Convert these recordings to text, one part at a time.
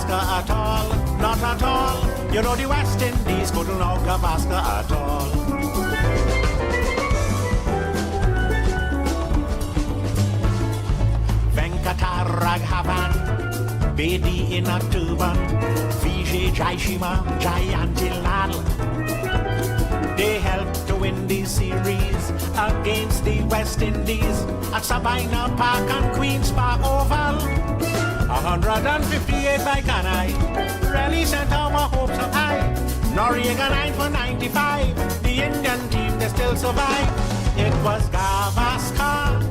Gavaskar at all, not at all. You know the West Indies couldn't know Gavaskar at all. Venkataraghavan, Bedi in a turban, Vijay Jaishima, Jayantilal. They helped to win the series against the West Indies at Sabina Park and Queen's Park Oval. 158 by Kanai, really sent our hopes up high. Noriega 9 for 95, the Indian team they still survive. It was Gavaskar,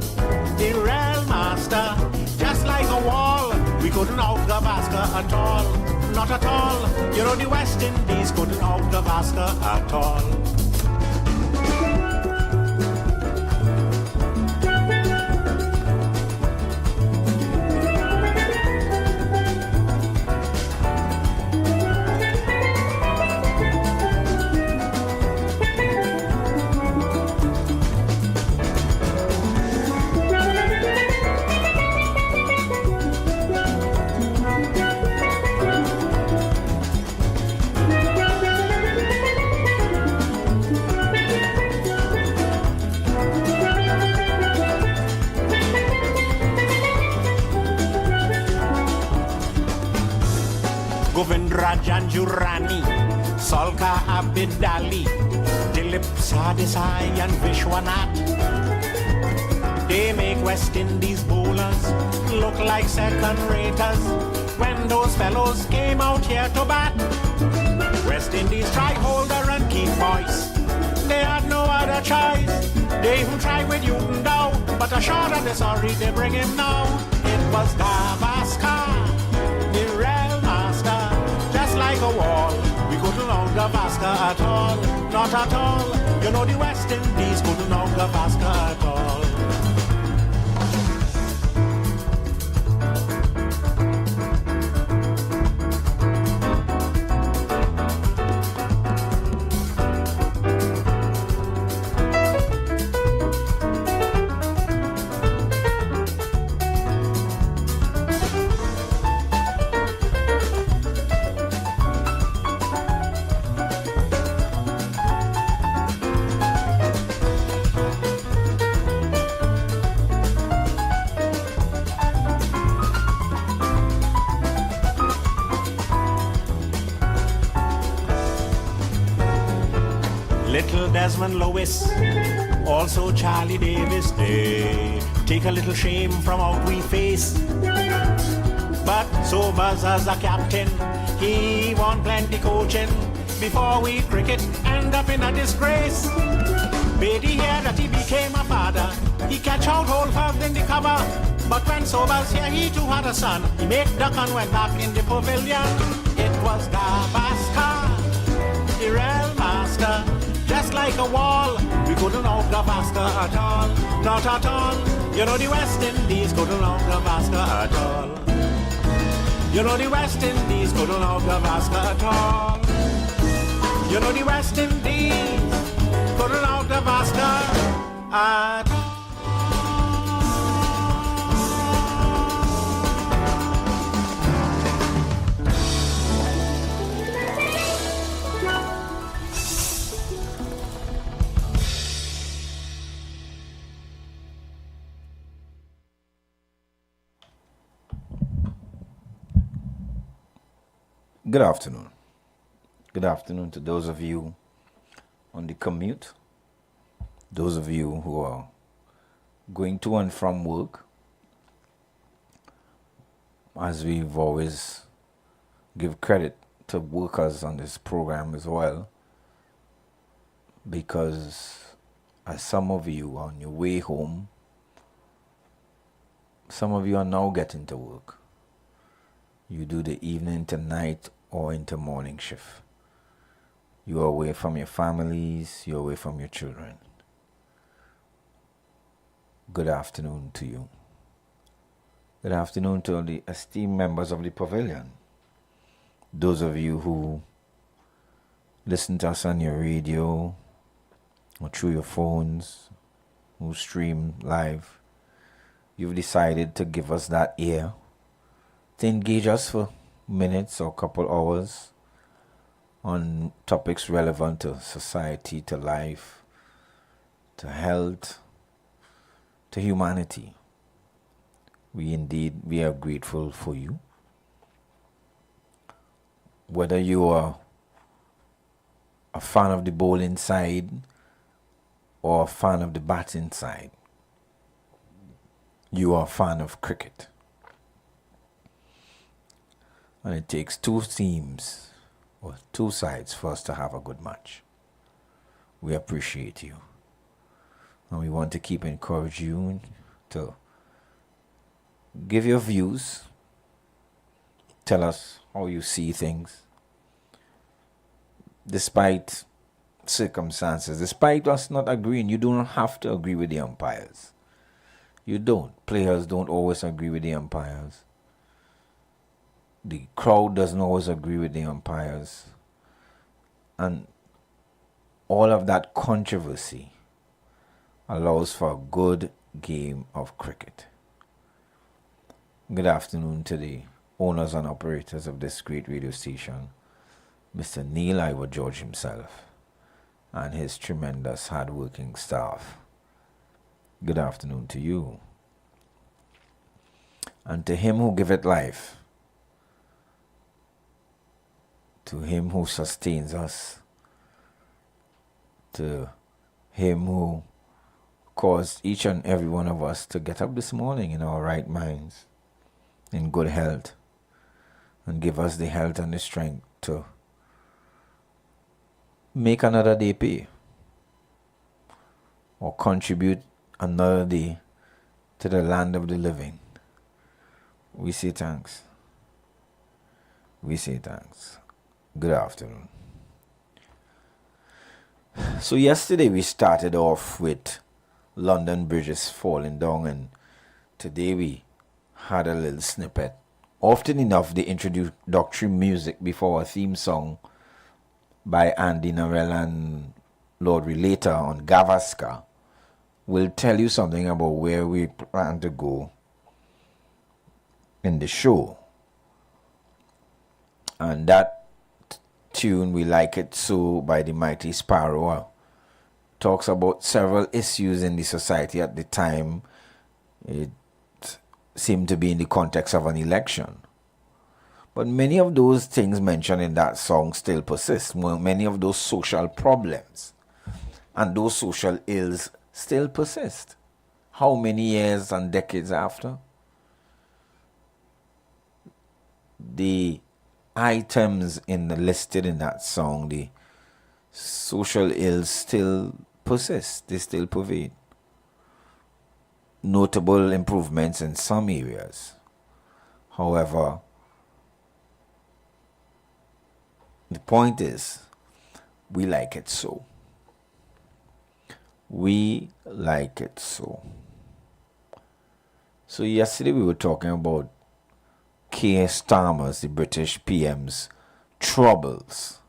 the real master, just like a wall. We couldn't out Gavaskar at all, not at all. You know the West Indies couldn't out Gavaskar at all. Janjurani, Solka Abidali, Dilip Sadesai and Vishwanath. They make West Indies bowlers look like second-raters when those fellows came out here to bat. West Indies tried holder and keep voice. They had no other choice. They even tried with Newton Dow, but a shot at the sorry they bring him now. It was Gavaskar, the real master, just like a wall. We couldn't know Gavaskar at all, not at all. You know the West Indies couldn't know Gavaskar at all. Little Desmond Lewis, also Charlie Davis, they take a little shame from out we face. But Sobers as a captain, he won plenty coaching before we cricket end up in a disgrace. Beatty here that he became a father, he catch out whole first in the cover. But when Sobers here, he too had a son. He made duck and went back in the pavilion. It was Gavaskar, the real master, just like a wall. We couldn't know Gavaskar at all, not at all. You know the West Indies couldn't know Gavaskar at all. You know the West Indies couldn't know Gavaskar at all. You know the West Indies couldn't know Gavaskar at all. Good afternoon. Good afternoon to those of you on the commute, those of you who are going to and from work. As we've always give credit to workers on this program as well, because as some of you are on your way home, some of you are now getting to work. You do the evening to night or into morning shift. You are away from your families, you're away from your children. Good afternoon to you. Good afternoon to the esteemed members of the pavilion. Those of you who listen to us on your radio or through your phones, who stream live, you've decided to give us that ear to engage us for minutes or couple hours on topics relevant to society, to life, to health, to humanity. We are grateful for you. Whether you are a fan of the bowling side or a fan of the batting side, you are a fan of cricket. And it takes two teams or two sides for us to have a good match. We appreciate you. And we want to keep encouraging you to give your views. Tell us how you see things. Despite circumstances, despite us not agreeing, you do not have to agree with the umpires. You don't. Players don't always agree with the umpires. The crowd doesn't always agree with the umpires. And all of that controversy allows for a good game of cricket. Good afternoon to the owners and operators of this great radio station, Mr. Neil Iwer George himself, and his tremendous hard-working staff. Good afternoon to you. And to him who giveth life, to him who sustains us, to him who caused each and every one of us to get up this morning in our right minds, in good health, and give us the health and the strength to make another day pay or contribute another day to the land of the living. We say thanks. We say thanks. Good afternoon. So yesterday we started off with London bridges falling down, and today we had a little snippet. Often enough, the introductory music before a theme song by Andy Narell and Lord Relator on Gavaskar will tell you something about where we plan to go in the show. And that tune, We Like It So, by the Mighty Sparrow, talks about several issues in the society at the time. It seemed to be in the context of an election. But many of those things mentioned in that song still persist. Many of those social problems and those social ills still persist. How many years and decades after? The items listed in that song, the social ills still persist. They still pervade. Notable improvements in some areas. However, the point is, we like it so. We like it so. So yesterday we were talking about Keir Starmer's, the British PM's, troubles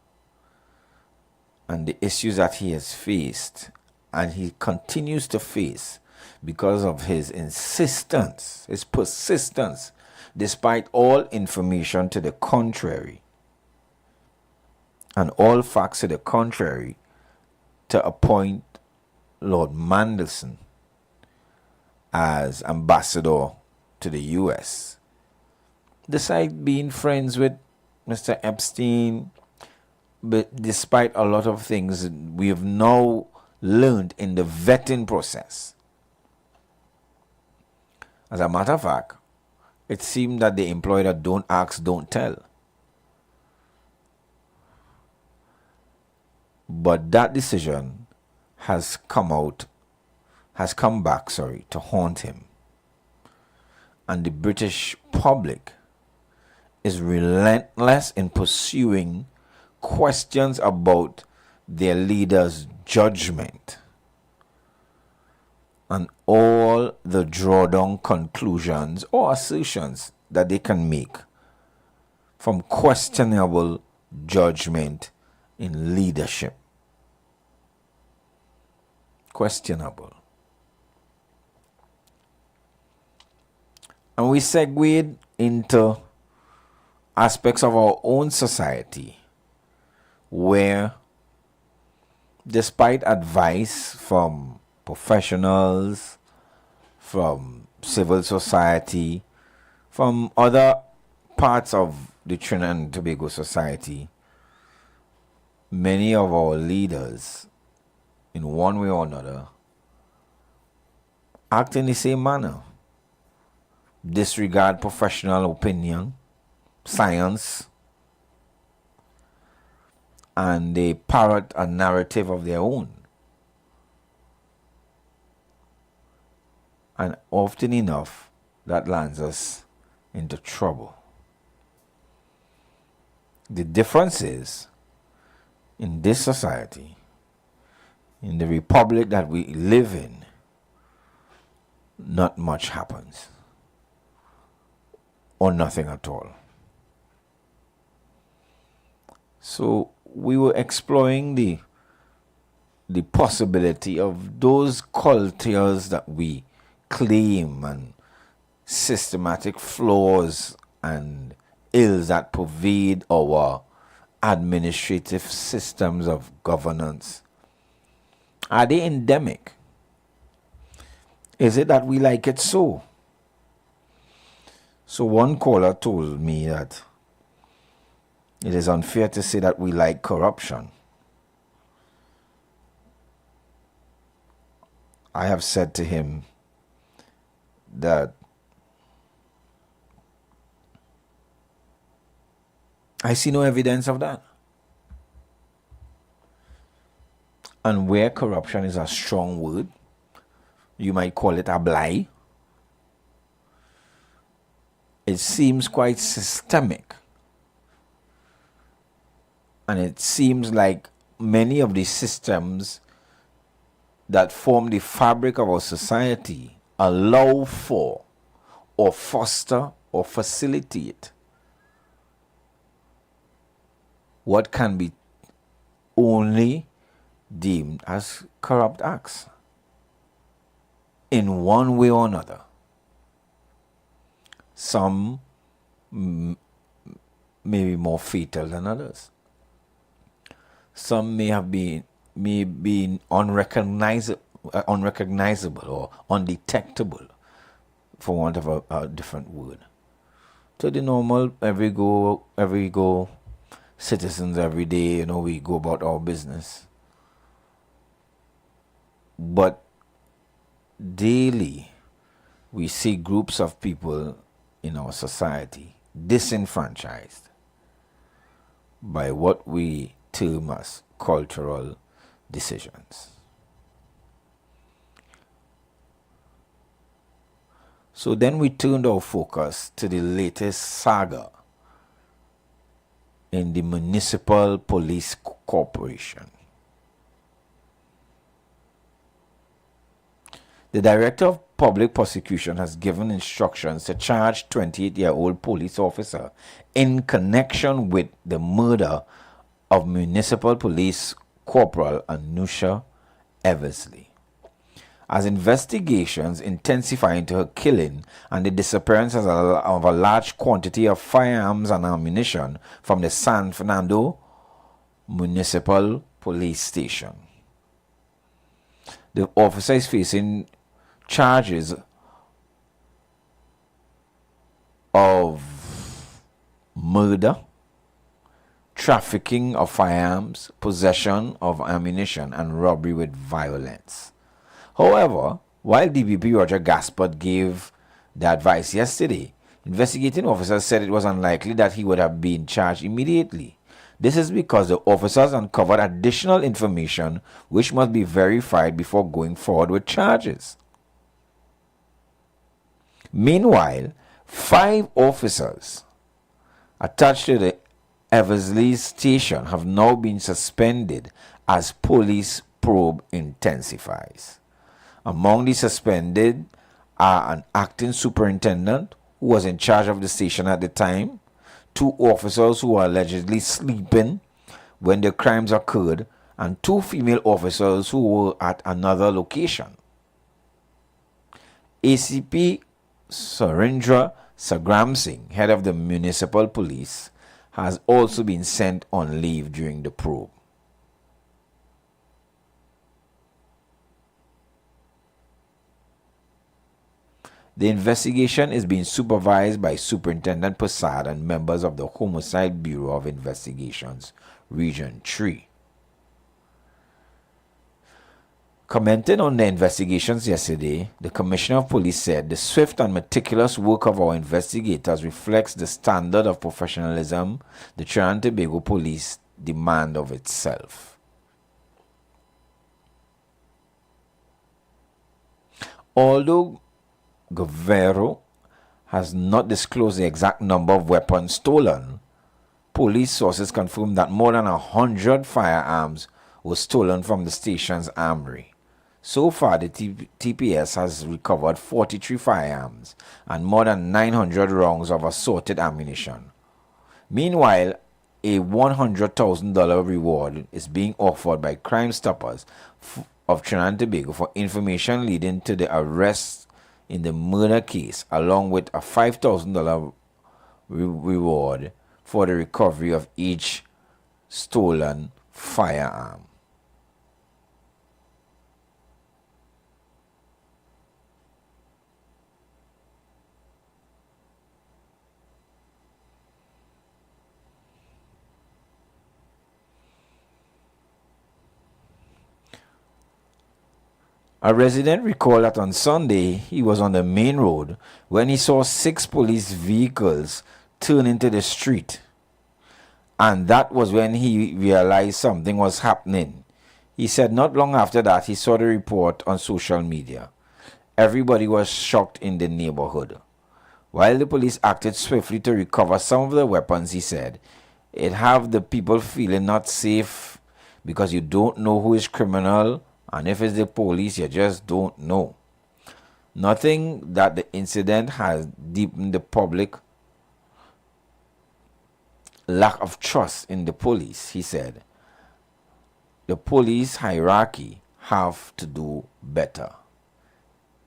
and the issues that he has faced and he continues to face because of his insistence, his persistence, despite all information to the contrary and all facts to the contrary, to appoint Lord Mandelson as ambassador to the US. Despite being friends with Mr. Epstein, but despite a lot of things we have now learned in the vetting process. As a matter of fact, it seemed that they employed a don't ask, don't tell. But that decision has come back to haunt him. And the British public is relentless in pursuing questions about their leader's judgment and all the drawdown conclusions or assertions that they can make from questionable judgment in leadership. Questionable. And we segued into aspects of our own society where, despite advice from professionals, from civil society, from other parts of the Trinidad and Tobago society, many of our leaders, in one way or another, act in the same manner. Disregard professional opinion, science, and they parrot a narrative of their own. And often enough, that lands us into trouble. The difference is, in this society, in the republic that we live in, not much happens, or nothing at all. So we were exploring the possibility of those cultures that we claim and systematic flaws and ills that pervade our administrative systems of governance. Are they endemic? Is it that we like it so? So one caller told me that it is unfair to say that we like corruption. I have said to him that I see no evidence of that. And where corruption is a strong word, you might call it a lie, it seems quite systemic. And it seems like many of the systems that form the fabric of our society allow for or foster or facilitate what can be only deemed as corrupt acts in one way or another. Some may be more fatal than others. Some may be unrecognizable or undetectable, for want of a different word, to the normal every go citizens every day. We go about our business. But daily we see groups of people in our society disenfranchised by what we term as cultural decisions. So then we turned our focus to the latest saga in the Municipal Police Corporation. The Director of Public Prosecution has given instructions to charge 28-year-old police officer in connection with the murder of Municipal Police Corporal Anusha Eversley. As investigations intensify into her killing and the disappearance of a large quantity of firearms and ammunition from the San Fernando Municipal Police Station, the officer is facing charges of murder, trafficking of firearms, possession of ammunition, and robbery with violence. However, while DPP Roger Gaspard gave the advice yesterday, investigating officers said it was unlikely that he would have been charged immediately. This is because the officers uncovered additional information which must be verified before going forward with charges. Meanwhile, 5 officers attached to the Eversley station have now been suspended as police probe intensifies. Among the suspended are an acting superintendent who was in charge of the station at the time, 2 officers who were allegedly sleeping when the crimes occurred, and 2 female officers who were at another location. ACP Surendra Sagram Singh, head of the municipal police, has also been sent on leave during the probe. The investigation is being supervised by Superintendent Prasad and members of the Homicide Bureau of Investigations, Region 3. Commenting on the investigations yesterday, the Commissioner of Police said the swift and meticulous work of our investigators reflects the standard of professionalism the Trinidad and Tobago Police demand of itself. Although Guerrero has not disclosed the exact number of weapons stolen, police sources confirmed that more than 100 firearms were stolen from the station's armory. So far, the TPS has recovered 43 firearms and more than 900 rounds of assorted ammunition. Meanwhile, a $100,000 reward is being offered by Crime Stoppers of Trinidad and Tobago for information leading to the arrest in the murder case, along with a $5,000 reward for the recovery of each stolen firearm. A resident recalled that on Sunday he was on the main road when he saw 6 police vehicles turn into the street. And that was when he realized something was happening. He said not long after that he saw the report on social media. Everybody was shocked in the neighborhood. While the police acted swiftly to recover some of the weapons, he said, it have the people feeling not safe because you don't know who is criminal. And if it's the police, you just don't know. Nothing that the incident has deepened the public lack of trust in the police, he said. The police hierarchy have to do better.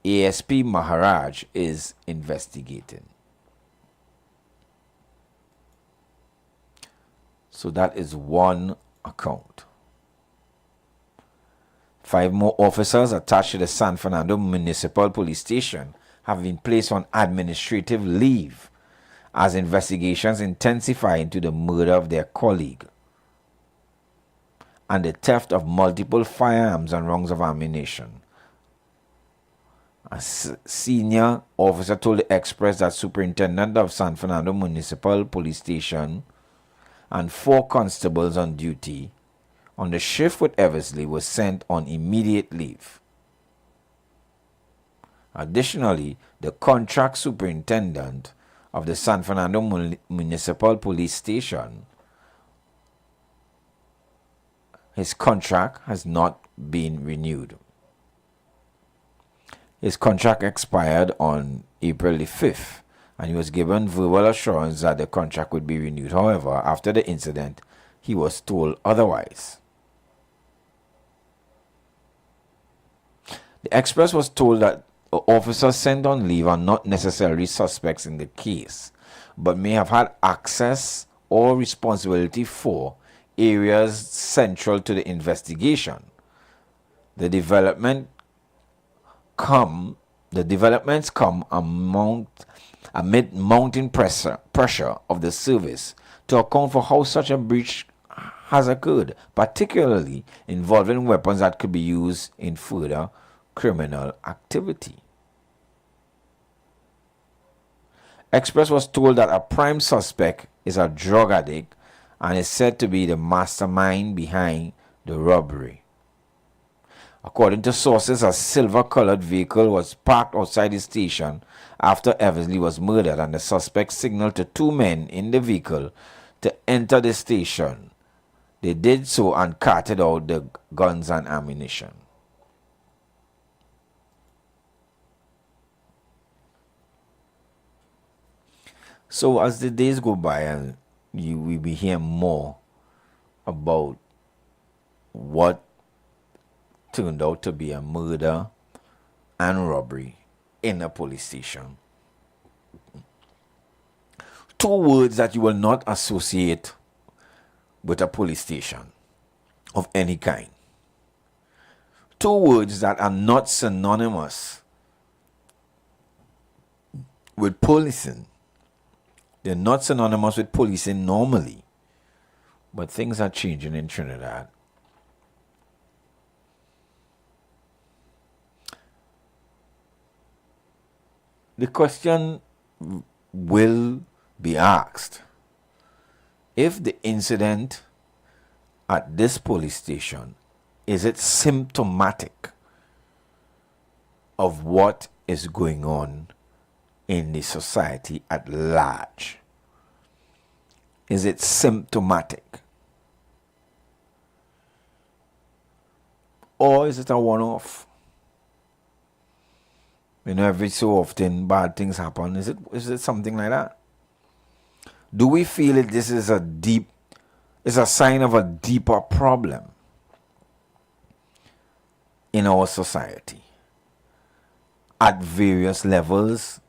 ASP Maharaj is investigating. So that is one account. 5 more officers attached to the San Fernando Municipal Police Station have been placed on administrative leave as investigations intensify into the murder of their colleague and the theft of multiple firearms and rounds of ammunition. A senior officer told the Express that Superintendent of San Fernando Municipal Police Station and 4 constables on duty on the shift with Eversley was sent on immediate leave. Additionally, the contract superintendent of the San Fernando Municipal Police Station, his contract has not been renewed. His contract expired on April the 5th, and he was given verbal assurance that the contract would be renewed. However, after the incident, he was told otherwise. The Express was told that officers sent on leave are not necessarily suspects in the case, but may have had access or responsibility for areas central to the investigation. The developments come amid mounting pressure of the service to account for how such a breach has occurred, particularly involving weapons that could be used in further criminal activity. Express was told that a prime suspect is a drug addict and is said to be the mastermind behind the robbery. According to sources, a silver-colored vehicle was parked outside the station after Eversley was murdered, and the suspect signaled to 2 men in the vehicle to enter the station. They did so and carted out the guns and ammunition. So as the days go by and we will be hearing more about what turned out to be a murder and robbery in a police station. two words that you will not associate with a police station of any kind. Two words that are not synonymous with policing. They're not synonymous with policing normally. But things are changing in Trinidad. The question will be asked, if the incident at this police station, is it symptomatic of what is going on in the society at large? Is it symptomatic? Or is it a one-off? You know, every so often bad things happen. Is it something like that? Do we feel that this is a sign of a deeper problem in our society at various levels,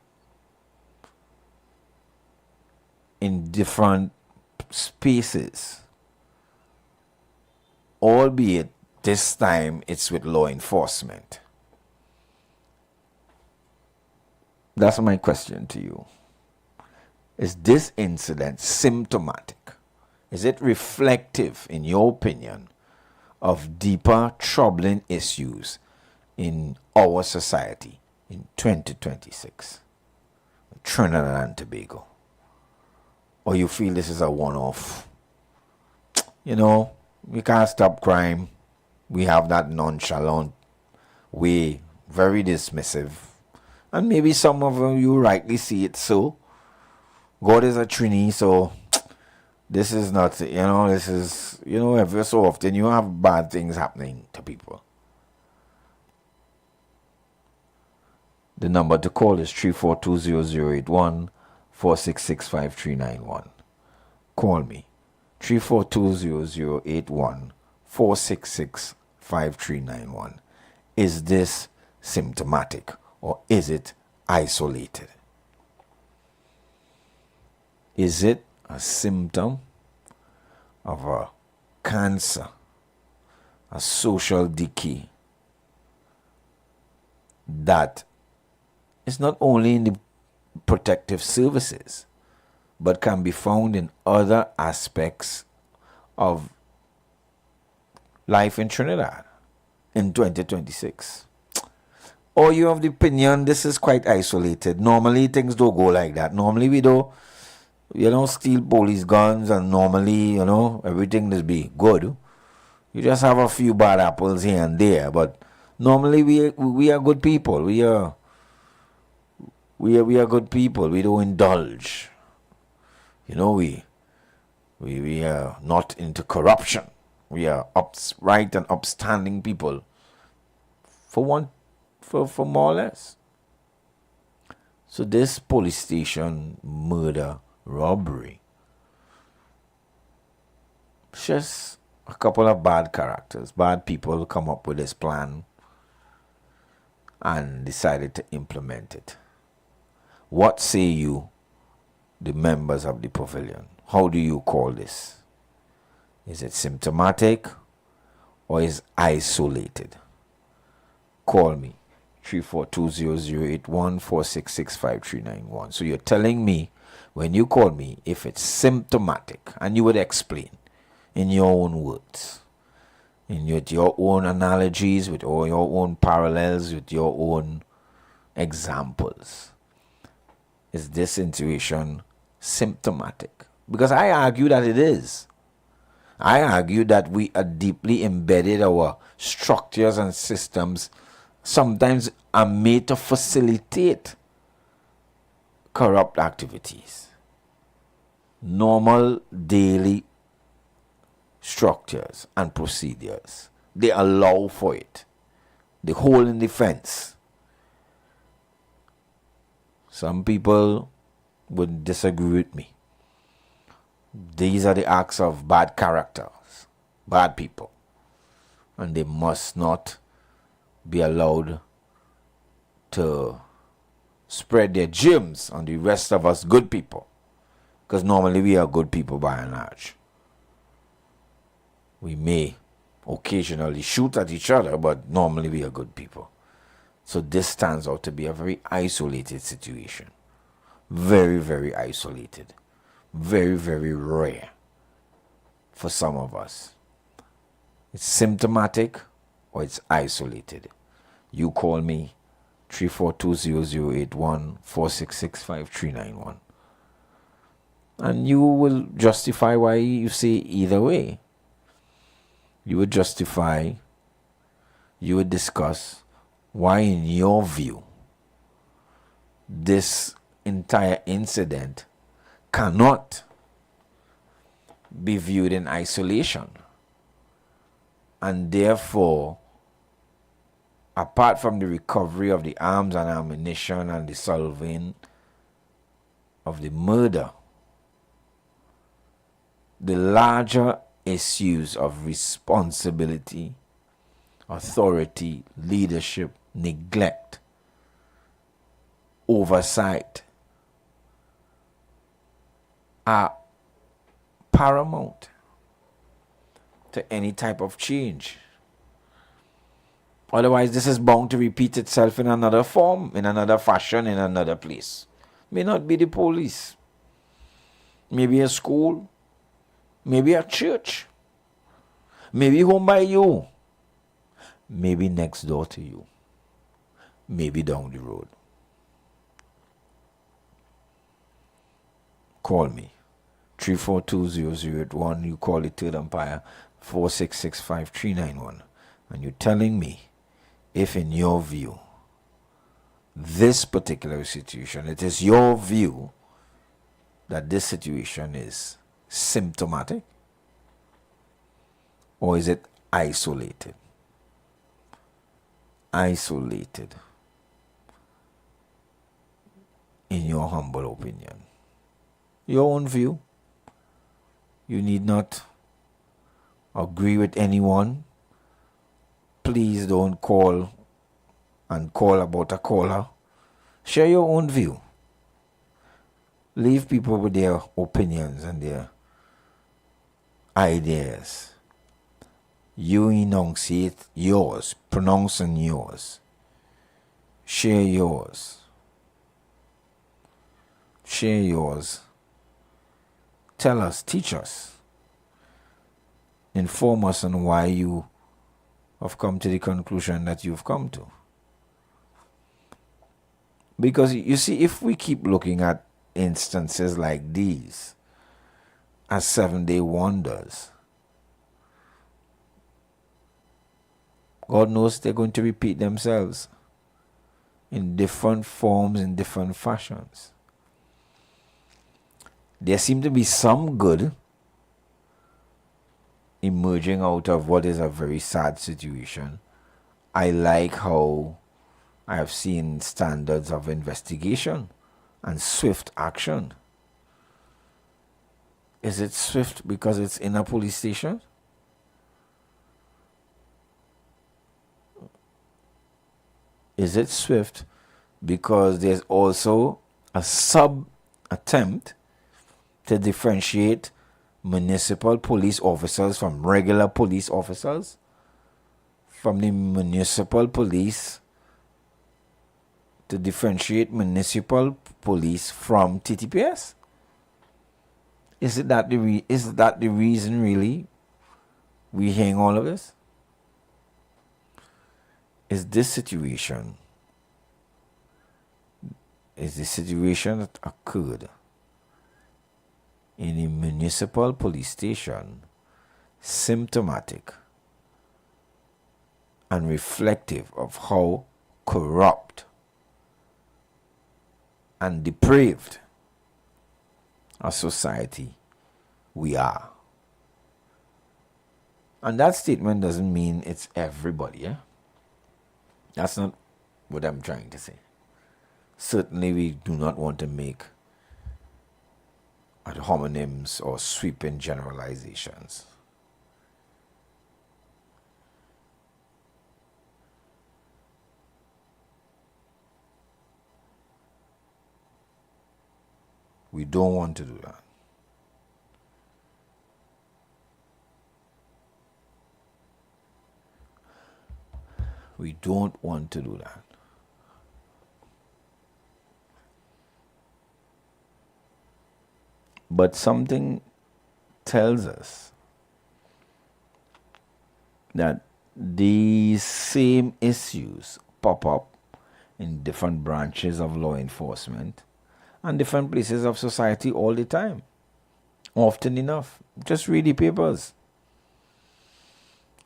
in different spaces, albeit this time it's with law enforcement? That's my question to you. Is this incident symptomatic? Is it reflective, in your opinion, of deeper troubling issues in our society in 2026? Trinidad and Tobago. Or you feel this is a one-off? You know, we can't stop crime. We have that nonchalant way, very dismissive. And maybe some of you rightly see it so. God is a Trini, so this is not, this is, every so often you have bad things happening to people. The number to call is 3420081 4665391. Call me. 3420081 4665391. Is this symptomatic or is it isolated? Is it a symptom of a cancer, a social decay that is not only in the protective services, but can be found in other aspects of life in Trinidad in 2026? Or you have the opinion this is quite isolated? Normally things don't go like that. Normally we don't, steal police guns, and normally, everything is be good. You just have a few bad apples here and there, but normally we are good people. We are good people. We don't indulge. We are not into corruption. We are upright and upstanding people. For more or less. So this police station murder, robbery, just a couple of bad characters, bad people come up with this plan and decided to implement it. What say you, the members of the pavilion? How do you call this? Is it symptomatic or is isolated? Call me. 3420081 4665391. So you're telling me, when you call me, if it's symptomatic, and you would explain in your own words, with your own analogies, with all your own parallels, with your own examples. Is this situation symptomatic? Because I argue that it is. I argue that we are deeply embedded, our structures and systems sometimes are made to facilitate corrupt activities. Normal daily structures and procedures, they allow for it. The hole in the fence. Some people would disagree with me. These are the acts of bad characters, bad people, and they must not be allowed to spread their germs on the rest of us good people. Because normally we are good people by and large. We may occasionally shoot at each other, but normally we are good people. So this stands out to be a very isolated situation. Very, very isolated. Very, very rare for some of us. It's symptomatic or it's isolated. You call me 3420081 4665 and you will justify why you say either way. You would justify, you would discuss why in your view this entire incident cannot be viewed in isolation, and therefore, apart from the recovery of the arms and ammunition and the solving of the murder, the larger issues of responsibility, authority, leadership, neglect, oversight are paramount to any type of change. Otherwise, this is bound to repeat itself in another form, in another fashion, in another place. May not be the police, maybe a school, maybe a church, maybe home by you, maybe next door to you, maybe down the road. Call me 3420081. You call the Third Empire 4665 and you're telling me if in your view this particular situation, it is your view that this situation is symptomatic, or is it isolated? Isolated, in your humble opinion. Your own view. You need not agree with anyone. Please don't call and call about a caller. Share your own view. Leave people with their opinions and their ideas. You enunciate yours, pronouncing yours. Share yours. Share yours. Tell us, teach us. Inform us on why you have come to the conclusion that you've come to. Because you see, if we keep looking at instances like these as 7-day wonders, God knows they're going to repeat themselves in different forms, in different fashions. There seem to be some good emerging out of what is a very sad situation. I like how I have seen standards of investigation and swift action. Is it swift because it's in a police station? Is it swift because there's also a sub-attempt to differentiate municipal police officers from regular police officers? From the municipal police to differentiate municipal police from TTPS? Is that the reason really we hearing all of this? Is the situation that occurred in a municipal police station symptomatic and reflective of how corrupt and depraved a society we are? And that statement doesn't mean it's everybody, yeah? That's not what I'm trying to say. Certainly we do not want to make ad hominems or sweeping generalizations. We don't want to do that. We don't want to do that. But something tells us that these same issues pop up in different branches of law enforcement and different places of society all the time. Often enough. Just read the papers.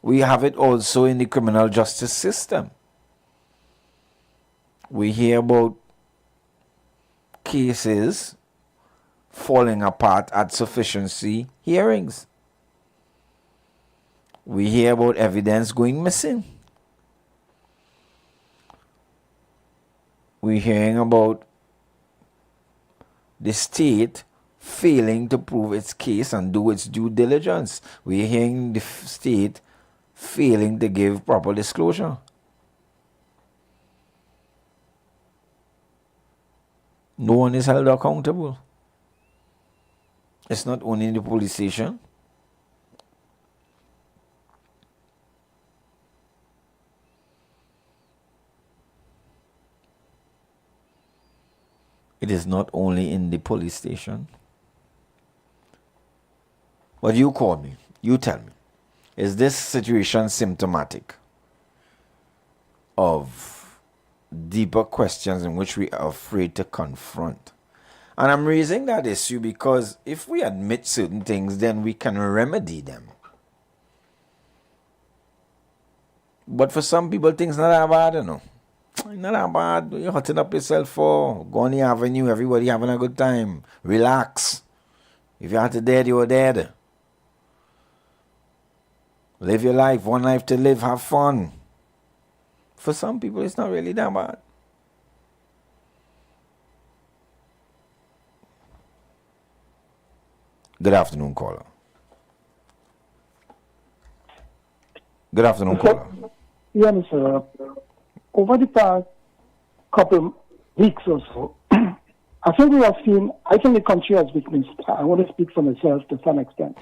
We have it also in the criminal justice system. We hear about cases falling apart at sufficiency hearings. We hear about evidence going missing. We're hearing about the state failing to prove its case and do its due diligence. We're hearing the state failing to give proper disclosure. No one is held accountable. It's not only in the police station. It is not only in the police station. But you call me. You tell me. Is this situation symptomatic of deeper questions in which we are afraid to confront? And I'm raising that issue because if we admit certain things, then we can remedy them. But for some people, things not that bad, you know. Not that bad. You're hotting up yourself for. Go on the avenue, everybody having a good time. Relax. If you had to dead, you were dead. Live your life. One life to live. Have fun. For some people, it's not really that bad. Good afternoon, caller. Good afternoon, caller. Yeah, Mr. Over the past couple weeks or so, I think we have seen, I think the country has witnessed, I want to speak for myself to some extent,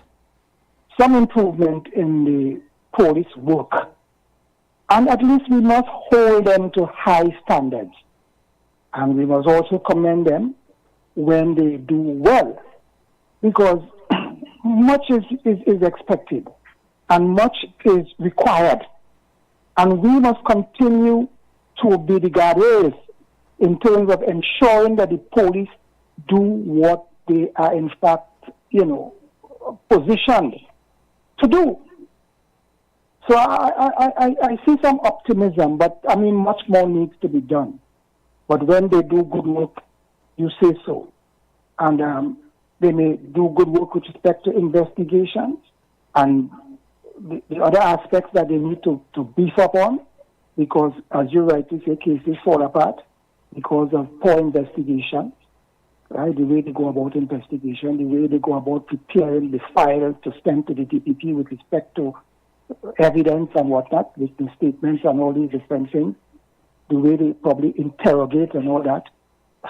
some improvement in the police work. And at least we must hold them to high standards. And we must also commend them when they do well. Because much is expected and much is required. And we must continue to be the guardrails in terms of ensuring that the police do what they are in fact, positioned to do. So I see some optimism, but I mean much more needs to be done. But when they do good work, you say so. And they may do good work with respect to investigations and the other aspects that they need to beef up on, because, as you rightly say, cases fall apart because of poor investigation, right? The way they go about investigation, the way they go about preparing the files to send to the DPP with respect to evidence and whatnot, witness statements and all these different things, the way they probably interrogate and all that.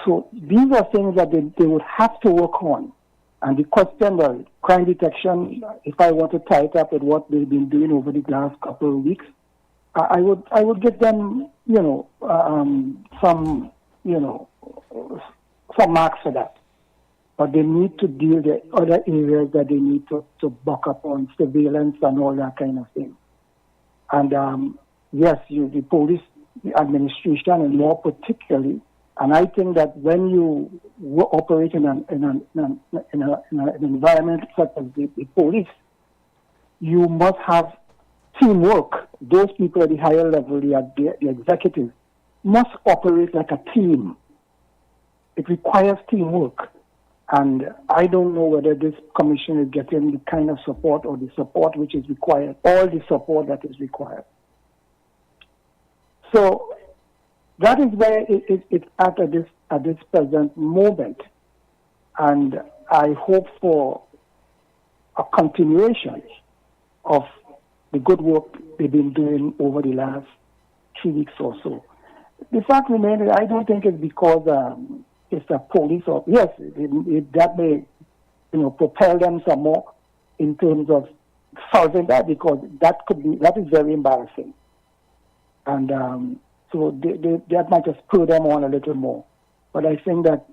So these are things that they would have to work on. And the question of crime detection, if I want to tie it up with what they've been doing over the last couple of weeks, I would give them, some marks for that. But they need to deal with other areas that they need to buck up on, surveillance and all that kind of thing. And yes, the police, the administration, and more particularly. And I think that when you operate in an environment such as the police, you must have teamwork. Those people at the higher level, the executives, must operate like a team. It requires teamwork. And I don't know whether this commission is getting the kind of support or the support which is required, all the support that is required. So that is where it's at this present moment. And I hope for a continuation of the good work they've been doing over the last 3 weeks or so. The fact remains, I don't think it's because it's a police or, yes, that may, propel them some more in terms of solving that, because that is very embarrassing. And so that might just spur them on a little more. But I think that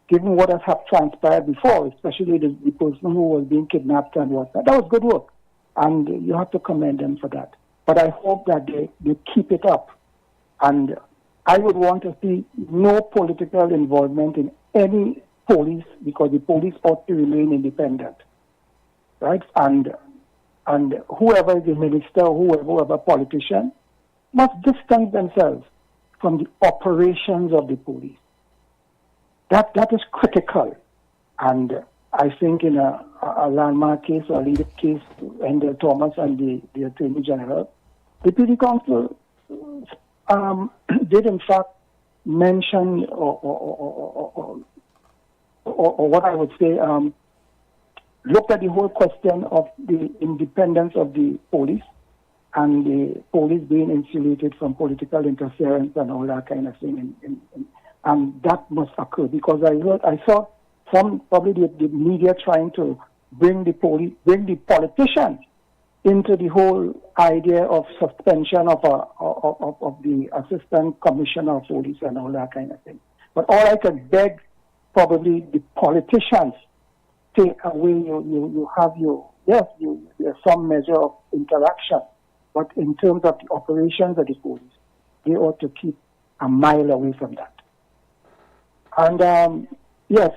given what has transpired before, especially the person who was being kidnapped and whatnot, that was good work. And you have to commend them for that. But I hope that they keep it up. And I would want to see no political involvement in any police, because the police ought to remain independent, right? And whoever is the minister, whoever politician, must distance themselves from the operations of the police. That is critical. And I think in a landmark case or a leader case, Endel Thomas and the Attorney General, the PD Council did in fact mention or what I would say, looked at the whole question of the independence of the police and the police being insulated from political interference and all that kind of thing. And that must occur, because I saw some, probably the media trying to bring the politicians into the whole idea of suspension of the assistant commissioner of police and all that kind of thing. But all I could beg, probably the politicians, take away you have there's some measure of interaction, but in terms of the operations of the police, they ought to keep a mile away from that. And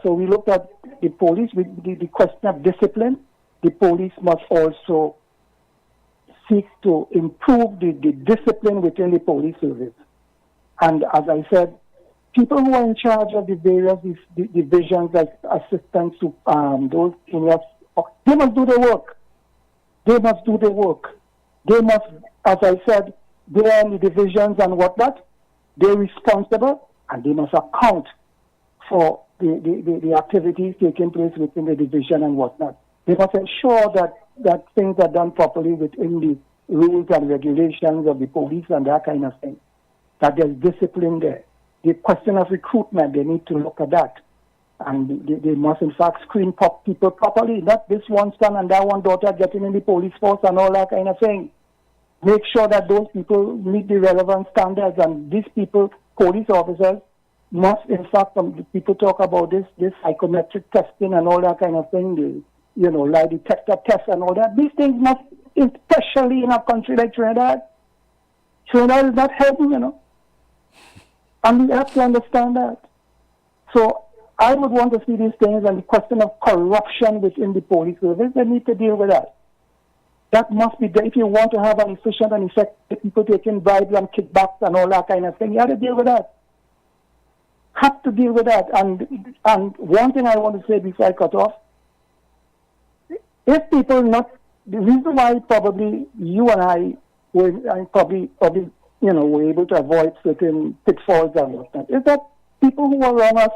so we looked at the police with the question of discipline. The police must also seek to improve the discipline within the police service. And as I said, people who are in charge of the various divisions, like assistants to those seniors, they must do their work. They must do their work. They must, as I said, they are in the divisions and whatnot. They're responsible, and they must account for the activities taking place within the division and whatnot. They must ensure that things are done properly within the rules and regulations of the police and that kind of thing, that there's discipline there. The question of recruitment, they need to look at that. And they must, in fact, screen people properly, not this one son and that one daughter getting in the police force and all that kind of thing. Make sure that those people meet the relevant standards, and these people, police officers, must, in fact, people talk about this psychometric testing and all that kind of thing, lie detector tests and all that. These things must, especially in a country like Trinidad. Trinidad is not heaven, And we have to understand that. So I would want to see these things, and the question of corruption within the police service, they need to deal with that. That must be there. If you want to have an efficient and effective people taking bribes and kickbacks and all that kind of thing, you have to deal with that. Have to deal with that. And one thing I want to say before I cut off, if people the reason why probably you and I were able to avoid certain pitfalls and whatnot, is that people who were wrong us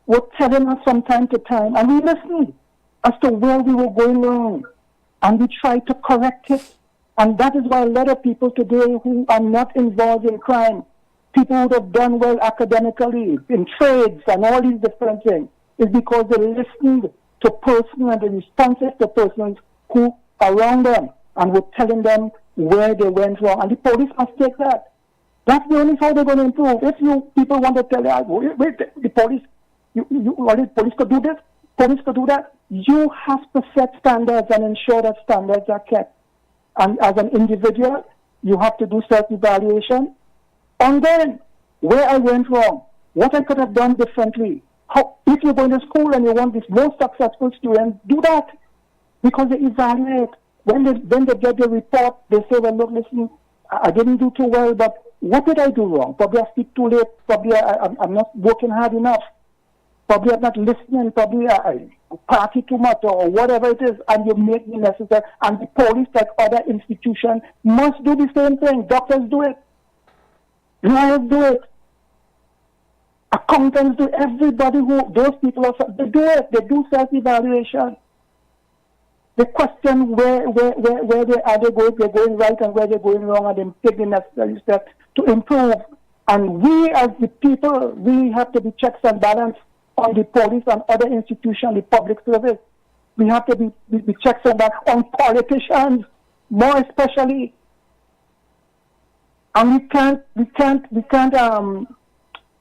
were telling us from time to time, and we listened as to where we were going wrong, and we tried to correct it. And that is why a lot of people today who are not involved in crime, people who have done well academically, in trades and all these different things, is because they listened to persons and they responded to persons who are around them and were telling them where they went wrong. And the police must take that. That's the only how they're going to improve. If people want to tell you, wait, the police, police could do this, police could do that, you have to set standards and ensure that standards are kept. And as an individual, you have to do self-evaluation. And then, where I went wrong, what I could have done differently. If you're going to school and you want this most successful student, do that. Because they evaluate. When they get the report, they say, well, look, listen, I didn't do too well, but what did I do wrong? Probably I speak too late. Probably I'm not working hard enough. Probably I'm not listening. Probably I party too much or whatever it is, and you make the necessary. And the police, like other institutions, must do the same thing. Doctors do it. Lawyers do it. Accountants do it. Everybody those people they do it. They do self-evaluation. They question where they're going right and where they're going wrong, and then take the necessary steps to improve. And we as the people, we have to be checks and balance on the police and other institutions, the public service. We have to be checks and balance on politicians, more especially. And we can't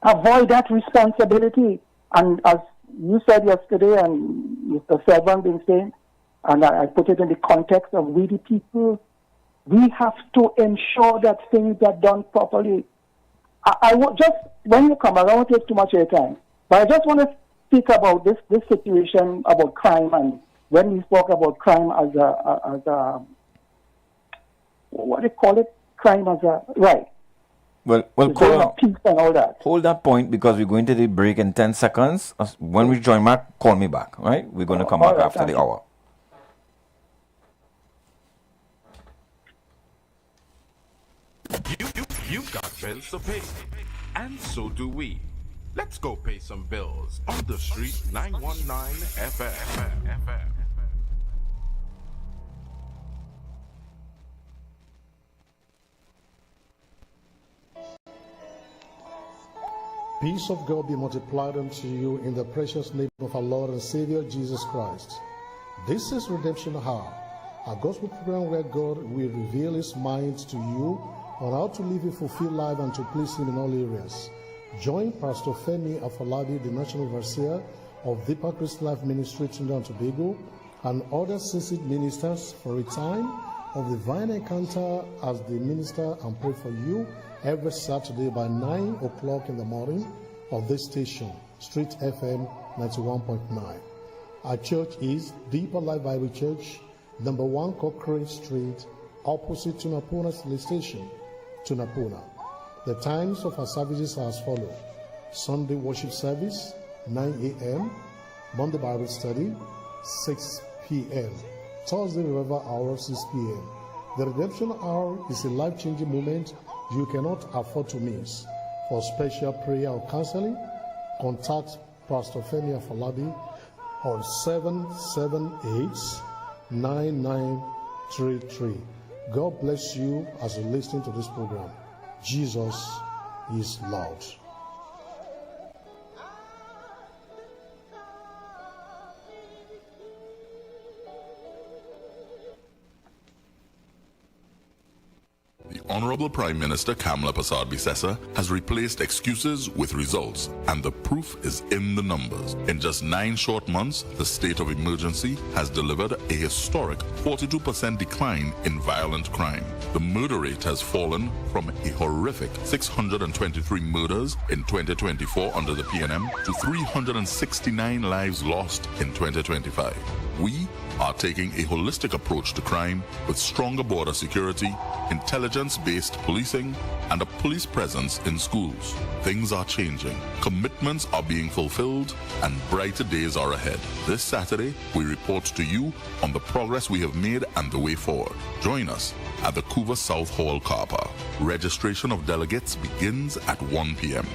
avoid that responsibility. And as you said yesterday, and Mr. Sevan been saying, and I put it in the context of we the people, we have to ensure that things are done properly. I want just, when you come, I don't want to take too much of your time, but I just want to speak about this situation about crime, and when we spoke about crime as a what do you call it? Crime as a right. Well, peace and all that. Hold that point because we're going to the break in 10 seconds. When we join back, call me back, right? We're going to come back after the hour. You've got bills to pay, and so do we. Let's go pay some bills on the street 919 FM. Peace of God be multiplied unto you in the precious name of our Lord and Savior Jesus Christ. This is Redemption Hour, a gospel program where God will reveal His mind to you on how to live a fulfilled life and to please Him in all areas. Join Pastor Femi Afolabi, the National Overseer of Deeper Christian Life Ministry, Trinidad and Tobago, and other seasoned ministers for a time of divine encounter as they minister and pray for you every Saturday by 9 o'clock in the morning of this station, Street FM 91.9. Our church is Deeper Life Bible Church, number 1 Cochrane Street, opposite Tunapuna Police Station, Tunapuna. The times of our services are as follows: Sunday worship service, 9 a.m., Monday Bible study, 6 p.m., Thursday revival hour, 6 p.m. The redemption hour is a life-changing moment you cannot afford to miss. For special prayer or counseling, contact Pastor Femi Afolabi on 778-9933. God bless you as you listen to this program. Jesus is Lord. The Honorable Prime Minister Kamala Persad-Bissessar has replaced excuses with results, and the proof is in the numbers. In just 9 short months, the state of emergency has delivered a historic 42% decline in violent crime. The murder rate has fallen from a horrific 623 murders in 2024 under the PNM to 369 lives lost in 2025. We are taking a holistic approach to crime with stronger border security, intelligence-based policing, and a police presence in schools. Things are changing, commitments are being fulfilled, and brighter days are ahead. This Saturday, we report to you on the progress we have made and the way forward. Join us at the Couva South Hall car park. Registration of delegates begins at 1 p.m.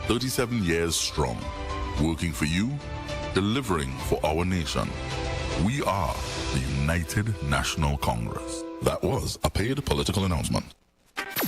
37 years strong, working for you, delivering for our nation. We are the United National Congress. That was a paid political announcement.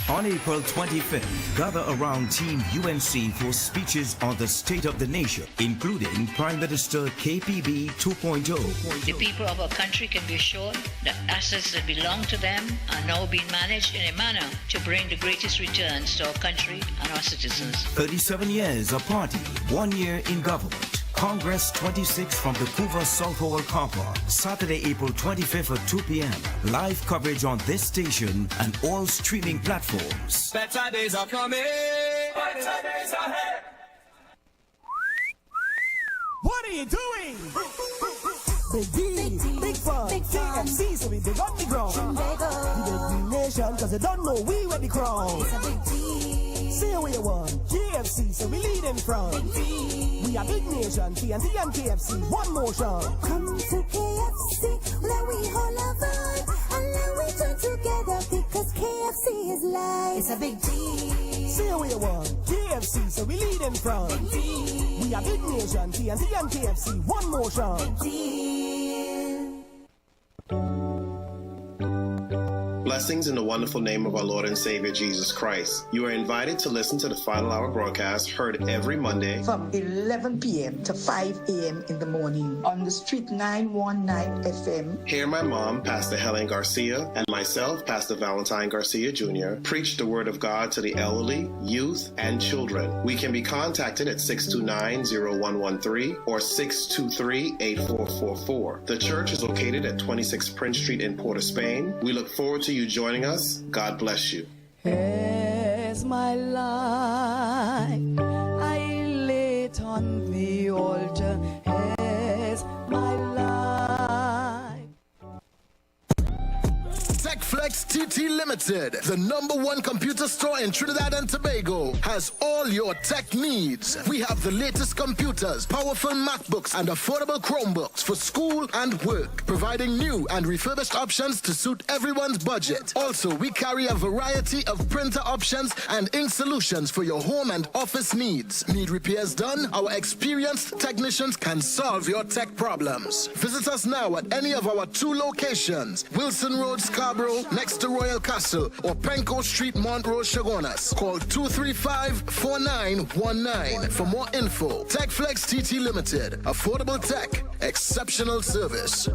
On April 25th, gather around Team UNC for speeches on the state of the nation, including Prime Minister KPB 2.0. The people of our country can be assured that assets that belong to them are now being managed in a manner to bring the greatest returns to our country and our citizens. 37 years a party, 1 year in government. Congress 26 from the Couva South Hall car park, Saturday, April 25th at 2 p.m. Live coverage on this station and all streaming platforms. Better days are coming. Better days ahead. What are you doing? Big D, big fun, KFC, so we big on the ground. We the nation, cause they don't know we were the crown. Say what you want, KFC, so we lead in front. We are big nation, TNT and KFC, one motion. Come to KFC, let we hold our vibe, and let we join together, because KFC is life. It's a big deal. Say what you want, KFC, so we lead in front. We are big nation, TNT and KFC, one motion. Big deal. Blessings in the wonderful name of our Lord and Savior Jesus Christ. You are invited to listen to the Final Hour broadcast heard every Monday from 11 p.m. to 5 a.m. in the morning on the Street 919 FM. Hear my mom, Pastor Helen Garcia, and myself, Pastor Valentine Garcia Jr., preach the Word of God to the elderly, youth, and children. We can be contacted at 629-0113 or 623-8444. The church is located at 26 Prince Street in Port of Spain. We look forward to you joining us. God bless you. As my life I lay it on the altar, as my life. TechFlex TT Limited, the #1 computer store in Trinidad and Tobago, has all your tech needs. We have the latest computers, powerful MacBooks, and affordable Chromebooks for school and work, providing new and refurbished options to suit everyone's budget. Also, we carry a variety of printer options and ink solutions for your home and office needs. Need repairs done? Our experienced technicians can solve your tech problems. Visit us now at any of our 2 locations, Wilson Road, Scarborough, next to Royal Castle, or Penco Street, Montrose, Chagonas. Call 235-4919 for more info. TechFlex TT Limited. Affordable tech. Exceptional service.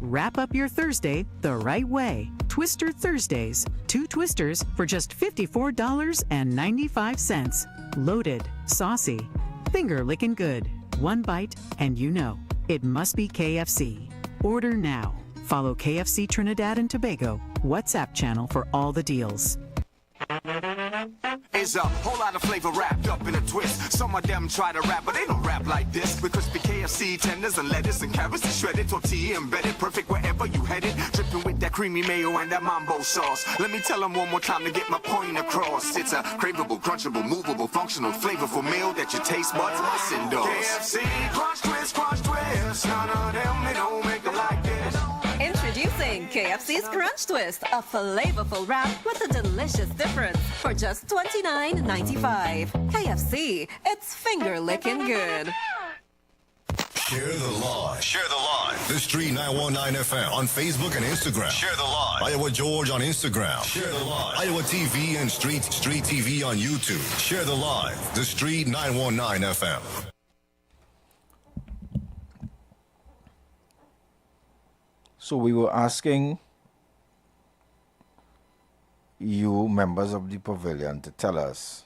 Wrap up your Thursday the right way. Twister Thursdays. 2 twisters for just $54.95. Loaded, saucy, finger licking good. 1 bite and you know it must be KFC. Order now. Follow KFC Trinidad and Tobago WhatsApp channel for all the deals. It's a whole lot of flavor wrapped up in a twist. Some of them try to rap, but they don't rap like this. With crispy KFC tenders and lettuce and carrots and shredded tortilla embedded, perfect wherever you headed. Dripping with that creamy mayo and that mambo sauce. Let me tell them one more time to get my point across. It's a craveable, crunchable, movable, functional, flavorful meal that your taste buds must endorse. KFC, crunch twist, crunch twist. None of them, they don't make it like this. Introducing KFC's Crunch Twist, a flavorful wrap with a delicious difference for just $29.95. KFC, it's finger licking good. Share the live. Share the live. The Street 919 FM on Facebook and Instagram. Share the live. Iowa George on Instagram. Share the live. Iowa TV and Street TV on YouTube. Share the live. The Street 919 FM. So we were asking you, members of the pavilion, to tell us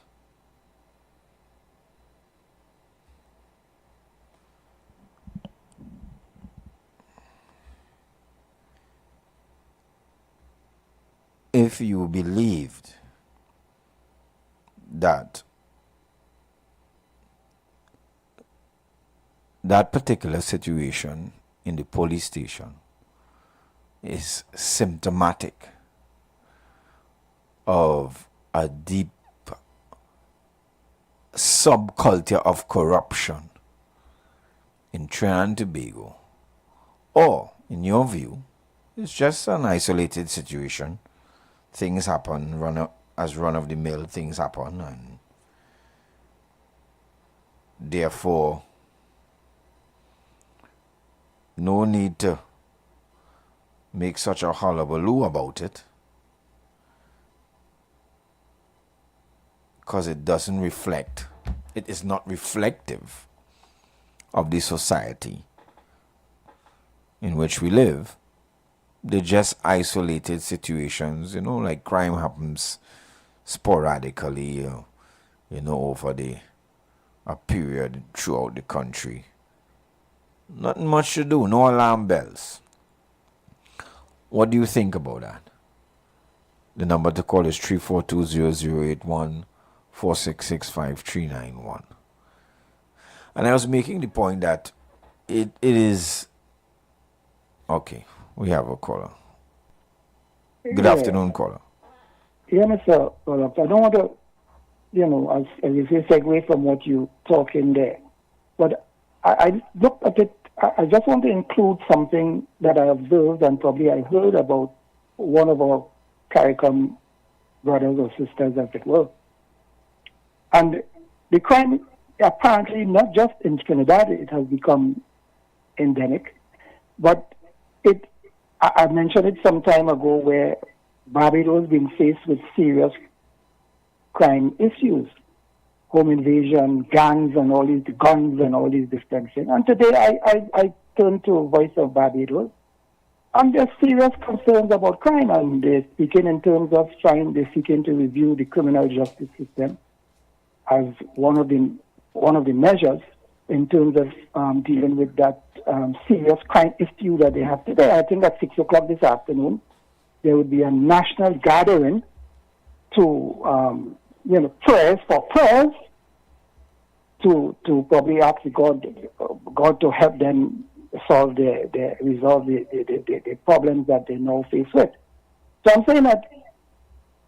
if you believed that that particular situation in the police station is symptomatic of a deep subculture of corruption in Trinidad and Tobago, or, in your view, it's just an isolated situation. Things happen, run-of-the-mill things happen, and therefore no need to make such a hullabaloo about it, because it doesn't reflect, it is not reflective of the society in which we live. They're just isolated situations, like crime happens sporadically, over a period throughout the country. Nothing much to do, no alarm bells. What do you think about that? The number to call is 342-0081, 4665-391. And I was making the point that it is... Okay, we have a caller. Good afternoon, caller. Yeah, Mr. Olaf, I don't want to, as you say, segue from what you're talking there. But I looked at it, I just want to include something that I observed and probably I heard about one of our CARICOM brothers or sisters, as it were. And the crime, apparently, not just in Trinidad, it has become endemic, but it I mentioned it some time ago where Barbados been faced with serious crime issues, home invasion, gangs, and all these guns and all these different things. And today I turn to Voice of Barbados, and there's serious concerns about crime, and they're speaking in terms of they're seeking to review the criminal justice system as one of the measures in terms of dealing with that serious crime issue that they have today. I think at 6 o'clock this afternoon, there would be a national gathering to, prayers to probably ask God to help them resolve the problems that they now face with. So I'm saying that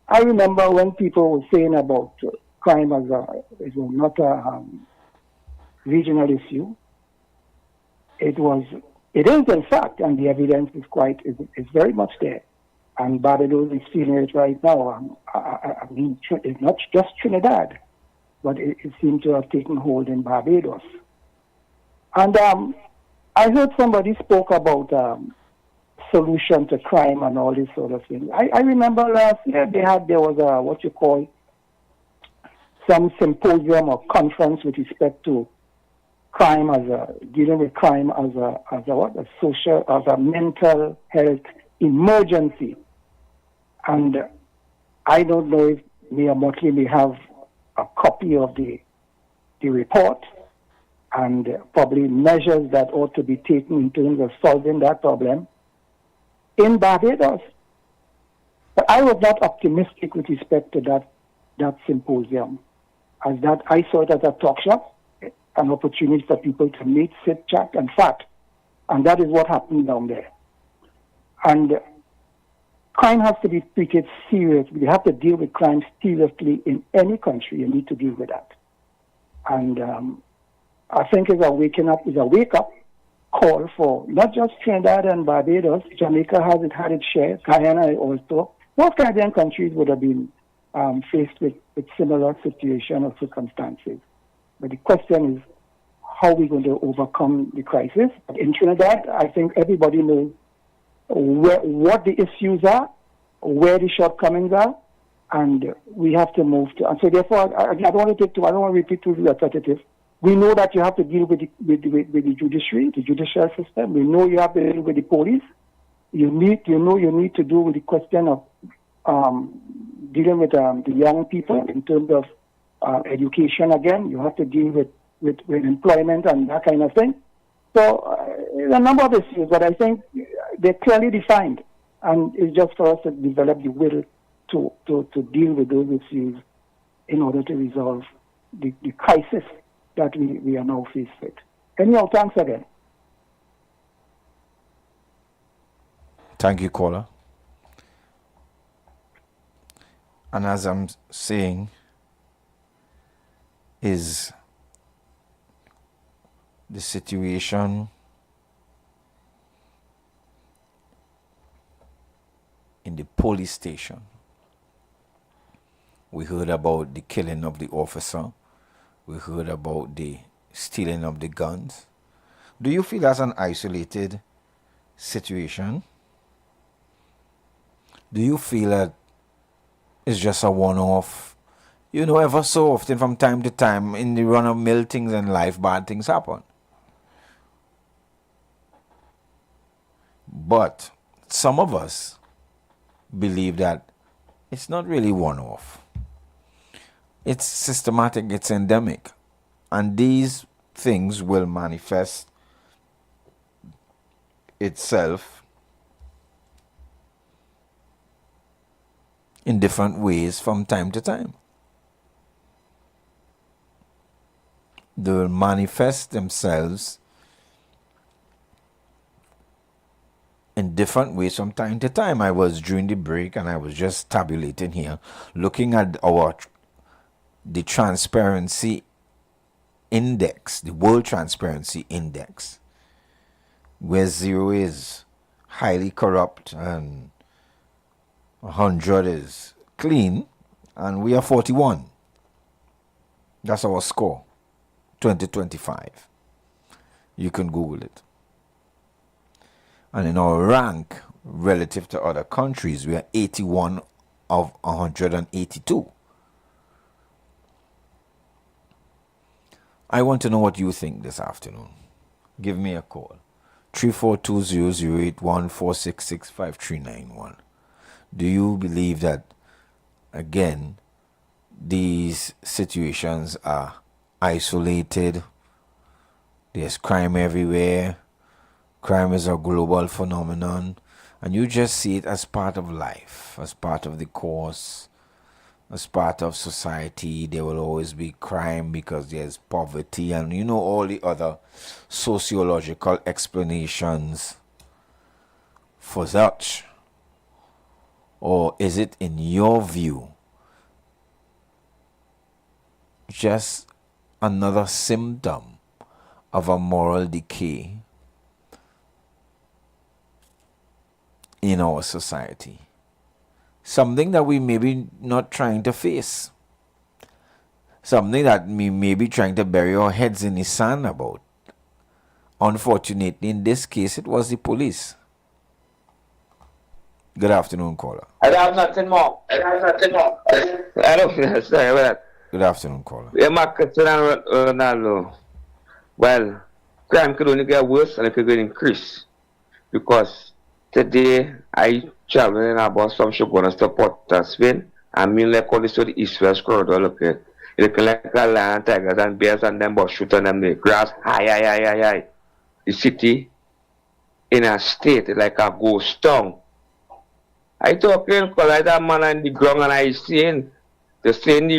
I remember when people were saying about crime as not a regional issue. It is in fact, and the evidence is very much there. And Barbados is feeling it right now. I mean, it's not just Trinidad, but it seems to have taken hold in Barbados. And I heard somebody spoke about solution to crime and all this sort of thing. I remember last year there was some symposium or conference with respect to crime dealing with crime as a mental health emergency. And I don't know if Mayor Motley may have a copy of the report and probably measures that ought to be taken in terms of solving that problem in Barbados. But I was not optimistic with respect to that symposium, as that I saw it as a talk shop, an opportunity for people to meet, sit, chat, and fat. And that is what happened down there. And crime has to be treated seriously. We have to deal with crime seriously in any country. You need to deal with that. And I think it's a wake-up call for not just Trinidad and Barbados. Jamaica has had its share. Guyana also. Most Caribbean countries would have been faced with similar situation or circumstances. But the question is, how are we going to overcome the crisis? In Trinidad, I think everybody knows what the issues are, where the shortcomings are, and we have to move to. And so, therefore, I don't want to repeat too repetitive. We know that you have to deal with the judiciary, the judicial system. We know you have to deal with the police. You need to deal with the question of dealing with the young people in terms of education. Again, you have to deal with employment and that kind of thing. So there's a number of issues, but I think they're clearly defined, and it's just for us to develop the will to deal with those issues in order to resolve the crisis that we are now faced with. Anyhow, thanks again. Thank you, caller. And as I'm saying, is the situation in the police station. We heard about the killing of the officer. We heard about the stealing of the guns. Do you feel that's an isolated situation? Do you feel that it's just a one-off? You know, ever so often from time to time in the run-of-mill things in life, bad things happen. But some of us believe that it's not really one-off. It's systematic, it's endemic. And these things will manifest itself in different ways from time to time. They will manifest themselves in different ways from time to time. I was during the break and I was just tabulating here, looking at the transparency index, the World Transparency Index, where 0 is highly corrupt and 100 is clean, and we are 41. That's our score, 2025. You can Google it. And in our rank, relative to other countries. We are 81 of 182. I want to know what you think this afternoon. Give me a call. 342-081-466-5391. Do you believe that, again, these situations are isolated? There's crime everywhere. Crime is a global phenomenon. And you just see it as part of life, as part of the course, as part of society. There will always be crime because there's poverty and all the other sociological explanations for such. Or is it, in your view, just another symptom of a moral decay in our society? Something that we may be not trying to face. Something that we may be trying to bury our heads in the sand about. Unfortunately, in this case, it was the police. Good afternoon, caller. I have nothing more. I don't feel sorry about that. Good afternoon, caller. Yeah, Ronaldo. Well, crime could only get worse and it could increase. Because today, I traveling about some Shogun support Spain. I mean, like all this to the east-west corridor, look at it. Looking like a lion, tigers, and bears, and them but shooting them the grass. High. The city in a state like a ghost town. I talking because I that man on the ground and I seen the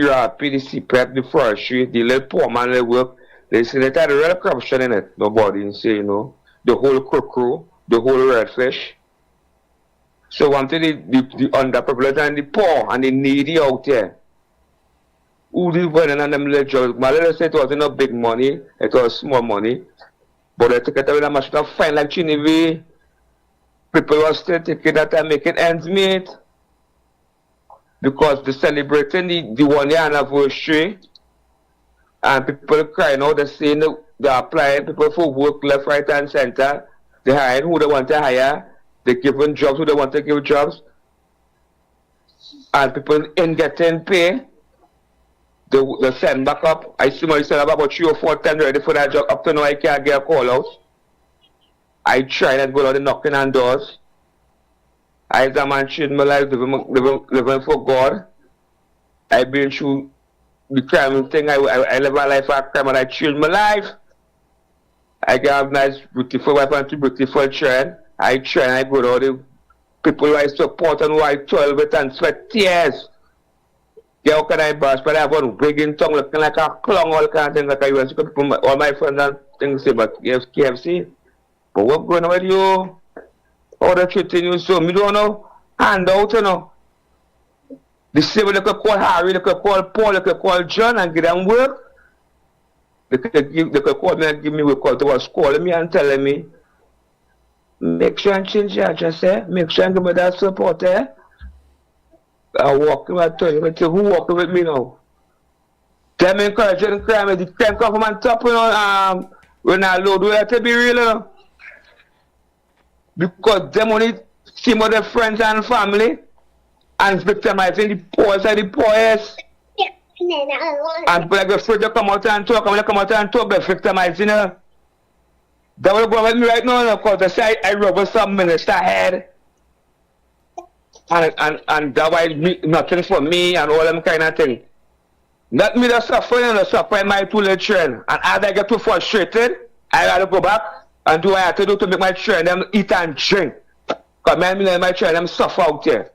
rapid, the CPEP, the forestry, the little poor man they work. They say that had a real corruption in it. Nobody say, the whole crew, the whole redfish. So one thing the underprivileged and the poor and the needy out there. Who live in them little jobs. My little say it wasn't no big money, it was small money. But they took it away a machine of fine like Chinevy. People were still taking that and making ends meet. Because they're celebrating the 1 year anniversary. And people crying out, they're saying they're applying people for work left, right, and center. They're hiring who they want to hire. They're giving jobs who they want to give jobs. And people in getting pay. They send back up. I see my son about 3 or 4 times ready for that job. Up to now, I can't get a call out. I tried and go out and knocking on doors. I as a man changed my life, living for God. I've been through the crime thing. I live my life for crime and I changed my life. I got a nice, beautiful wife and 2 beautiful children. I try and I go to all the people who I support and who I toil with and sweat tears. Yeah, how can I bash? But I have one breaking tongue looking like a clown, all kind of things like I was. All my friends and things say about KFC. But what's going on with you? All the treating you so, me don't know. Hand out, The same way they could call Harry, they could call Paul, they could call John and give them work. They could call me and give me work. They was calling me and telling me, make sure and change your address, make sure and give me that support, I walk I tell you, who walking with me now? Tell me encouraging crime, the crime come from on top, when I load, we have to be real, Because them only see more their friends and family and victimizing the poorest of the poorest. And people like afraid to come out and talk, and when they come out and talk, they're victimizing her. That will go with me right now, because they say I rub with some minister head. And that why nothing for me and all them kind of thing. Not me that suffering and suffering my 2 little children. And as I get too frustrated, I gotta go back and do what I have to do to make my children them eat and drink. Because my children them suffer out there.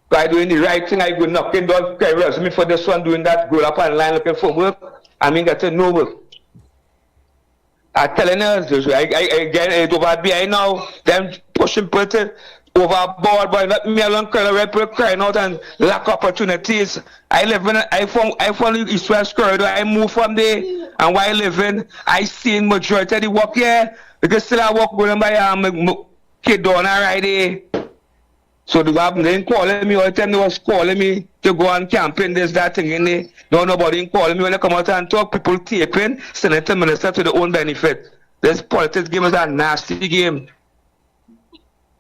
By doing the right thing, I go knocking down careers. Me for this one doing that, go up online looking for work. I mean getting no work. I'm telling you, I get it over behind now. Them pushing people overboard, but not me alone crying out and lack opportunities. I follow East West corridor. I move from there, and while living, I seen majority of the work here because still I work going by kid down right there. So they calling me all the time. They was calling me to go on camping, this, that thing in there. No, nobody calling me when they come out and talk. People taping, senator, minister to their own benefit. This politics game is a nasty game.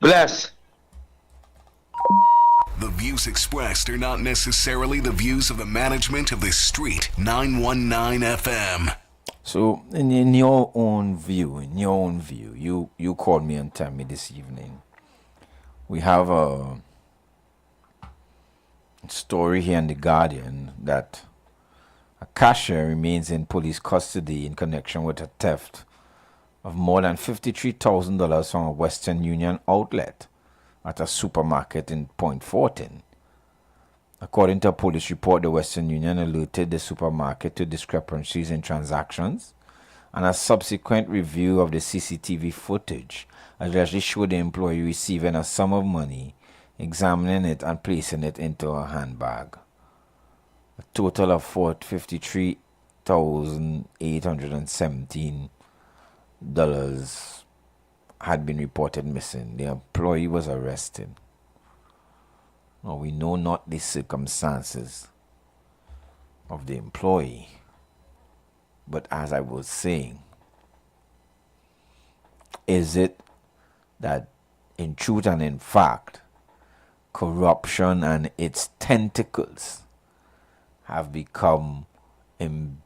Bless. The views expressed are not necessarily the views of the management of the Street 919 FM. So, in your own view, you called me and tell me this evening. We have a story here in The Guardian that a cashier remains in police custody in connection with a theft of more than $53,000 from a Western Union outlet at a supermarket in Point Fortin. According to a police report, the Western Union alerted the supermarket to discrepancies in transactions, and a subsequent review of the CCTV footage allegedly showed the employee receiving a sum of money, examining it and placing it into a handbag. A total of $53,817 had been reported missing. The employee was arrested. Now, we know not the circumstances of the employee, but as I was saying, is it that in truth and in fact, corruption and its tentacles have become an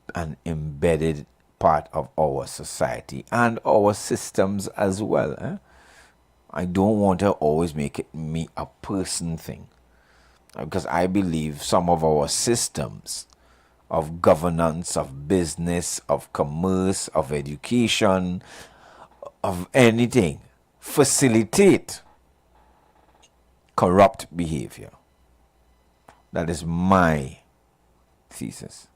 embedded part of our society and our systems as well? I don't want to always make it me a person thing, because I believe some of our systems of governance, of business, of commerce, of education, of anything facilitate corrupt behavior. That is my thesis.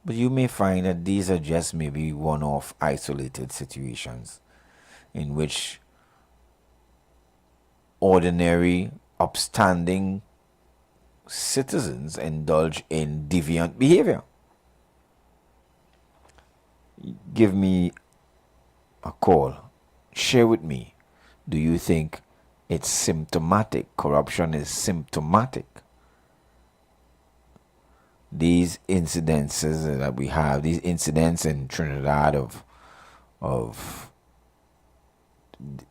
But you may find that these are just maybe one-off isolated situations in which ordinary, upstanding citizens indulge in deviant behavior. Give me a call. Share with me. Do you think it's symptomatic? Corruption is symptomatic. These incidences that we have, these incidents in Trinidad of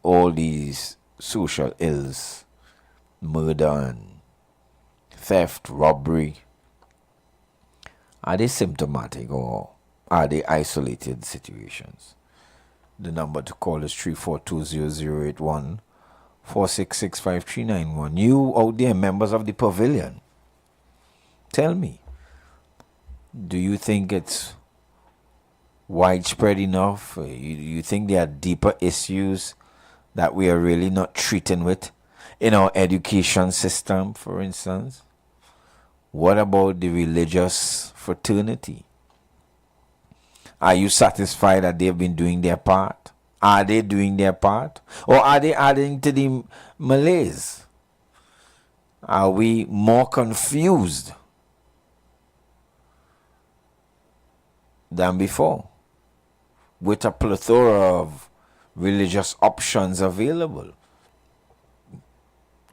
all these social ills, murder and theft, robbery, are they symptomatic or are they isolated situations? The number to call is 342-0081, 466-5391. You out there, members of the pavilion, tell me, do you think it's widespread enough? You think there are deeper issues that we are really not treating with in our education system, for instance? What about the religious fraternity? Are you satisfied that they've been doing their part? Are they doing their part? Or are they adding to the malaise? Are we more confused than before, with a plethora of religious options available?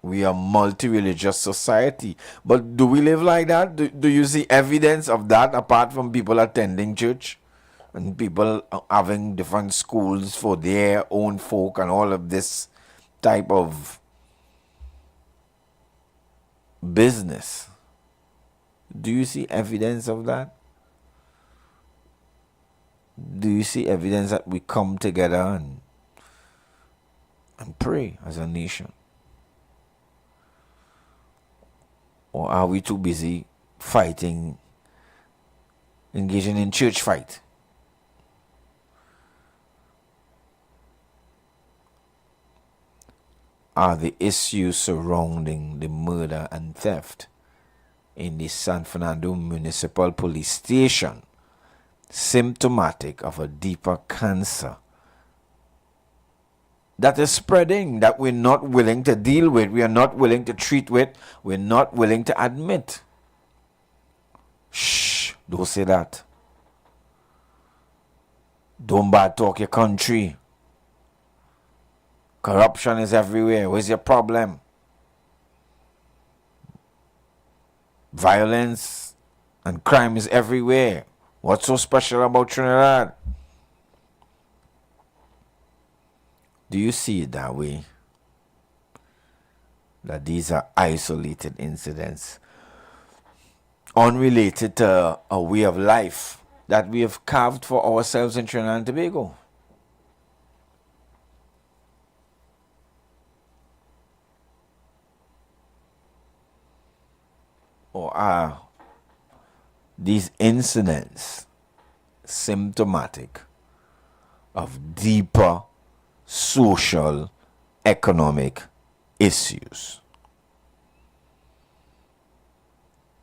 We are multi-religious society, but do we live like that? Do you see evidence of that apart from people attending church and people having different schools for their own folk and all of this type of business? Do you see evidence of that? Do you see evidence that we come together and pray as a nation? Or are we too busy fighting, engaging in church fight? Are the issues surrounding the murder and theft in the San Fernando Municipal Police Station symptomatic of a deeper cancer that is spreading, that we're not willing to deal with, we are not willing to treat with, we're not willing to admit? Shh, don't say that. Don't bad talk your country. Corruption is everywhere. Where's your problem? Violence and crime is everywhere. What's so special about Trinidad? Do you see it that way? That these are isolated incidents, unrelated to a way of life that we have carved for ourselves in Trinidad and Tobago? Or are these incidents symptomatic of deeper social, economic issues?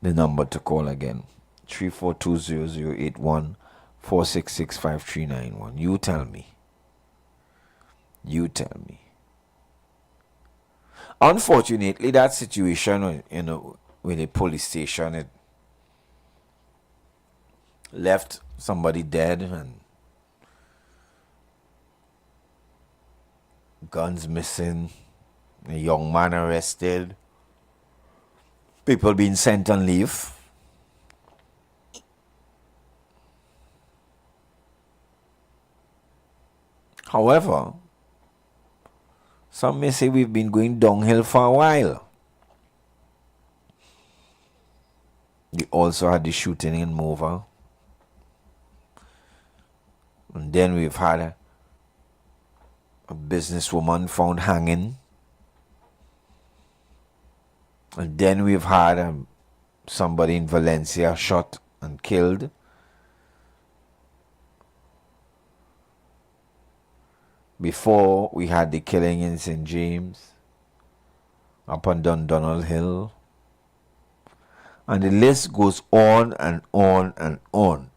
The number to call again, 3420081 4665391. You tell me. You tell me. Unfortunately, that situation, with the police station, it left somebody dead and guns missing, a young man arrested, people being sent on leave. However, some may say we've been going downhill for a while. We also had the shooting in Mova. And then we've had a businesswoman found hanging. And then we've had somebody in Valencia shot and killed. Before, we had the killing in St. James, up on Dundonald Hill. And the list goes on and on and on.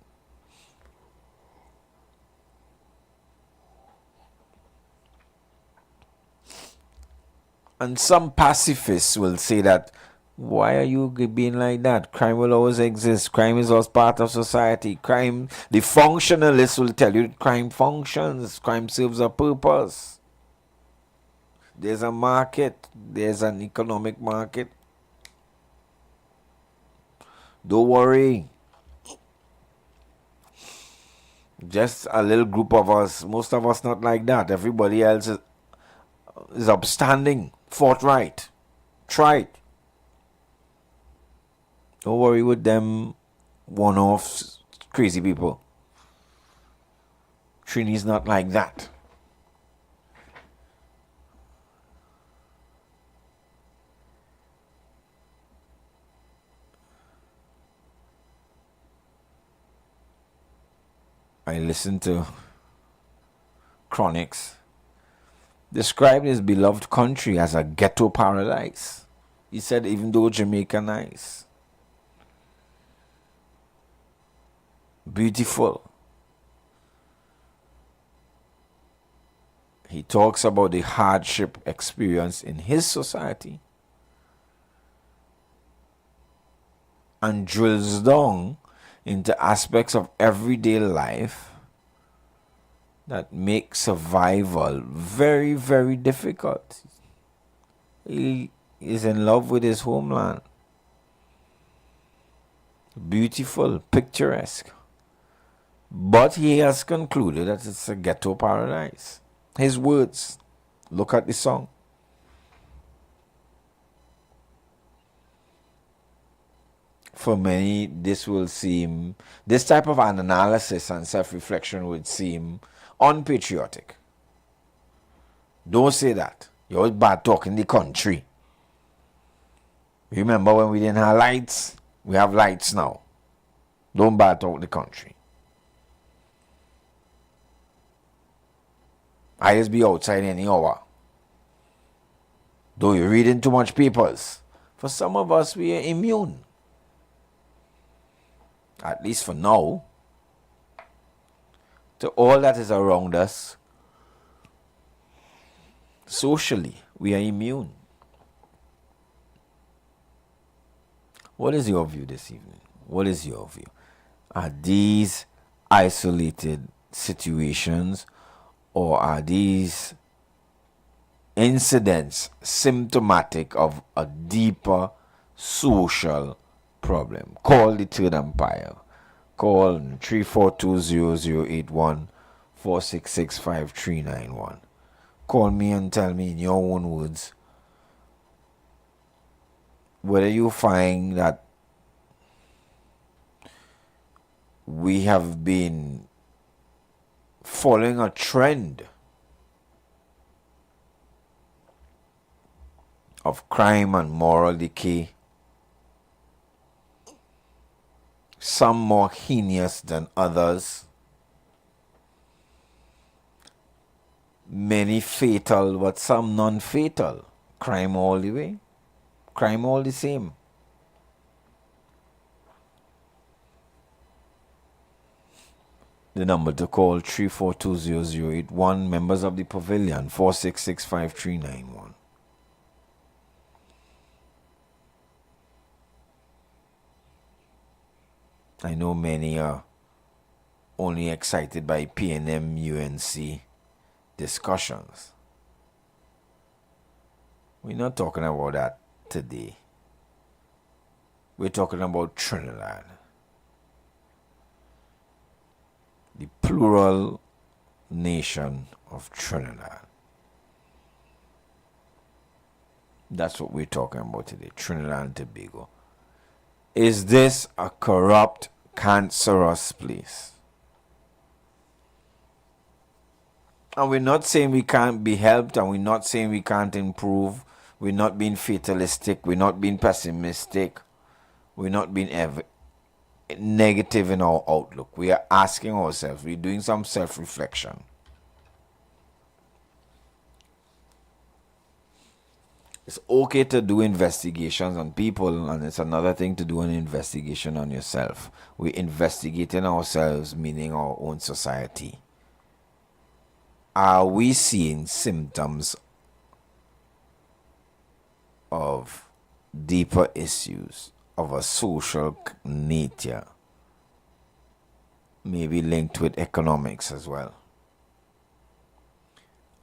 And some pacifists will say that, why are you being like that? Crime will always exist. Crime is always part of society. Crime, the functionalists will tell you crime functions. Crime serves a purpose. There's a market. There's an economic market. Don't worry. Just a little group of us. Most of us not like that. Everybody else is upstanding, forthright, tried. Don't worry with them one-off crazy people. Trini's not like that. I listened to Chronics described his beloved country as a ghetto paradise. He said even though Jamaica nice, beautiful. He talks about the hardship experienced in his society and drills down into aspects of everyday life that make survival very, very difficult. He is in love with his homeland. Beautiful, picturesque. But he has concluded that it's a ghetto paradise. His words. Look at the song. For many, this type of an analysis and self-reflection would seem unpatriotic. Don't say that. You're always bad talking the country. Remember when we didn't have lights? We have lights now. Don't bad talk the country. I just be outside any hour. Though you're reading too much papers. For some of us, we are immune. At least for now, to all that is around us. Socially, we are immune. What is your view this evening? What is your view? Are these isolated situations, or are these incidents symptomatic of a deeper social problem? Call the Third Empire. Call 3420081 4665391. call me and tell me in your own words whether you find that we have been following a trend of crime and moral decay, some more heinous than others, many fatal but some non-fatal. Crime all the way, crime all the same. The number to call 3420081. Members of the Pavilion 46653991. I know many are only excited by PNM UNC discussions. We're not talking about that today. We're talking about Trinidad. The plural nation of Trinidad. That's what we're talking about today, Trinidad and Tobago. Is this a corrupt, cancerous place? And we're not saying we can't be helped, and we're not saying we can't improve. We're not being fatalistic. We're not being pessimistic. We're not being negative in our outlook. We are asking ourselves, we're doing some self-reflection. It's okay to do investigations on people, and it's another thing to do an investigation on yourself. We're investigating ourselves, meaning our own society. Are we seeing symptoms of deeper issues of a social nature, maybe linked with economics as well?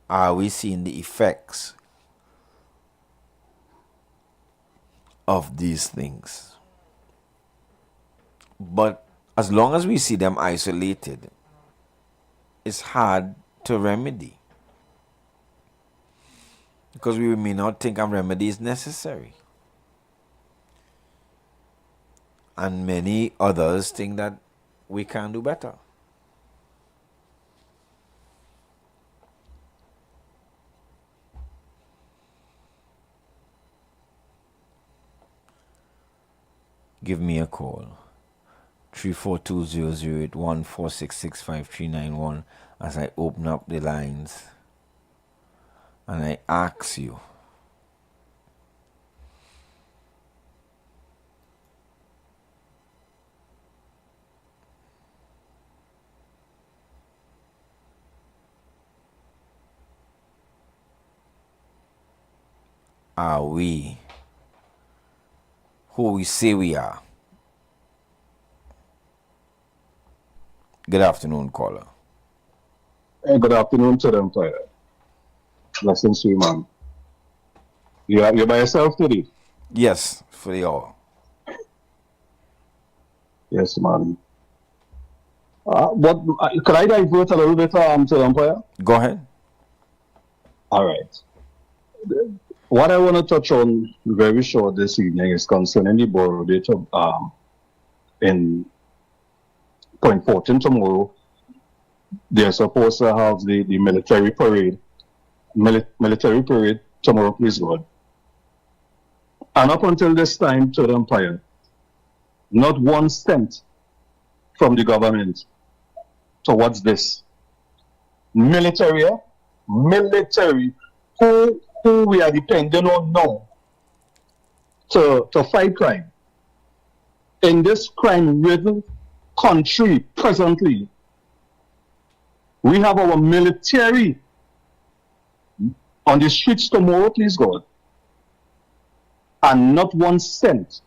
Are we seeing the effects of these things? But as long as we see them isolated, it's hard to remedy, because we may not think a remedy is necessary, and many others think that we can do better. Give me a call. 3420081 46653991 as I open up the lines and I ask you, are we who we say we are? Good afternoon, caller. Hey, good afternoon to them, player. Blessings to you, man. You're by yourself today? Yes, for the hour. Yes, man. Could I divert a little bit to the umpire? Go ahead. All right. What I want to touch on very short this evening is concerning the borough data in Point 14 tomorrow. They're supposed to have the military parade. Military parade tomorrow, please God. And up until this time, to the umpire, not 1 cent from the government towards this. Military, who we are depending on now to fight crime. In this crime-ridden country presently, we have our military on the streets tomorrow, please God, and not 1 cent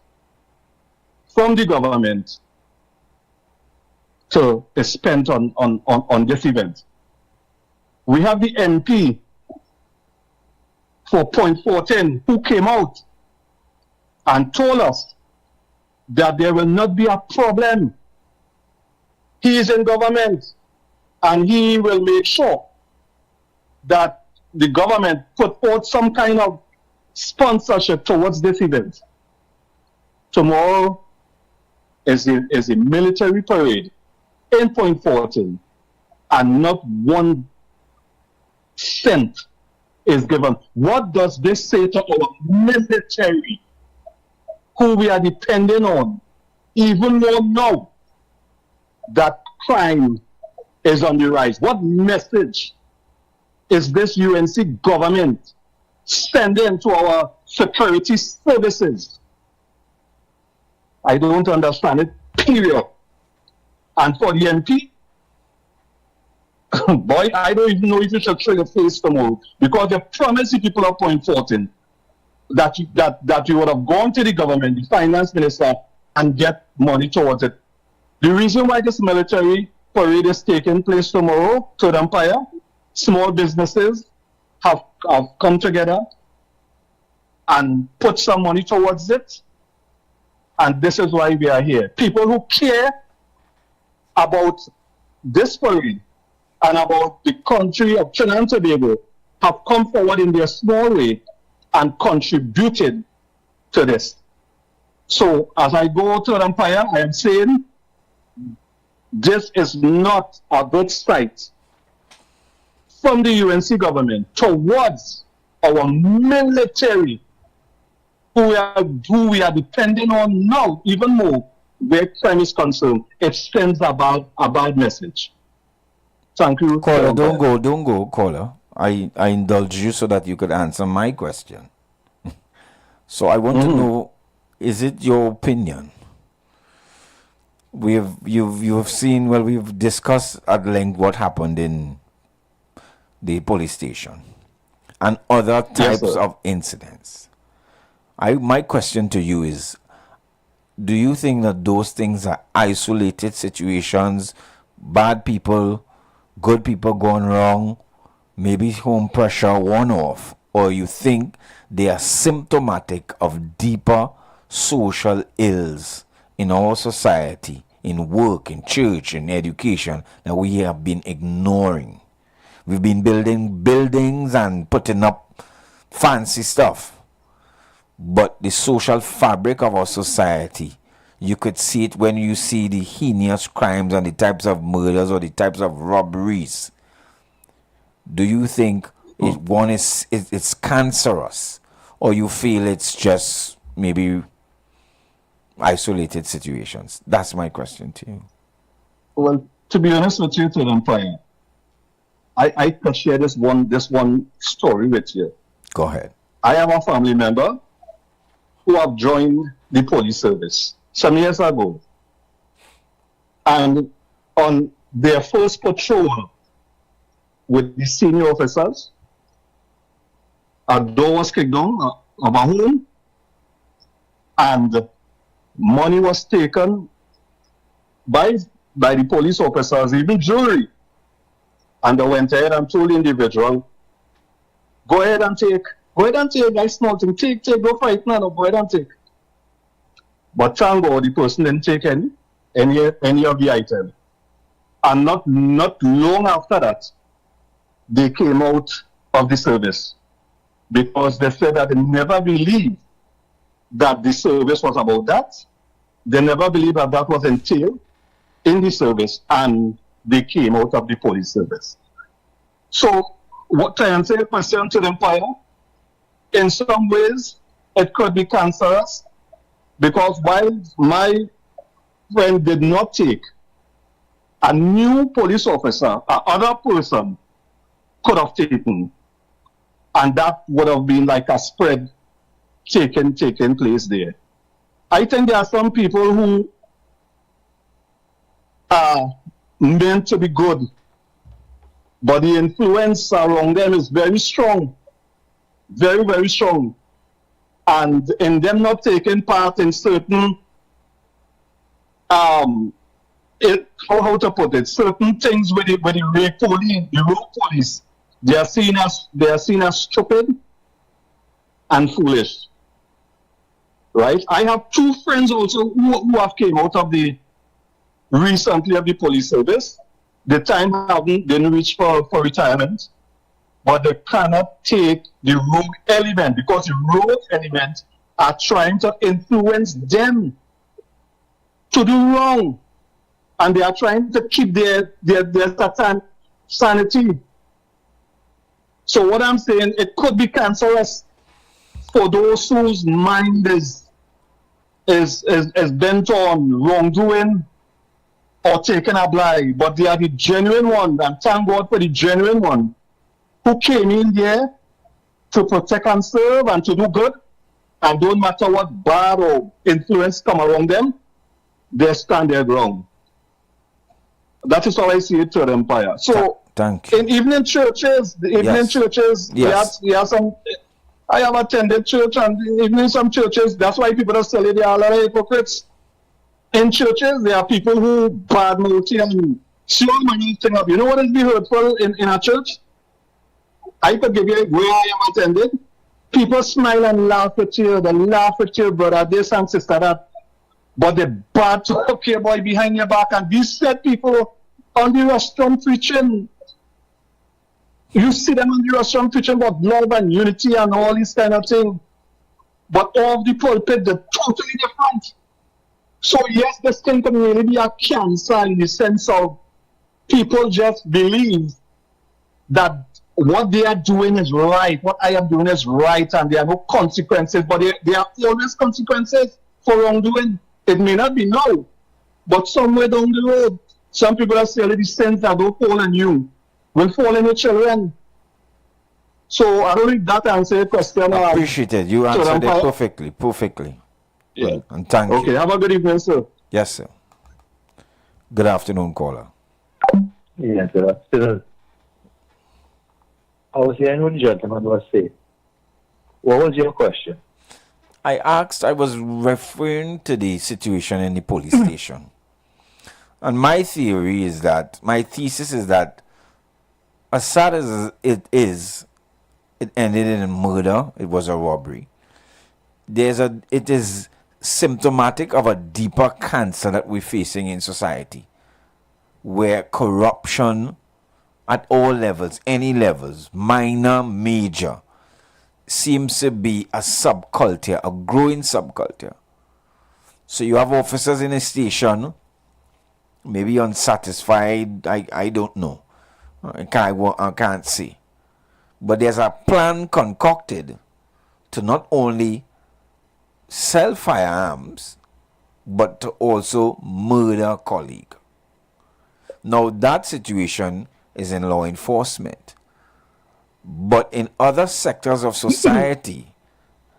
from the government is spent on this event. We have the MP for Point 14 who came out and told us that there will not be a problem. He is in government and he will make sure that the government put forth some kind of sponsorship towards this event. Tomorrow is a military parade in Point 14, and not 1 cent is given. What does this say to our military, who we are depending on, even more now that crime is on the rise? What message is this UNC government sending to our security services? I don't understand it, period. And for the MP, boy, I don't even know if you should trigger face tomorrow, because they promised the people of Point 14 that you would have gone to the government, the finance minister, and get money towards it. The reason why this military parade is taking place tomorrow, Third Empire, small businesses have come together and put some money towards it. And this is why we are here. People who care about this parade and about the country of Trinidad and Tobago have come forward in their small way and contributed to this. So as I go to the Empire, I am saying this is not a good sight from the UNC government towards our military, who we are depending on now, even more, where crime is concerned. It sends a bad message. Thank you. Caller, don't go, caller. I indulge you so that you could answer my question. So I want to know, is it your opinion? You have seen, well, we've discussed at length what happened in the police station and other types of incidents. My question to you is, do you think that those things are isolated situations, bad people, good people gone wrong, maybe home pressure, one-off, or you think they are symptomatic of deeper social ills in our society, in work, in church, in education, that we have been ignoring? We've been building buildings and putting up fancy stuff, but the social fabric of our society, you could see it when you see the heinous crimes and the types of murders or the types of robberies. Do you think it's cancerous, or you feel it's just maybe isolated situations? That's my question to you. Well, to be honest with you, Third Empire, I can share this one story with you. Go ahead. I have a family member who have joined the police service some years ago. And on their first patrol with the senior officers, a door was kicked down of a home, and money was taken by the police officers, even jewelry. And they went ahead and told the individual, go ahead and take that small thing, take, go fight now, go ahead and take. But thank God the person didn't take any of the item. And not long after that, they came out of the service, because they said that they never believed that the service was about that. They never believed that that was entailed in the service, and they came out of the police service. So, what I answer your question to the Empire, in some ways, it could be cancerous, because while my friend did not take, a new police officer, another person could have taken, and that would have been like a spread taking place there. I think there are some people who are meant to be good, but the influence around them is very strong, very, very strong. And in them not taking part in certain, how to put it, certain things with the road police, they are seen as stupid and foolish. Right? I have two friends also who have came out of recently of the police service. The time didn't reach for retirement. but they cannot take the rogue element, because the rogue element are trying to influence them to do wrong, and they are trying to keep their sanity. So what I'm saying, it could be cancerous for those whose mind is bent on wrongdoing or taking a bribe, but they are the genuine one, and thank God for the genuine one who came in there to protect and serve and to do good, and don't matter what bad or influence come around them, they stand their ground. That is how I see it, Third Empire. So, thank you. in evening churches, Yes. we have some. I have attended church, and even in some churches, that's why people are telling they are a lot of hypocrites. In churches, there are people who badmouth and slow money thing up. You know what is be hurtful in a church? I could give you where I am attended. People smile and laugh at you, they laugh at you, brother, this and sister that. But they bad talk your boy behind your back, and these said people on the restaurant preaching. You see them on the restaurant preaching about love and unity and all these kind of things. But off the pulpit, they're totally different. So yes, this thing can really be a cancer in the sense of people just believe that what they are doing is right, what I am doing is right, and there are no consequences, but there are always consequences for wrongdoing. It may not be now, but somewhere down the road, some people are saying the sins that don't fall on you will fall on your children. So I don't think that answers your question. I appreciate it. You answered it perfectly. Yeah. And thank you. Okay, have a good evening, sir. Yes, sir. Good afternoon, caller. Yes, good afternoon. I was hearing what the gentleman was saying. What was your question? I was referring to the situation in the police station. And my thesis is that as sad as it is, it ended in a murder, it was a robbery. It is symptomatic of a deeper cancer that we're facing in society, where corruption at all levels, any levels, minor, major, seems to be a subculture, a growing subculture. So you have officers in a station, maybe unsatisfied, I don't know. I can't say. But there's a plan concocted to not only sell firearms, but to also murder a colleague. Now that situation is in law enforcement. But in other sectors of society,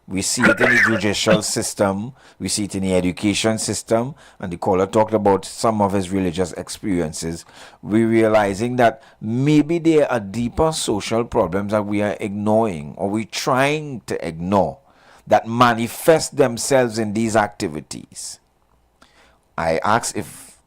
we see it in the judicial system, we see it in the education system, and the caller talked about some of his religious experiences. We're realizing that maybe there are deeper social problems that we are ignoring, or we're trying to ignore, that manifest themselves in these activities. I ask if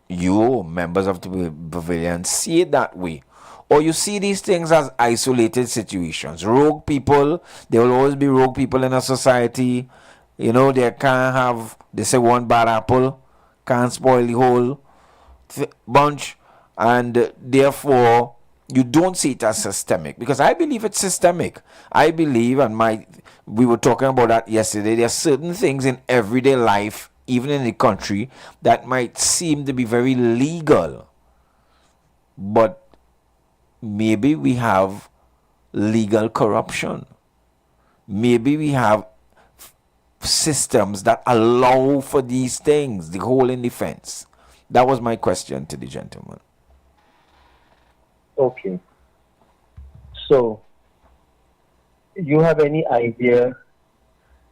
you, members of the pavilion, see it that way, or you see these things as isolated situations. Rogue people, there will always be rogue people in a society. You know, they can't have, they say one bad apple can't spoil the whole bunch, and therefore you don't see it as systemic, because I believe it's systemic. I believe, and we were talking about that yesterday, there are certain things in everyday life, even in the country, that might seem to be very legal, but maybe we have legal corruption. Maybe we have systems that allow for these things, the whole in defense. That was my question to the gentleman. Okay. So, you have any idea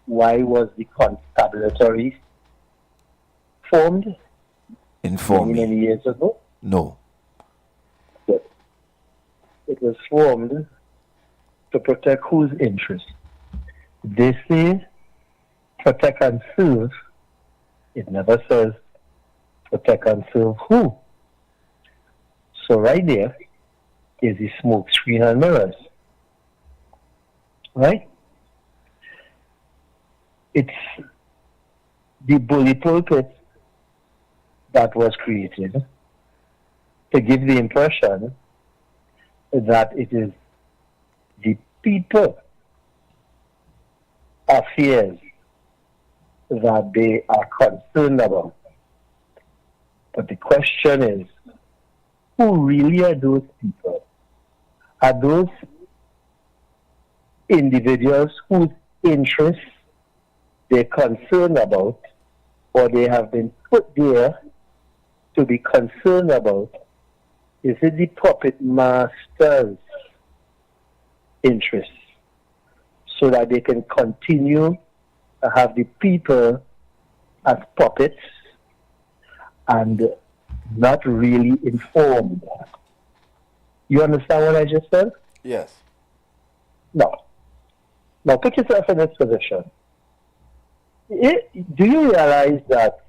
why was the constabulary formed? Inform me. Many years ago? No. It was formed to protect whose interest? They say protect and serve. It never says protect and serve who. So right there is the smoke screen and mirrors. Right? It's the bully pulpit that was created to give the impression that it is people affairs that they are concerned about. But the question is, who really are those people? Are those individuals whose interests they're concerned about, or they have been put there to be concerned about? Is it the puppet master's interests, so that they can continue to have the people as puppets and not really informed? You understand what I just said? Yes. No. Now put yourself in this position. Do you realize that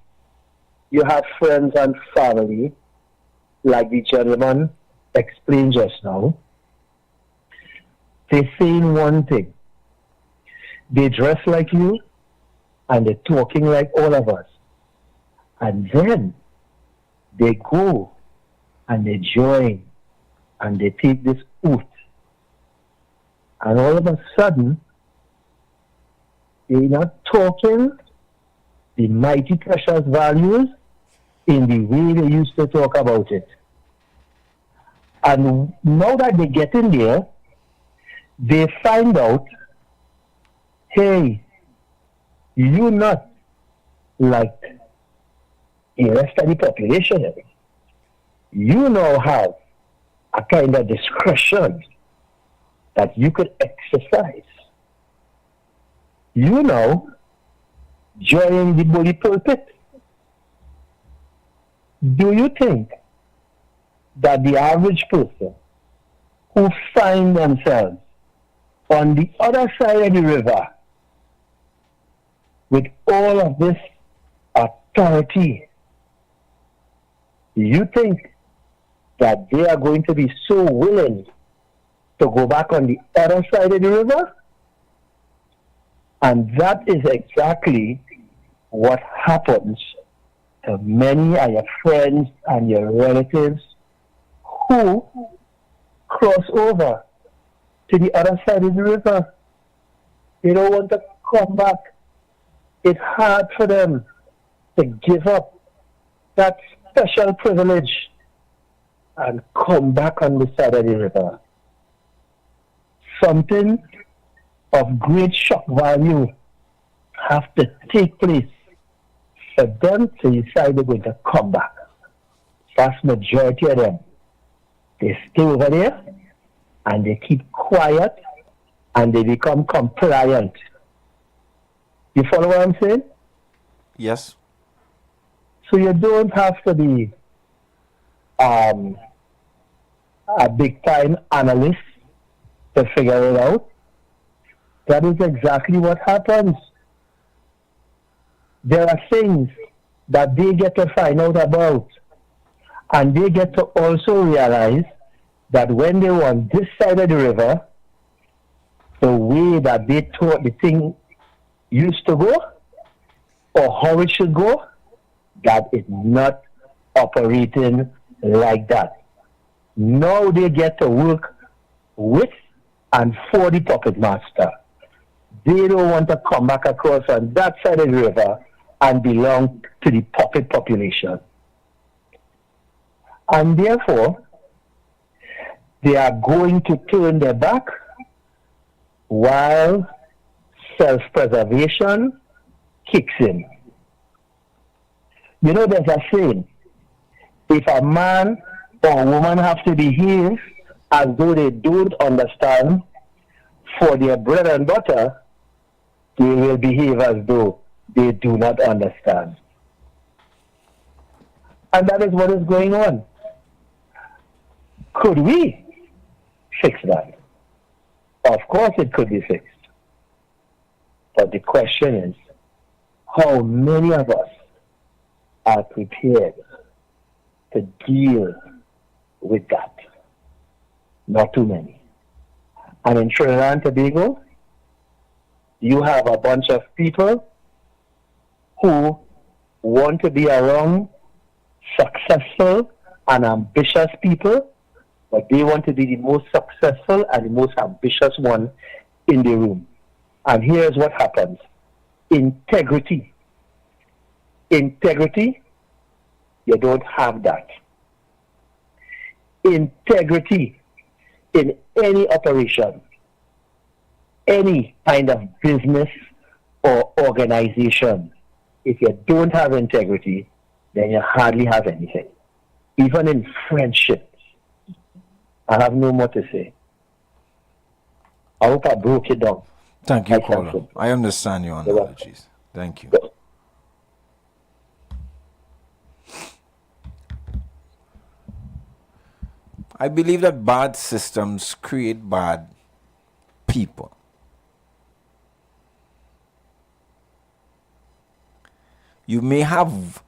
you have friends and family, like the gentleman explained just now? They're saying one thing. They dress like you, and they're talking like all of us. And then they go and they join and they take this oath. And all of a sudden, they're not talking the mighty precious values in the way they used to talk about it. And now that they get in there, they find out, hey, you're not like the rest of the population. You now have a kind of discretion that you could exercise. You now join the bully pulpit. Do you think that the average person who find themselves on the other side of the river with all of this authority, you think that they are going to be so willing to go back on the other side of the river? And that is exactly what happens to many of your friends and your relatives who cross over to the other side of the river. They don't want to come back. It's hard for them to give up that special privilege and come back on the side of the river. Something of great shock value have to take place for them to decide they're going to come back. Vast majority of them, they stay over there and they keep quiet and they become compliant. You follow what I'm saying? Yes. So you don't have to be a big time analyst to figure it out. That is exactly what happens. There are things that they get to find out about, and they get to also realize that when they were on this side of the river, the way that they thought the thing used to go, or how it should go, that is not operating like that. Now they get to work with and for the puppet master. They don't want to come back across on that side of the river and belong to the puppet population. And therefore, they are going to turn their back while self-preservation kicks in. You know, there's a saying, if a man or a woman have to behave as though they don't understand for their bread and butter, they will behave as though they do not understand. And that is what is going on. Could we fix that? Of course it could be fixed. But the question is, how many of us are prepared to deal with that? Not too many. And in Trinidad and Tobago, you have a bunch of people who want to be around successful and ambitious people but they want to be the most successful and the most ambitious one in the room. And here's what happens. Integrity. Integrity, you don't have that. Integrity in any operation, any kind of business or organization, if you don't have integrity, then you hardly have anything. Even in friendships. I have no more to say. I hope I broke it down. Thank you, caller. I understand your analogies. Thank you. I believe that bad systems create bad people. You may have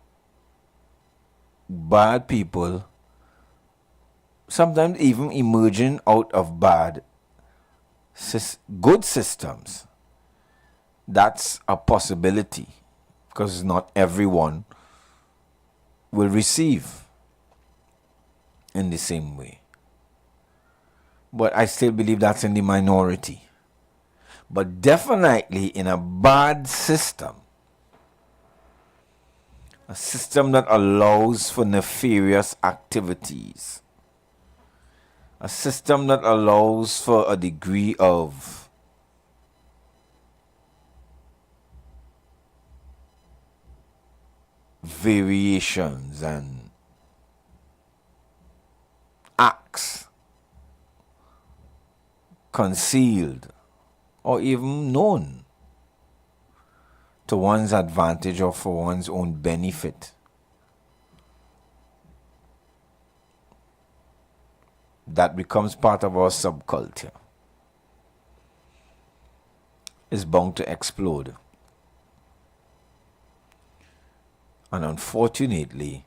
bad people, sometimes even emerging out of good systems. That's a possibility, because not everyone will receive in the same way. But I still believe that's in the minority. But definitely in a bad system, a system that allows for nefarious activities, a system that allows for a degree of variations and acts concealed or even known to one's advantage or for one's own benefit. That becomes part of our subculture. Is bound to explode. And unfortunately,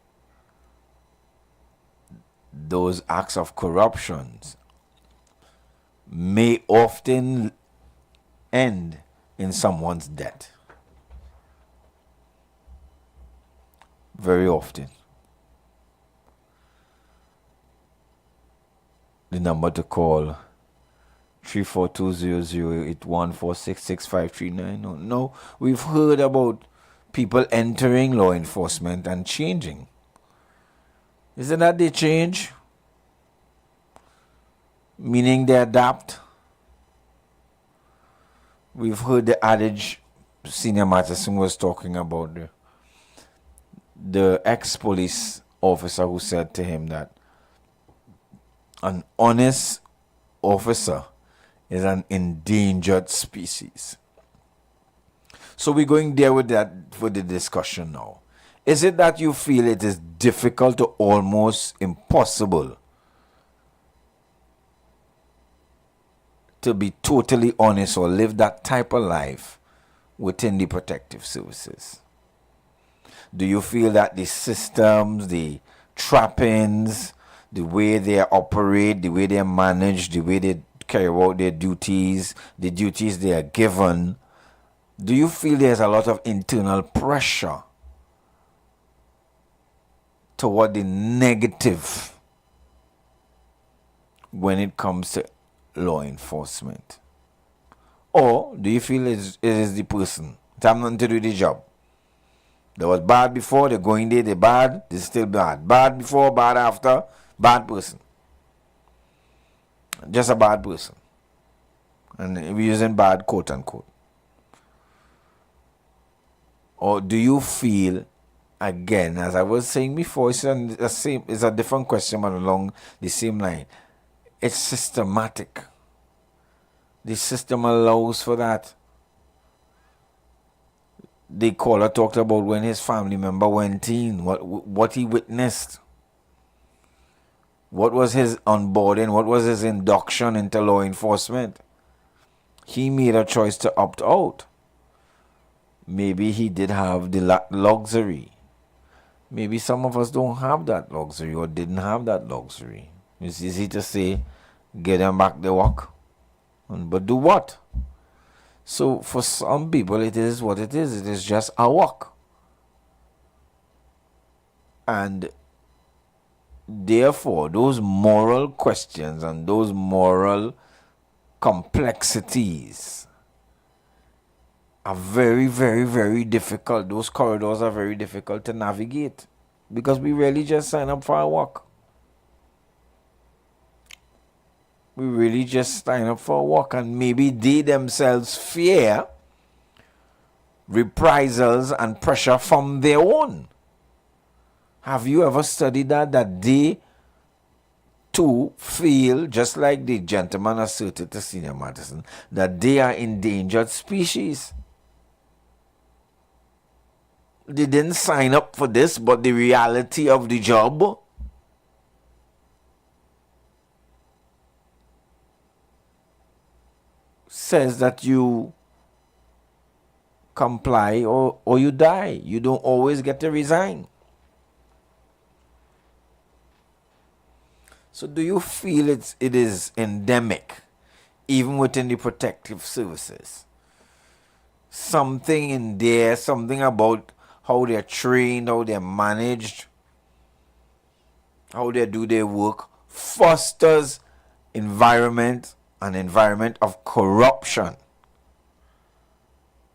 those acts of corruptions may often end in someone's death. Very often. The number to call 342-0081-466-539. No, we've heard about people entering law enforcement and changing. Isn't that they change? Meaning they adapt. We've heard the adage Senior Matheson was talking about, the ex-police officer who said to him that an honest officer is an endangered species. So we're going there with that for the discussion now. Is it that you feel it is difficult to almost impossible to be totally honest or live that type of life within the protective services? Do you feel that the systems, the trappings, the way they operate, the way they manage, the way they carry out their duties, the duties they are given, do you feel there's a lot of internal pressure toward the negative when it comes to law enforcement? Or do you feel it is the person? It has nothing to do with the job. They was bad before, they're going there, they're bad, they're still bad. Bad before, bad after, bad person. Just a bad person. And we're using bad quote unquote. Or do you feel, again, as I was saying before, it's a different question but along the same line. It's systematic. The system allows for that. The caller talked about when his family member went in, what he witnessed. What was his onboarding? What was his induction into law enforcement? He made a choice to opt out. Maybe he did have the luxury. Maybe some of us don't have that luxury or didn't have that luxury. It's easy to say, get them back to work. But do what? So for some people, it is what it is. It is just a work. And Therefore, those moral questions and those moral complexities are very, very, very difficult. Those corridors are very difficult to navigate because we really just sign up for a walk. We really just sign up for a walk, and maybe they themselves fear reprisals and pressure from their own. Have you ever studied that they too feel, just like the gentleman asserted to Senior Madison, that they are endangered species? They didn't sign up for this, but the reality of the job says that you comply or you die. You don't always get to resign. So do you feel it is endemic, even within the protective services? Something in there, something about how they're trained, how they're managed, how they do their work, fosters an environment of corruption.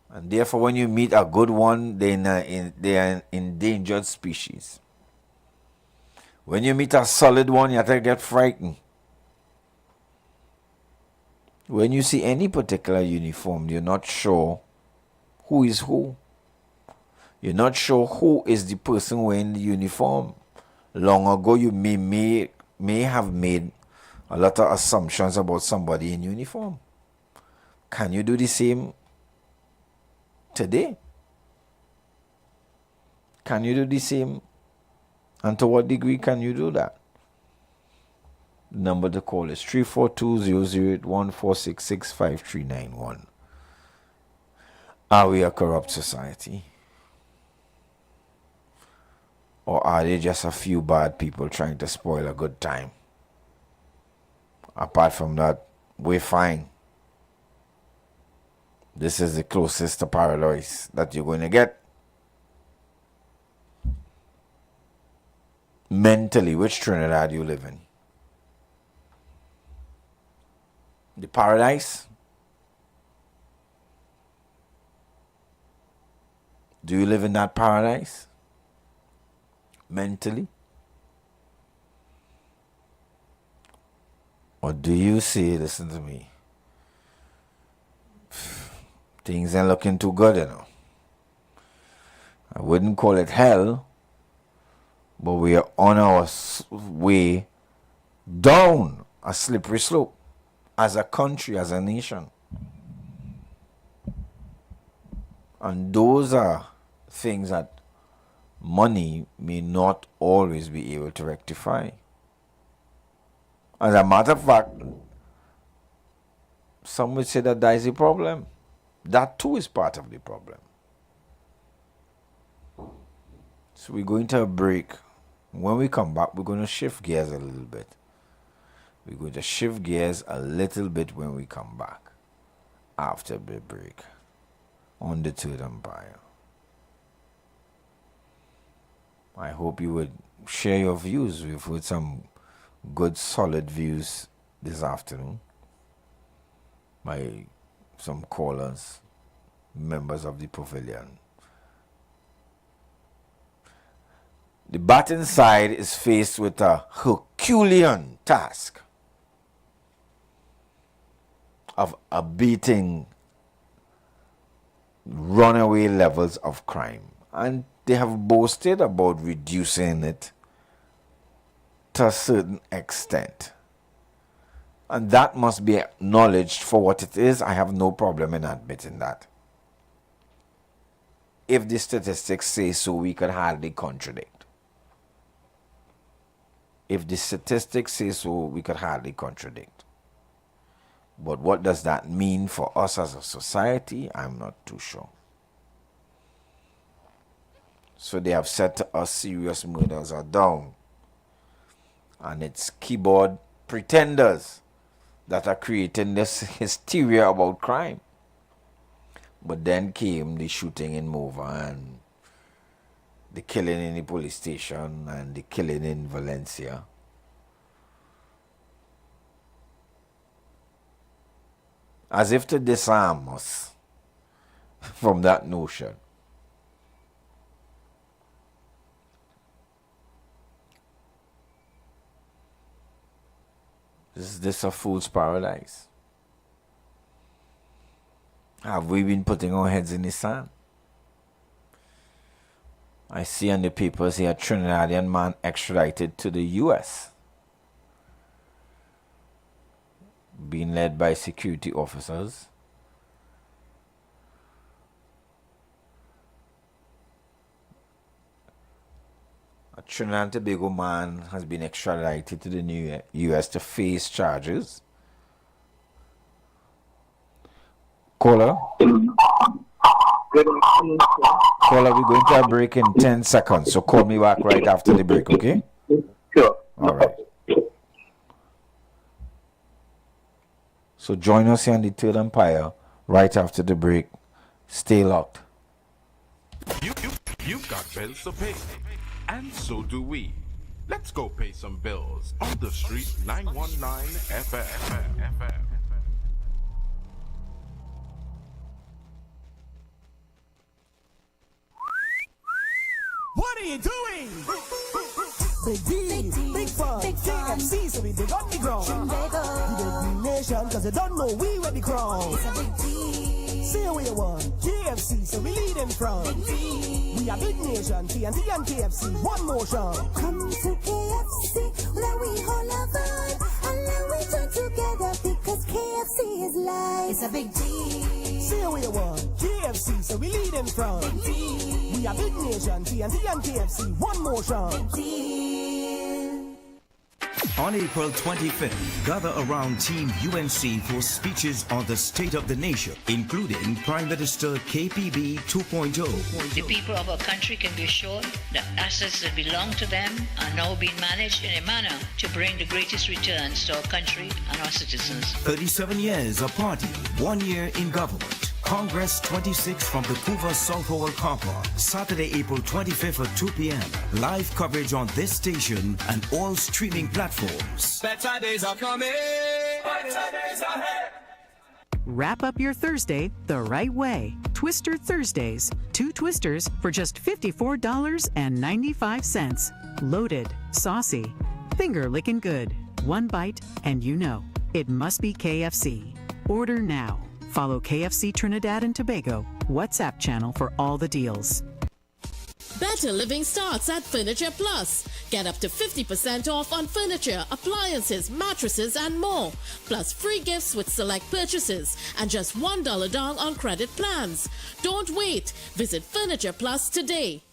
And therefore, when you meet a good one, they are an endangered species. When you meet a solid one, you have to get frightened. When you see any particular uniform, you're not sure who is who. You're not sure who is the person wearing the uniform. Long ago, you may have made a lot of assumptions about somebody in uniform. Can you do the same today? Can you do the same? And to what degree can you do that? The number to call is 342-008-146-65391. Are we a corrupt society? Or are they just a few bad people trying to spoil a good time? Apart from that, we're fine. This is the closest to paradise that you're going to get. Mentally, which Trinidad you live in? The paradise? Do you live in that paradise? Mentally? Or do you see, listen to me, things ain't looking too good, you know. I wouldn't call it hell, but we are on our way down a slippery slope as a country, as a nation. And those are things that money may not always be able to rectify. As a matter of fact, some would say that is the problem. That too is part of the problem. So we're going to a break. When we come back, we're going to shift gears a little bit. We're going to shift gears a little bit when we come back after the break on the Third Empire. I hope you would share your views. We've heard some good, solid views this afternoon by some callers, members of the pavilion. The Baton side is faced with a Herculean task of abating runaway levels of crime. And they have boasted about reducing it to a certain extent. And that must be acknowledged for what it is. I have no problem in admitting that. If the statistics say so, we could hardly contradict. If the statistics say so, we could hardly contradict. But what does that mean for us as a society? I'm not too sure. So they have said to us, serious murders are down. And it's keyboard pretenders that are creating this hysteria about crime. But then came the shooting in Mova and the killing in the police station and the killing in Valencia. As if to disarm us from that notion. Is this a fool's paradise? Have we been putting our heads in the sand? I see on the papers here a Trinidadian man extradited to the US, being led by security officers. A Trinidad and Tobago man has been extradited to the US to face charges. Caller? Caller, we're going to a break in 10 seconds, so call me back right after the break, okay? Sure. All right. So join us here on the Third Empire right after the break. Stay locked. You've got bills to pay, and so do we. Let's go pay some bills on the street 919 FM. What are you doing? Big D, big fun, KFC, so we dig on the ground. The big nation, cause you don't know we where the crown. Say we won, KFC, so we lead in front. We are big nation, TNT and KFC, one motion. Come to KFC, let we hold our vibe, and let we join together because KFC is life. It's a big D. Say we won, KFC, so we lead in front. We are big nation, TNT and KFC, one motion. On April 25th, gather around Team UNC for speeches on the State of the Nation, including Prime Minister KPB 2.0. The people of our country can be assured that assets that belong to them are now being managed in a manner to bring the greatest returns to our country and our citizens. 37 years of party, 1 year in government. Congress 26 from the Couva South Hall car park, Saturday, April 25th at 2 p.m. Live coverage on this station and all streaming platforms. Better days are coming. Better days ahead. Wrap up your Thursday the right way. Twister Thursdays. 2 twisters for just $54.95. Loaded, saucy, finger licking good. 1 bite and you know it must be KFC. Order now. Follow KFC Trinidad and Tobago WhatsApp channel for all the deals. Better living starts at Furniture Plus. Get up to 50% off on furniture, appliances, mattresses, and more. Plus free gifts with select purchases and just $1 down on credit plans. Don't wait. Visit Furniture Plus today.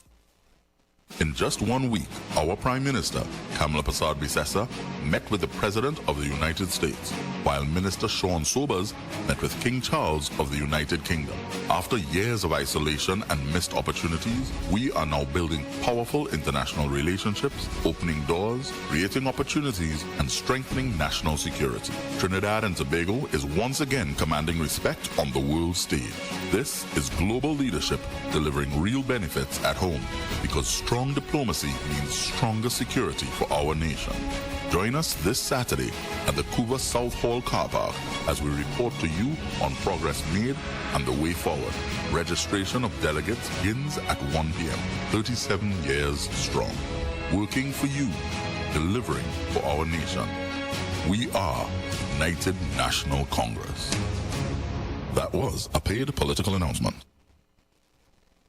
In just 1 week, our Prime Minister, Kamala Persad-Bissessar, met with the President of the United States, while Minister Sean Sobers met with King Charles of the United Kingdom. After years of isolation and missed opportunities, we are now building powerful international relationships, opening doors, creating opportunities, and strengthening national security. Trinidad and Tobago is once again commanding respect on the world stage. This is global leadership delivering real benefits at home, because strong diplomacy means stronger security for our nation. Join us this Saturday at the Couva South Hall car park as we report to you on progress made and the way forward. Registration of delegates begins at 1 p.m. 37 years strong. Working for you, delivering for our nation. We are United National Congress. That was a paid political announcement.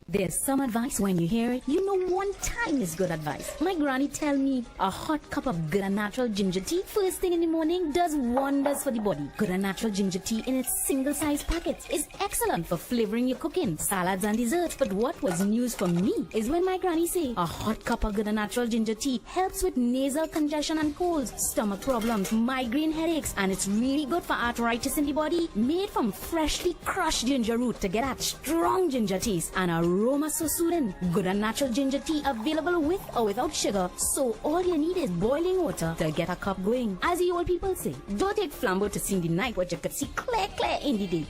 There's some advice when you hear it. You know one time is good advice. My granny tell me a hot cup of good and natural ginger tea first thing in the morning does wonders for the body. Good and natural ginger tea in its single-size packet is excellent for flavoring your cooking, salads and desserts. But what was news for me is when my granny say a hot cup of good and natural ginger tea helps with nasal congestion and colds, stomach problems, migraine headaches, and it's really good for arthritis in the body. Made from freshly crushed ginger root to get that strong ginger taste and aroma so soothing. Good and natural ginger tea available with or without sugar, so all you need is boiling water to get a cup going. As the old people say, don't take flambeau to see the night what you could see clear in the day.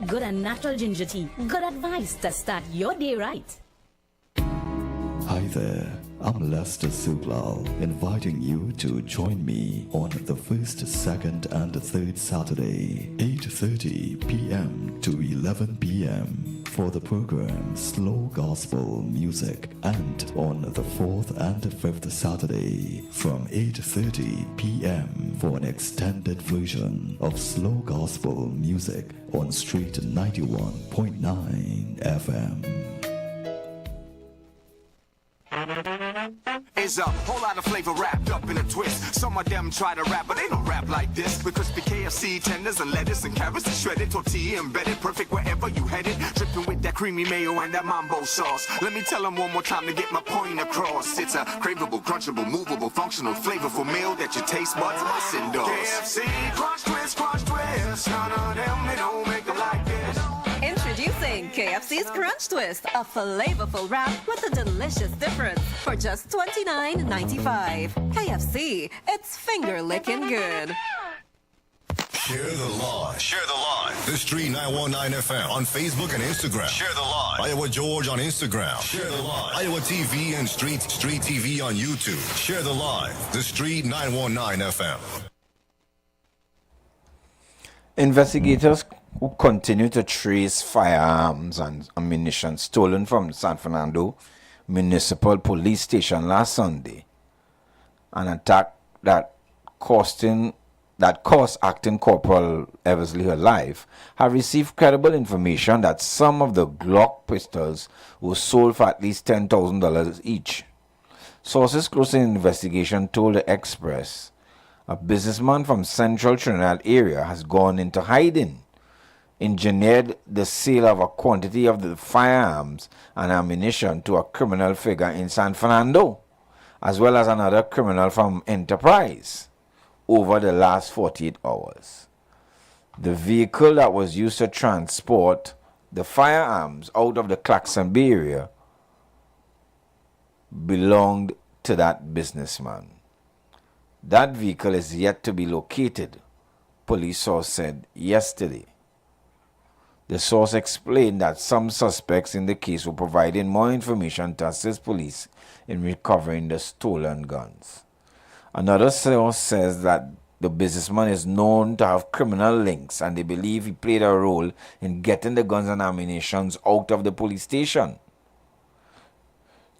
Good and natural ginger tea. Good advice to start your day right. Hi there, I'm Lester Sublal, inviting you to join me on the first, second, and third Saturday, 8:30 p.m. to 11 p.m. for the program Slow Gospel Music, and on the fourth and fifth Saturday from 8:30 p.m. for an extended version of Slow Gospel Music on Street 91.9 FM. Is a whole lot of flavor wrapped up in a twist. Some of them try to rap, but they don't rap like this. With crispy KFC tenders and lettuce and carrots and shredded tortilla embedded, perfect wherever you headed. Dripping with that creamy mayo and that mambo sauce. Let me tell them one more time to get my point across. It's a craveable, crunchable, movable, functional, flavorful meal that your taste buds must endorse. KFC, crunch twist, crunch twist. None of them, they don't make them like this. Introducing KFC's Crunch Twist, a flavorful wrap with a delicious difference for just $29.95. KFC, it's finger licking good. Share the live. Share the live. The Street 919 FM on Facebook and Instagram. Share the live. Iowa George on Instagram. Share the live. Iowa TV and Street TV on YouTube. Share the live. The Street 919 FM. Investigators who continue to trace firearms and ammunition stolen from San Fernando Municipal Police Station last Sunday, an attack that cost acting Corporal Eversley her life, have received credible information that some of the Glock pistols were sold for at least $10,000 each. Sources close to the investigation told the Express a businessman from Central Trinidad area has gone into hiding, engineered the sale of a quantity of the firearms and ammunition to a criminal figure in San Fernando, as well as another criminal from Enterprise, over the last 48 hours. The vehicle that was used to transport the firearms out of the Claxon Bay area belonged to that businessman. That vehicle is yet to be located, police source said yesterday. The source explained that some suspects in the case were providing more information to assist police in recovering the stolen guns. Another source says that the businessman is known to have criminal links and they believe he played a role in getting the guns and ammunition out of the police station.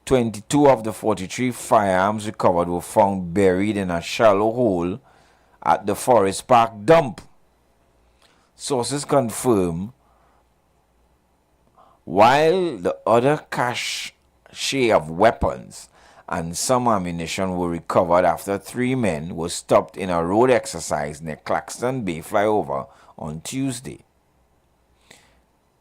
22 of the 43 firearms recovered were found buried in a shallow hole at the Forest Park dump. Sources confirm while the other cache of weapons and some ammunition were recovered after 3 men were stopped in a road exercise near Claxton Bay flyover on Tuesday.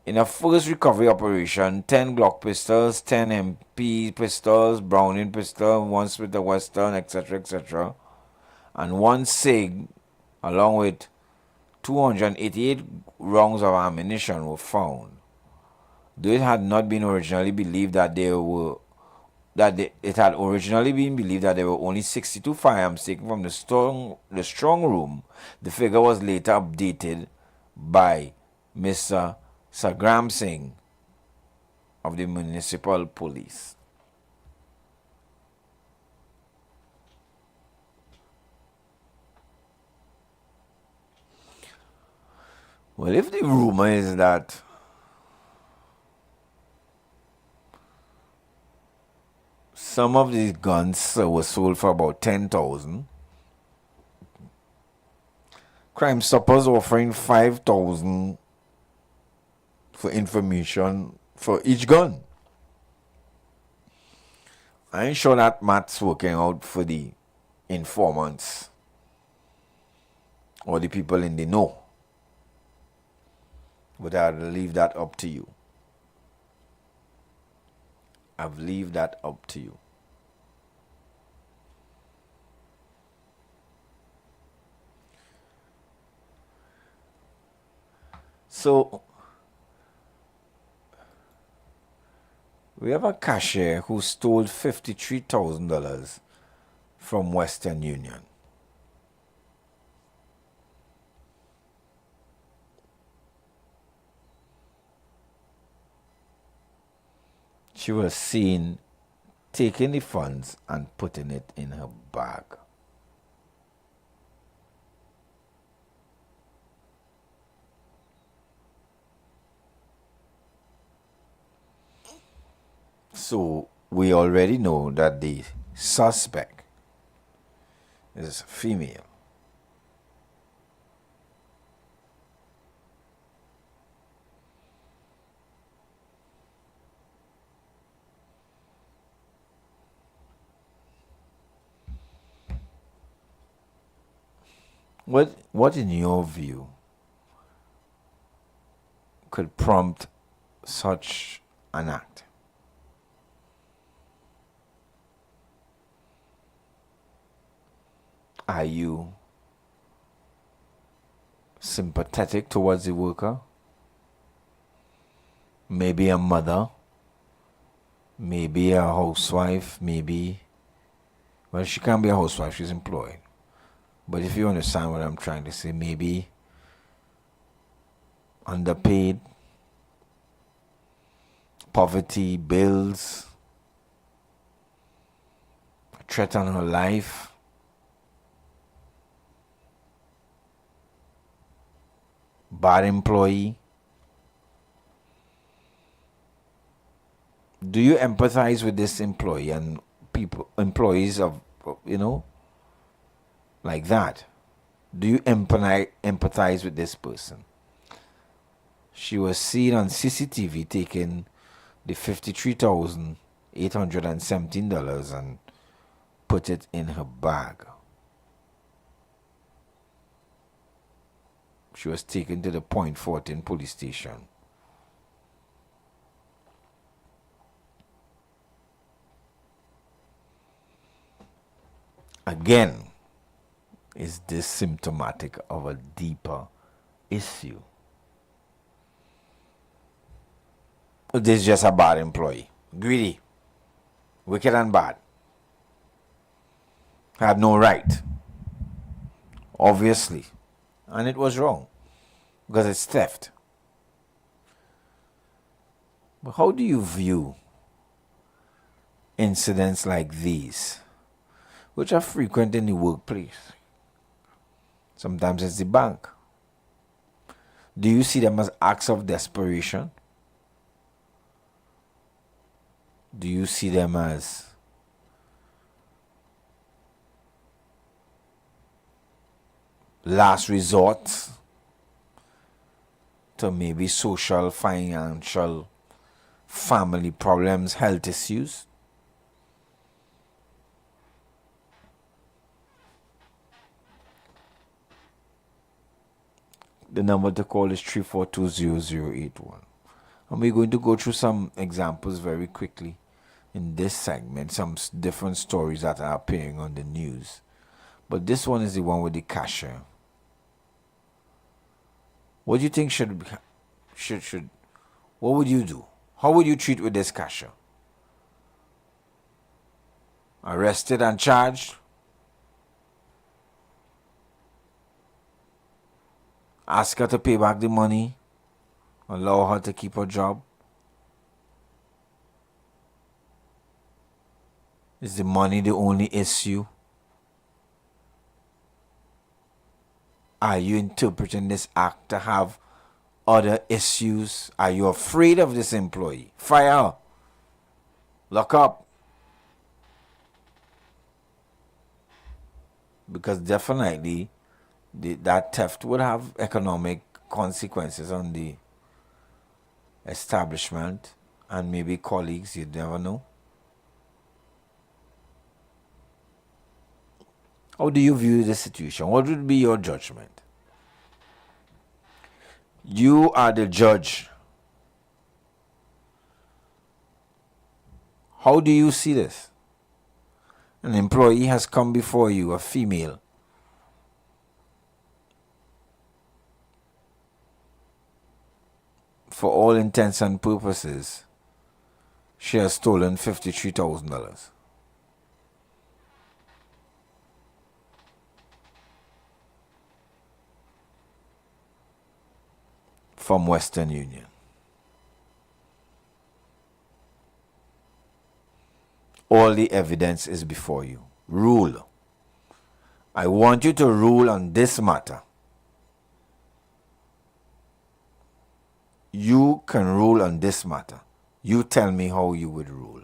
In a first recovery operation, 10 Glock pistols, 10 MP pistols, Browning pistol, 1 Smith & Wesson, etc., and 1 SIG, along with 288 rounds of ammunition were found. Though it had not been originally believed that there were only 62 firearms taken from the strong room, the figure was later updated by Mr. Sagram Singh of the municipal police. Well, if the rumor is that some of these guns were sold for about $10,000, Crime Stoppers offering $5,000 for information for each gun. I ain't sure that math's working out for the informants or the people in the know. But I'll leave that up to you. I've leave that up to you. So we have a cashier who stole $53,000 from Western Union. She was seen taking the funds and putting it in her bag. So we already know that the suspect is female. What in your view could prompt such an act? Are you sympathetic towards the worker? Maybe a mother, maybe a housewife, maybe, well, she can't be a housewife, she's employed. But if you understand what I'm trying to say, maybe underpaid, poverty, bills, a threat on her life, bad employee. Do you empathize with this employee and employees of, like that? Do you empathize with this person? She was seen on CCTV taking the $53,817 and put it in her bag. She was taken to the Point 14 police station. Again, is this symptomatic of a deeper issue? Or this is just a bad employee? Greedy, wicked and bad. Had no right. Obviously. And it was wrong. Because it's theft. But how do you view incidents like these, which are frequent in the workplace? Sometimes it's the bank. Do you see them as acts of desperation? Do you see them as last resort to maybe social, financial, family problems, health issues? The number to call is 3420081. And we're going to go through some examples very quickly in this segment, some different stories that are appearing on the news. But this one is the one with the cashier. What do you think should what would you do? How would you treat with this cashier? Arrested and charged? Ask her to pay back the money? Allow her to keep her job? Is the money the only issue? Are you interpreting this act to have other issues? Are you afraid of this employee? Fire her. Lock up. Because definitely that theft would have economic consequences on the establishment and maybe colleagues. You never know. How do you view the situation? What would be your judgment? You are the judge. How do you see this? An employee has come before you, a female. For all intents and purposes, she has stolen $53,000. From Western Union. All the evidence is before you. Rule. I want you to rule on this matter. You can rule on this matter. You tell me how you would rule.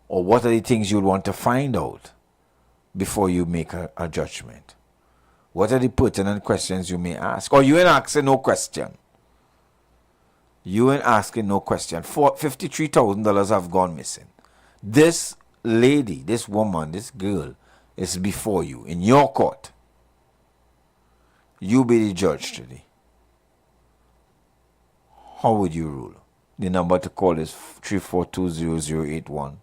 Or what are the things you'd want to find out before you make a judgment? What are the pertinent questions you may ask? Or you ain't asking no question. You ain't asking no question. $53,000 have gone missing. This lady, this woman, this girl is before you in your court. You be the judge today. How would you rule? The number to call is 3420081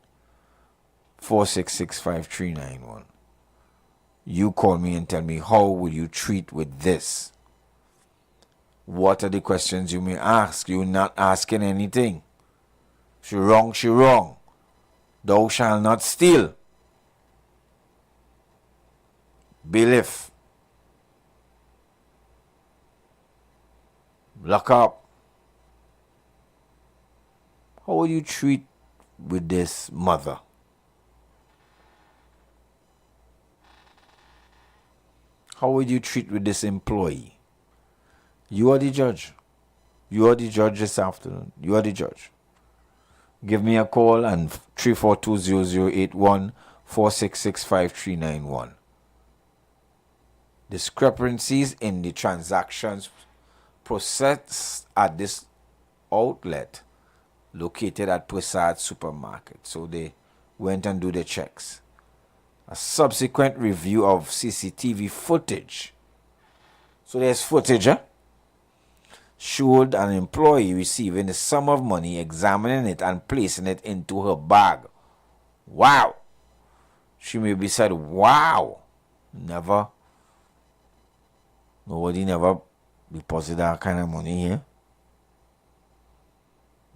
4665391. You call me and tell me how will you treat with this. What are the questions you may ask? You're not asking anything. She wrong, she wrong. Thou shalt not steal. Bailiff. Lock up. How will you treat with this mother? How would you treat with this employee? You are the judge. You are the judge this afternoon. You are the judge. Give me a call and 3420081 4665391. Discrepancies in the transactions processed at this outlet located at Prasad Supermarket. So they went and do the checks. A subsequent review of CCTV footage. So there's footage, showed an employee receiving a sum of money, examining it and placing it into her bag. Wow. She maybe said, wow. Nobody never deposited that kind of money here.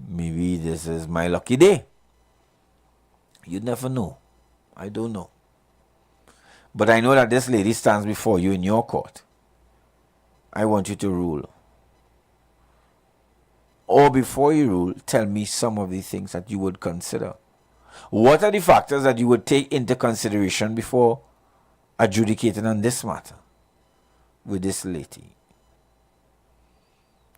Maybe this is my lucky day. You never know. I don't know. But I know that this lady stands before you in your court. I want you to rule. Or before you rule, tell me some of the things that you would consider. What are the factors that you would take into consideration before adjudicating on this matter with this lady?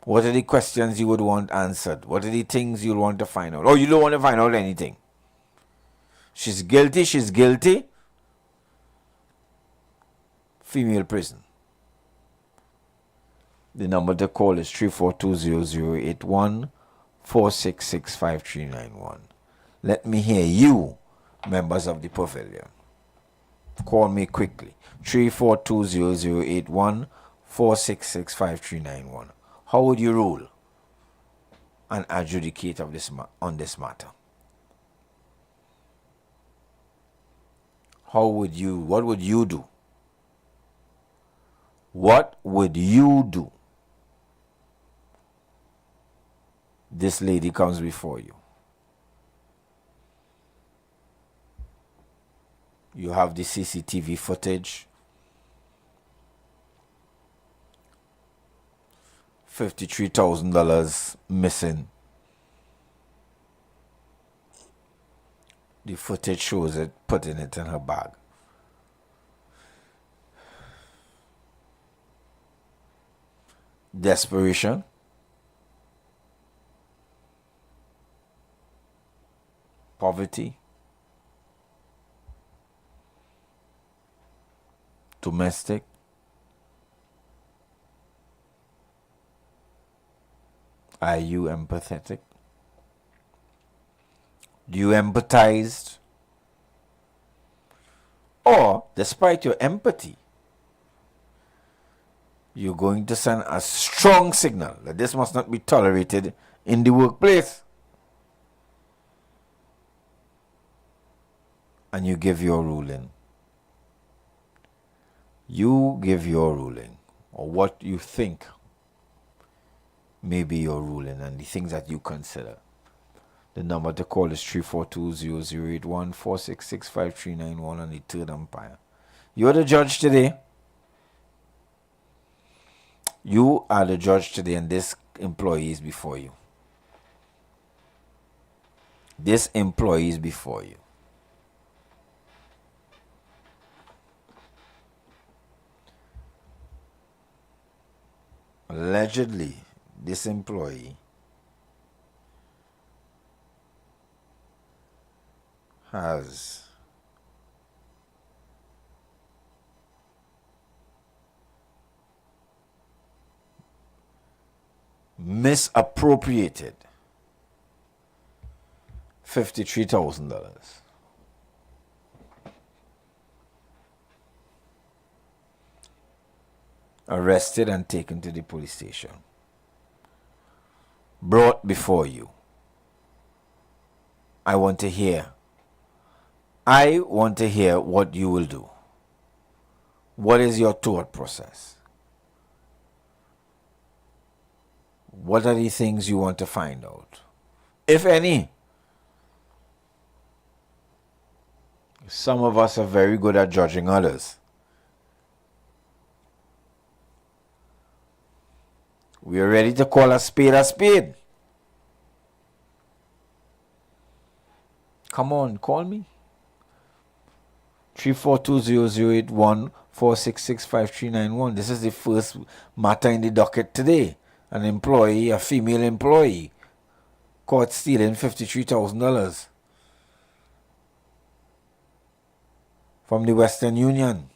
What are the questions you would want answered? What are the things you'll want to find out? Or you don't want to find out anything? She's guilty, she's guilty. Female prison. The number to call is 3420081 4665391. Let me hear you, members of the pavilion. Call me quickly. 3420081 4665391. How would you rule and adjudicate of this on this matter? What would you do? What would you do? This lady comes before you. You have the CCTV footage. $53,000 missing. The footage shows it putting it in her bag. Desperation. Poverty. Domestic. Are you empathetic? Do you empathize? Or, despite your empathy, you're going to send a strong signal that this must not be tolerated in the workplace. And you give your ruling. You give your ruling, or what you think may be your ruling and the things that you consider. The number to call is 3420081 4665391 on the third umpire. You're the judge today. You are the judge today, and this employee is before you. This employee is before you. Allegedly, this employee has misappropriated $53,000. Arrested and taken to the police station. Brought before you. I want to hear what you will do. What is your thought process? What are the things you want to find out? If any. Some of us are very good at judging others. We are ready to call a spade a spade. Come on, call me. 342-0081-466-5391. This is the first matter in the docket today. An employee, a female employee, caught stealing $53,000 from the Western Union.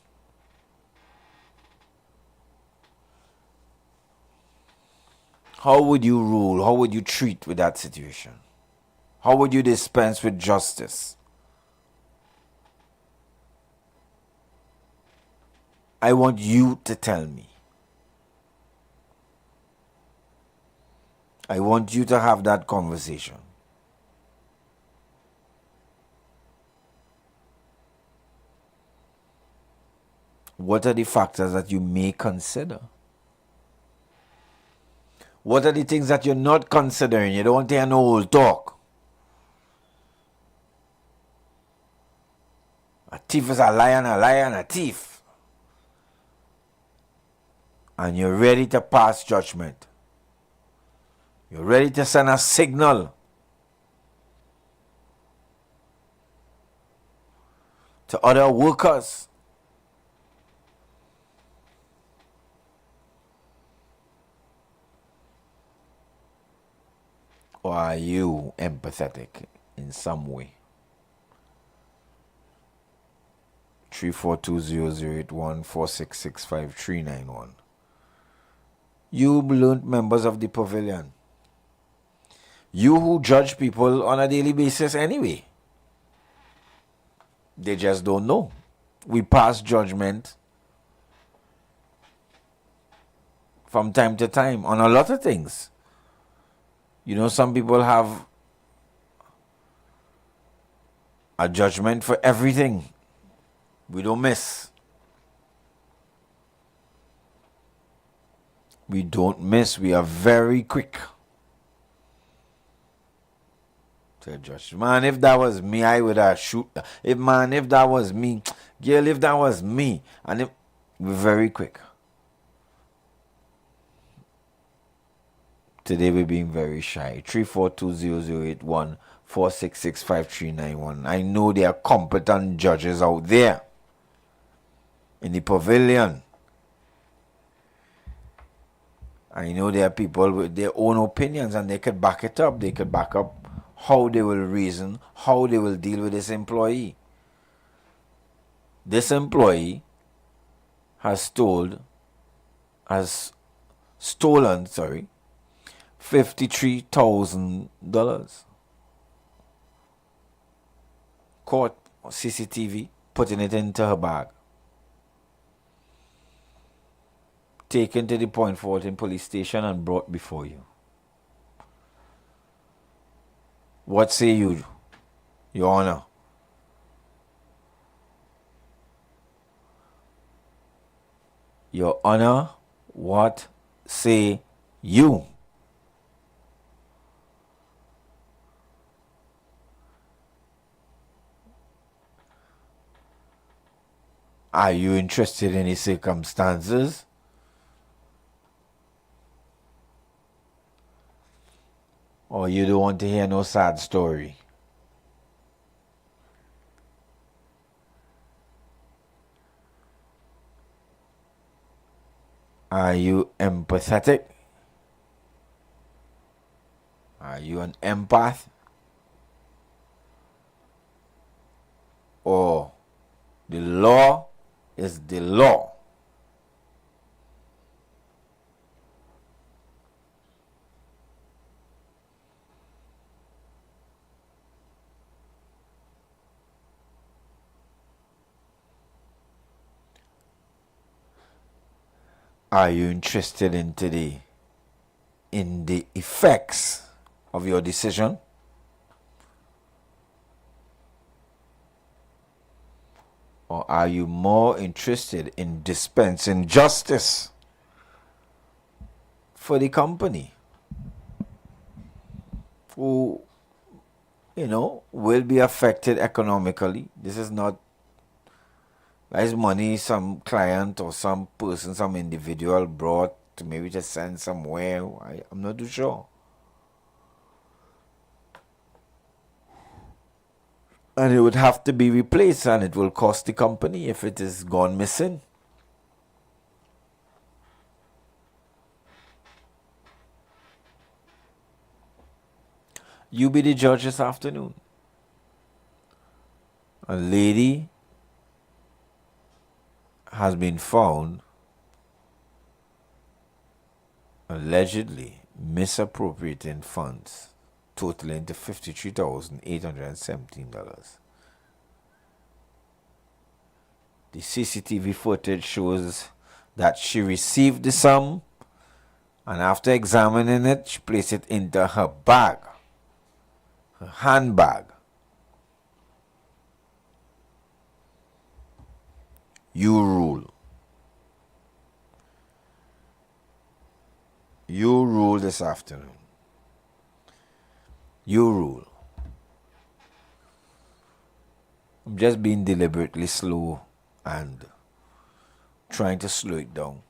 How would you rule? How would you treat with that situation? How would you dispense with justice? I want you to tell me. I want you to have that conversation. What are the factors that you may consider? What are the things that you're not considering? You don't want to hear no old talk. A thief is a liar and a thief. And you're ready to pass judgment. You're ready to send a signal to other workers. Or are you empathetic in some way? 342-0081-466-5391. You blunt members of the pavilion. You who judge people on a daily basis anyway. They just don't know. We pass judgment from time to time on a lot of things. You know, some people have a judgment for everything. We don't miss. We don't miss. We are very quick to judge. Man, if that was me, I would have shoot. If that was me, girl, if that was me. And if we're very quick. Today we're being very shy. 342-0081-466-5391. I know there are competent judges out there in the pavilion. I know there are people with their own opinions and they could back it up. They could back up how they will reason, how they will deal with this employee. This employee has stolen $53,000. Caught CCTV, putting it into her bag. Taken to the Point Fortin police station and brought before you. What say you, Your Honor? Your Honor, what say you? Are you interested in the circumstances? Or you don't want to hear no sad story? Are you empathetic? Are you an empath? Or the law is the law? Are you interested in the effects of your decision? Or are you more interested in dispensing justice for the company who, will be affected economically? This is not as money some client or some person, some individual brought to maybe just send somewhere. I'm not too sure. And it would have to be replaced, and it will cost the company if it is gone missing. You be the judge this afternoon. A lady has been found allegedly misappropriating funds totaling to $53,817. The CCTV footage shows that she received the sum, and after examining it, she placed it into her bag, her handbag. You rule. You rule this afternoon. You rule. I'm just being deliberately slow and trying to slow it down.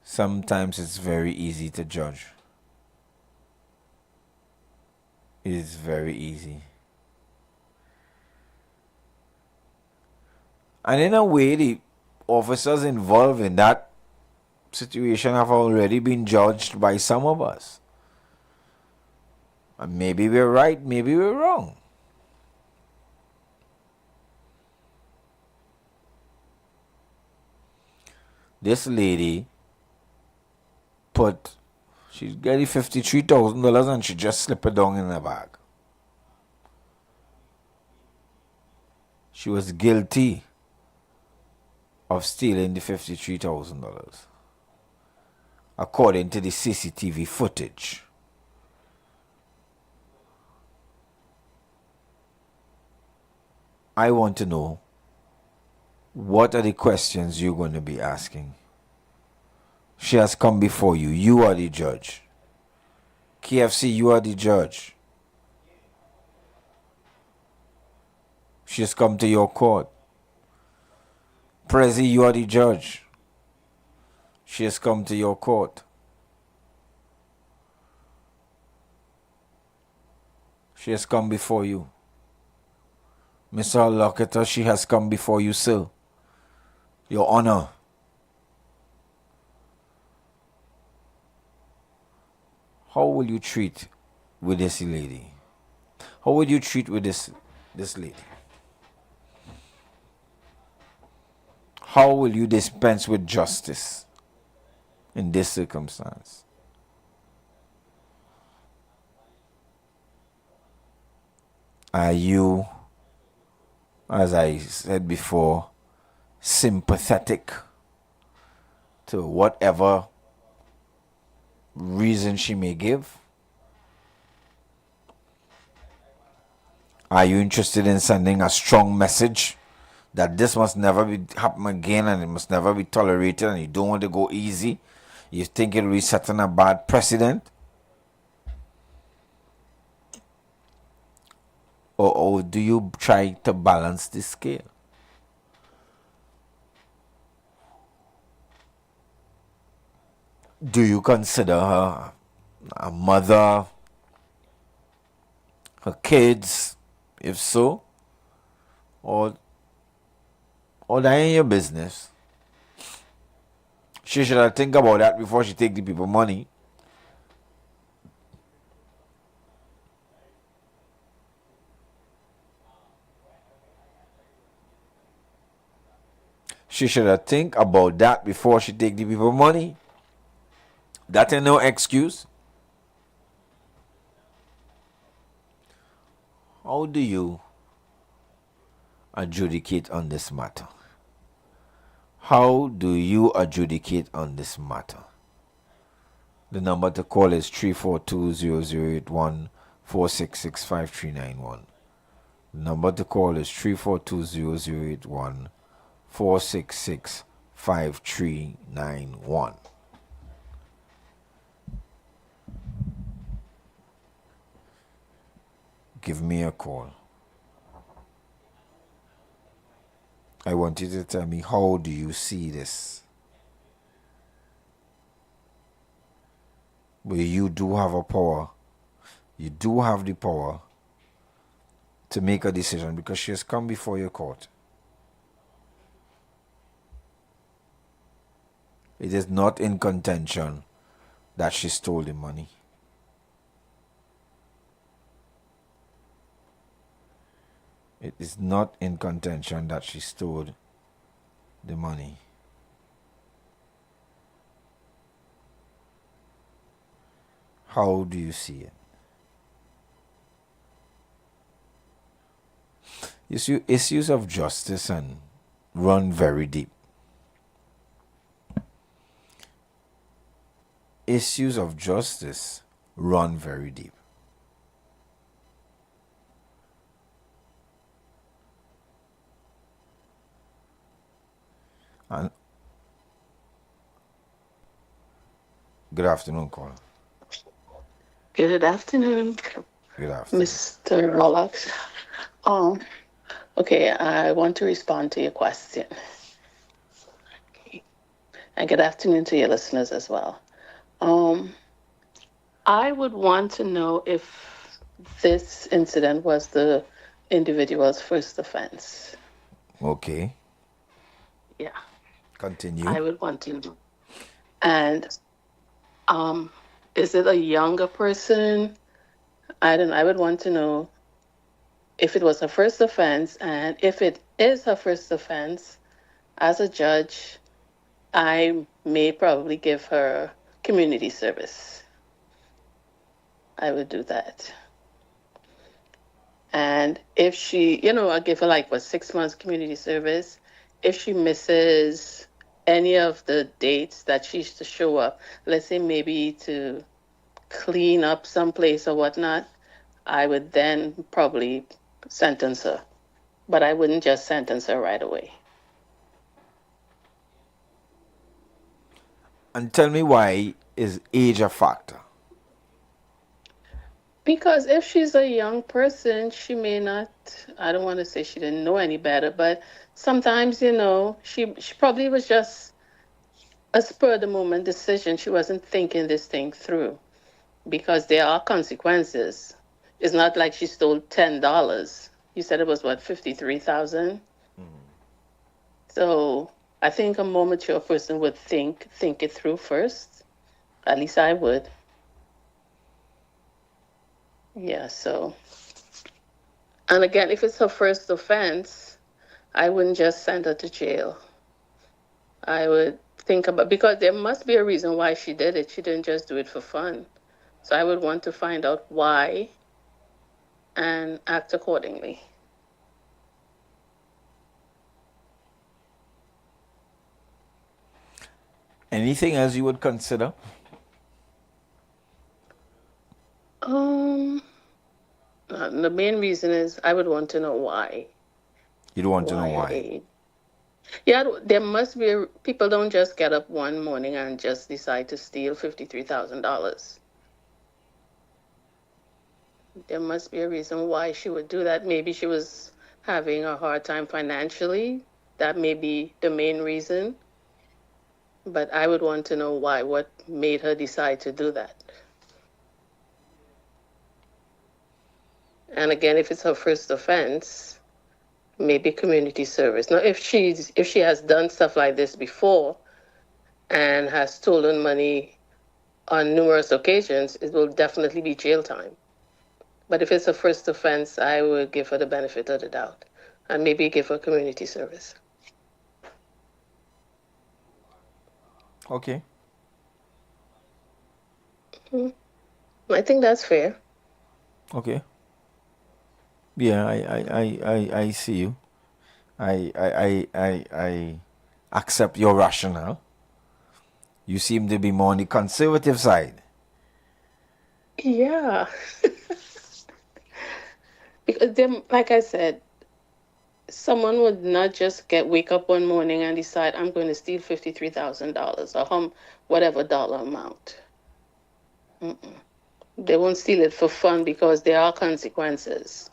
Sometimes it's very easy to judge. It is very easy. And in a way, the officers involved in that situation have already been judged by some of us. And maybe we're right, maybe we're wrong. This lady she's getting $53,000 and she just slipped it down in her bag. She was guilty of stealing the $53,000, according to the CCTV footage. I want to know, what are the questions you're going to be asking? She has come before you. You are the judge. KFC, you are the judge. She has come to your court. Prezi, you are the judge. She has come to your court. She has come before you. Mr. Locator, she has come before you, sir. Your Honor. How will you treat with this lady? How will you treat with this lady? How will you dispense with justice in this circumstance? Are you, as I said before, sympathetic to whatever reason she may give? Are you interested in sending a strong message that this must never happen again and it must never be tolerated, and you don't want to go easy? You think it will be setting a bad precedent? Or do you try to balance the scale? Do you consider her a mother, her kids? If so, or Oh, that ain't your business. She should have think about that before she take the people money. She should have think about that before she take the people money. That ain't no excuse. How do you adjudicate on this matter? How do you adjudicate on this matter? The number to call is 342-0081 4665391. The number to call is 342-0081 4665391. Give me a call. I want you to tell me, how do you see this? But you do have a power. You do have the power to make a decision because she has come before your court. It is not in contention that she stole the money. It is not in contention that she stole the money. How do you see it? You see, issues of justice and run very deep. Issues of justice run very deep. And good afternoon, caller. Good afternoon, Good afternoon. Mr. Rollocks. Okay, I want to respond to your question. Okay. And good afternoon to your listeners as well. I would want to know if this incident was the individual's first offense. Okay. Yeah. Continue. I would want to know. And is it a younger person? I would want to know if it was her first offense, and if it is her first offense, as a judge, I may probably give her community service. I would do that. And if she, I give her 6 months community service. If she misses any of the dates that she used to show up, let's say maybe to clean up someplace or whatnot, I would then probably sentence her. But I wouldn't just sentence her right away. And tell me, why is age a factor? Because if she's a young person, she may not, I don't want to say she didn't know any better, but sometimes, she probably was just a spur of the moment decision. She wasn't thinking this thing through, because there are consequences. It's not like she stole $10. You said it was what, 53,000? So I think a more mature person would think it through first. At least I would. Yeah, so. And again, if it's her first offense, I wouldn't just send her to jail. I would think about, because there must be a reason why she did it. She didn't just do it for fun. So I would want to find out why and act accordingly. Anything else you would consider? The main reason is I would want to know why. You'd want to know why. Yeah, there must be people don't just get up one morning and just decide to steal $53,000. There must be a reason why she would do that. Maybe she was having a hard time financially. That may be the main reason. But I would want to know why, what made her decide to do that. And again, if it's her first offense, maybe community service. Now, if she has done stuff like this before and has stolen money on numerous occasions, it will definitely be jail time. But if it's a first offense, I would give her the benefit of the doubt and maybe give her community service. Okay. I think that's fair. Okay. Yeah, I see you. I accept your rationale. You seem to be more on the conservative side. Yeah. Because then, like I said, someone would not just wake up one morning and decide, I'm going to steal $53,000 or whatever dollar amount. Mm-mm. They won't steal it for fun because there are consequences.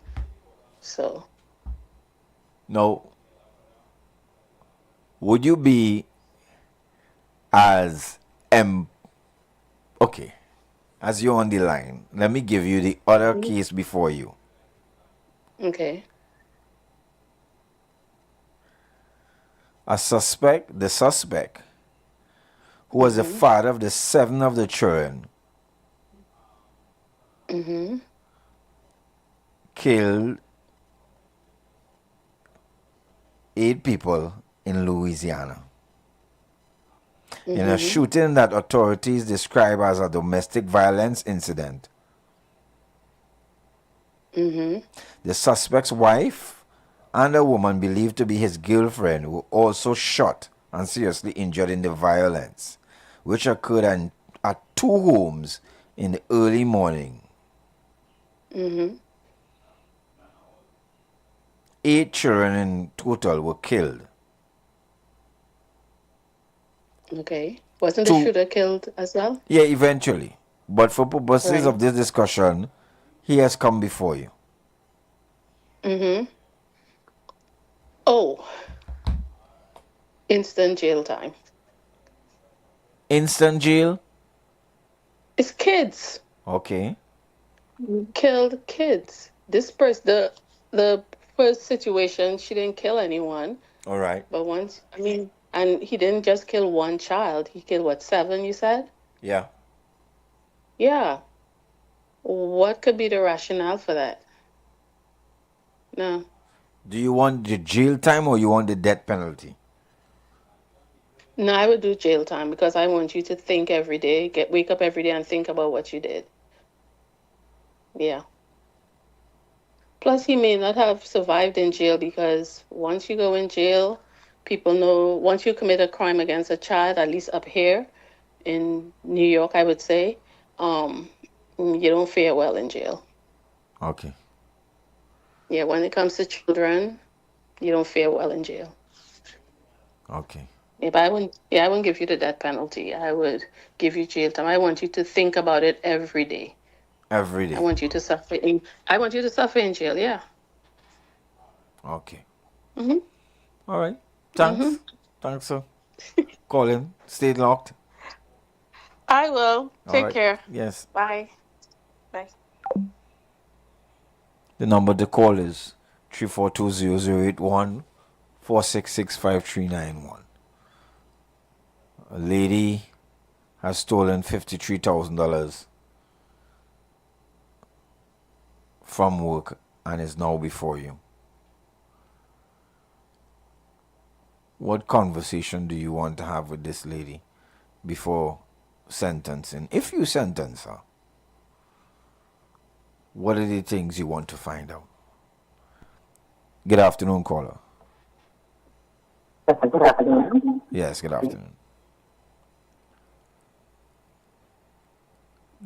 So. Now, would you be as okay, as you're on the line, let me give you the other case before you. Okay. The suspect, who was the father of the 7 of the children, killed 8 people in Louisiana. In a shooting that authorities describe as a domestic violence incident. The suspect's wife and a woman believed to be his girlfriend were also shot and seriously injured in the violence, which occurred at 2 homes in the early morning. 8 children in total were killed. Okay. Wasn't the shooter killed as well? Yeah, eventually. But for purposes of this discussion, he has come before you. Oh. Instant jail time. Instant jail? It's kids. Okay. Killed kids. This person, the first situation, she didn't kill anyone. All right. But and he didn't just kill one child. He killed, 7, you said? Yeah. Yeah. What could be the rationale for that? No. Do you want the jail time or you want the death penalty? No, I would do jail time because I want you to think every day, wake up every day and think about what you did. Yeah. Plus, he may not have survived in jail because once you go in jail, people know once you commit a crime against a child, at least up here in New York, I would say, you don't fare well in jail. Okay. Yeah, when it comes to children, you don't fare well in jail. Okay. Yeah, but I wouldn't give you the death penalty. I would give you jail time. I want you to think about it every day. Every day. I want you to suffer in jail, yeah. Okay. Mm-hmm. All right. Thanks. Thanks, sir. Call in. Stay locked. I will. Take care. Yes. Bye. Bye. The number to call is 342-0081 466-5391. A lady has stolen $53,000 from work and is now before you. What conversation do you want to have with this lady before sentencing? If you sentence her, what are the things you want to find out? Good afternoon, caller. Good afternoon. Yes, good afternoon.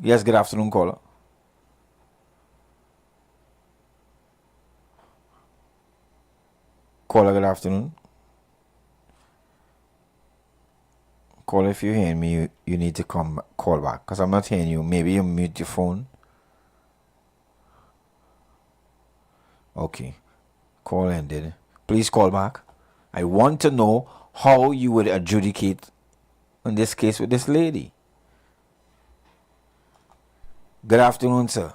Yes, good afternoon, caller. Caller, good afternoon. Caller, if you're hearing me, you need to call back because I'm not hearing you. Maybe you mute your phone. Okay. Call ended. Please call back. I want to know how you would adjudicate in this case with this lady. Good afternoon, sir.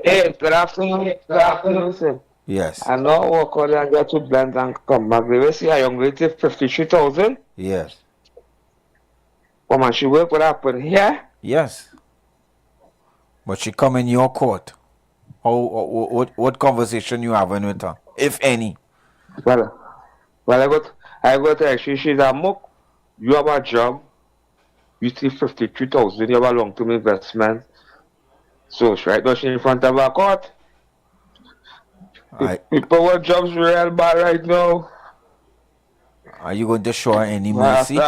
Hey, good afternoon. Good afternoon, sir. Yes. And now work out and get to blend and come back. They will see a young lady 53,000. Yes. Woman, she work what happened here. Yes. But she come in your court. What conversation you having with her, if any? Well, I got actually she's a mock. You have a job. You see 53,000. You have a long-term investment. So right now she in front of a court. People want jobs real bad right now. Are you going to show her any mercy?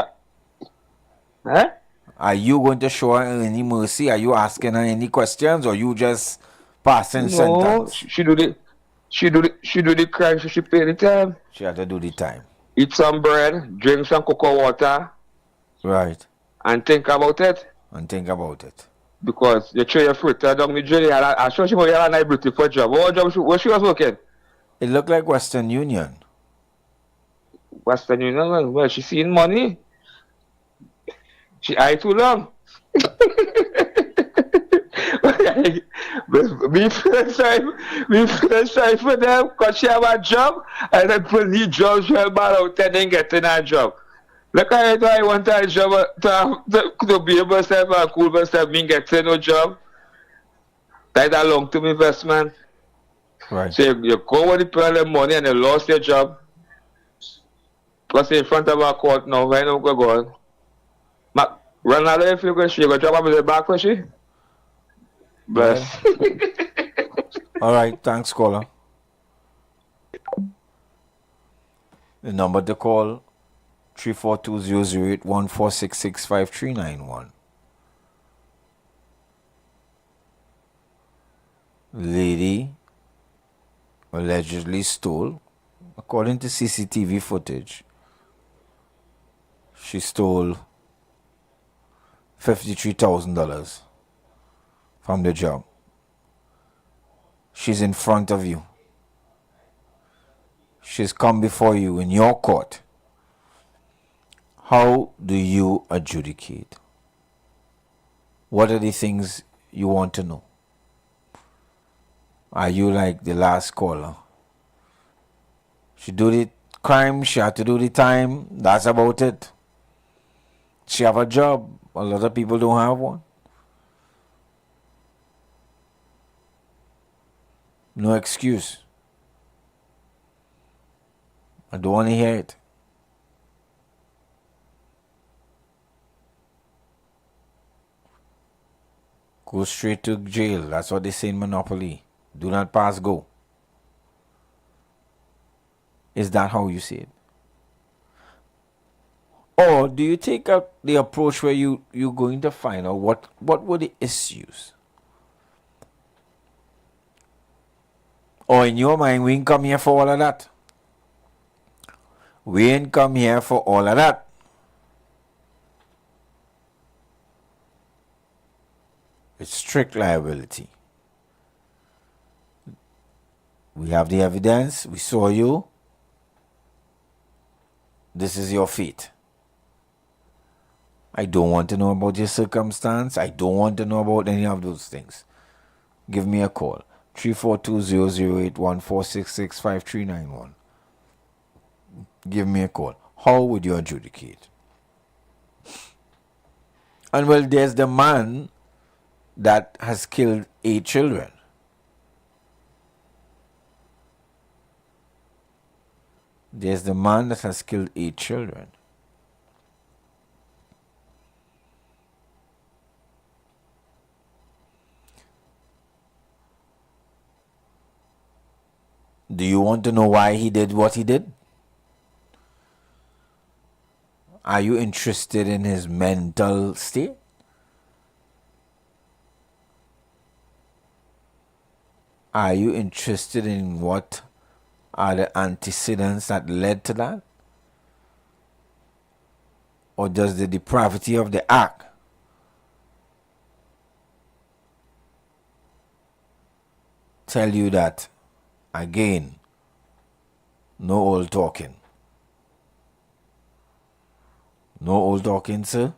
Huh? Are you going to show her any mercy? Are you asking her any questions, or you just passing No, sentence? she do the crime, so she pay the time. She had to do the time. Eat some bread, drink some cocoa water. Right. And think about it. Because you throw your fruit down the drain. I sure she had a nice beautiful job. What job where she was working? It looked like Western Union. Western Union, well, she seeing money. She eye too long. me feel sorry for them because she have a job and then people need jobs well bad out there and getting a job. Look at it, I want a job to be able to have a cool myself, me getting no job. That's a long-term investment. Right. So you go with the people money and you lost your job. Plus in front of a court now, why not go on? Ronaldo, if you go, she go drop up in the back for she. Bless. All right, thanks, caller. The number to call 342-008-1466-5391. Lady allegedly stole, according to CCTV footage, she stole $53,000 from the job. She's in front of you. She's come before you in your court. How do you adjudicate? What are the things you want to know? Are you like the last caller? She do the crime, she had to do the time, that's about it. She have a job, a lot of people don't have one. No excuse. I don't want to hear it. Go straight to jail. That's what they say in Monopoly. Do not pass go. Is that how you see it? Or do you take up the approach where you're going to find out what were the issues? Or in your mind, we ain't come here for all of that. We ain't come here for all of that. It's strict liability. We have the evidence. We saw you. This is your fate. I don't want to know about your circumstance. I don't want to know about any of those things. Give me a call. 342-008-1466-5391. Give me a call. How would you adjudicate? And well, there's the man that has killed 8 children. There's the man that has killed 8 children. Do you want to know why he did what he did? Are you interested in his mental state? Are you interested in what are the antecedents that led to that? Or does the depravity of the act tell you that, again, no old talking? No old talking, sir.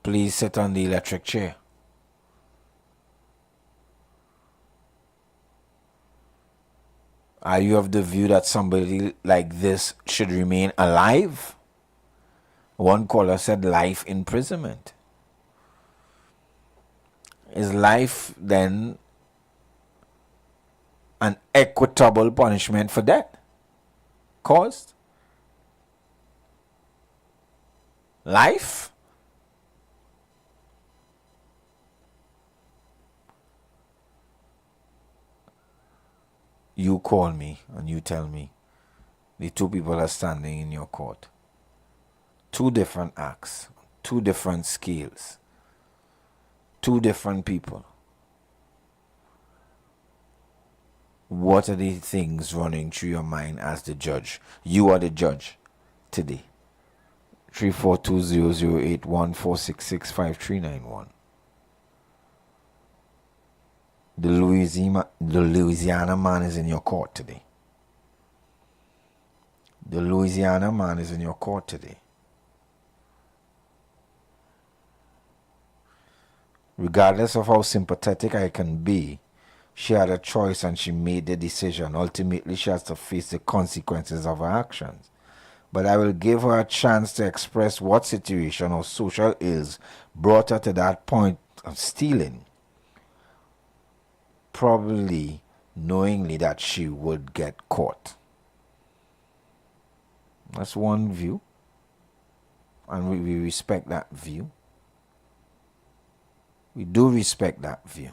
Please sit on the electric chair. Are you of the view that somebody like this should remain alive? One caller said life imprisonment. Is life then an equitable punishment for death caused? Life? You call me and you tell me the two people are standing in your court. Two different acts, two different scales, two different people. What are the things running through your mind as the judge? You are the judge today. 342-0081-466-5391. The Louisiana man is in your court today. The Louisiana man is in your court today. Regardless of how sympathetic I can be, she had a choice and she made the decision. Ultimately, she has to face the consequences of her actions. But I will give her a chance to express what situation or social ills brought her to that point of stealing, probably knowingly that she would get caught. That's one view, and we respect that view. We do respect that view.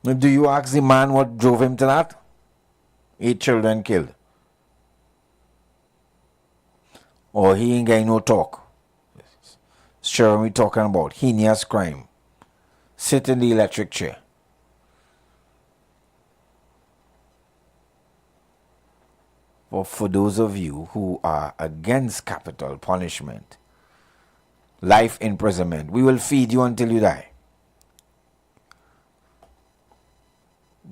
Now, do you ask the man what drove him to that? 8 children killed. Or he ain't getting no talk. Sure, we talking about heinous crime. Sit in the electric chair. But for those of you who are against capital punishment, life imprisonment, we will feed you until you die.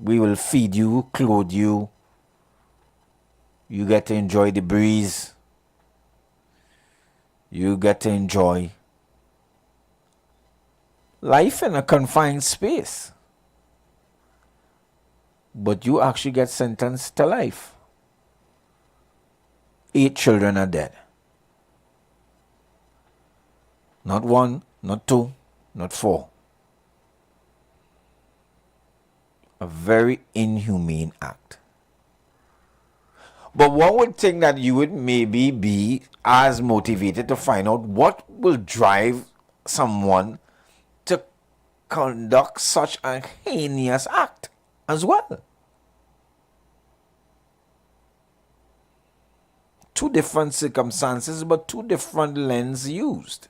We will feed you, clothe you. You get to enjoy the breeze. You get to enjoy life in a confined space. But you actually get sentenced to life. 8 children are dead. Not 1, not 2, not 4. A very inhumane act. But one would think that you would maybe be as motivated to find out what will drive someone to conduct such a heinous act as well. Two different circumstances, but two different lenses used.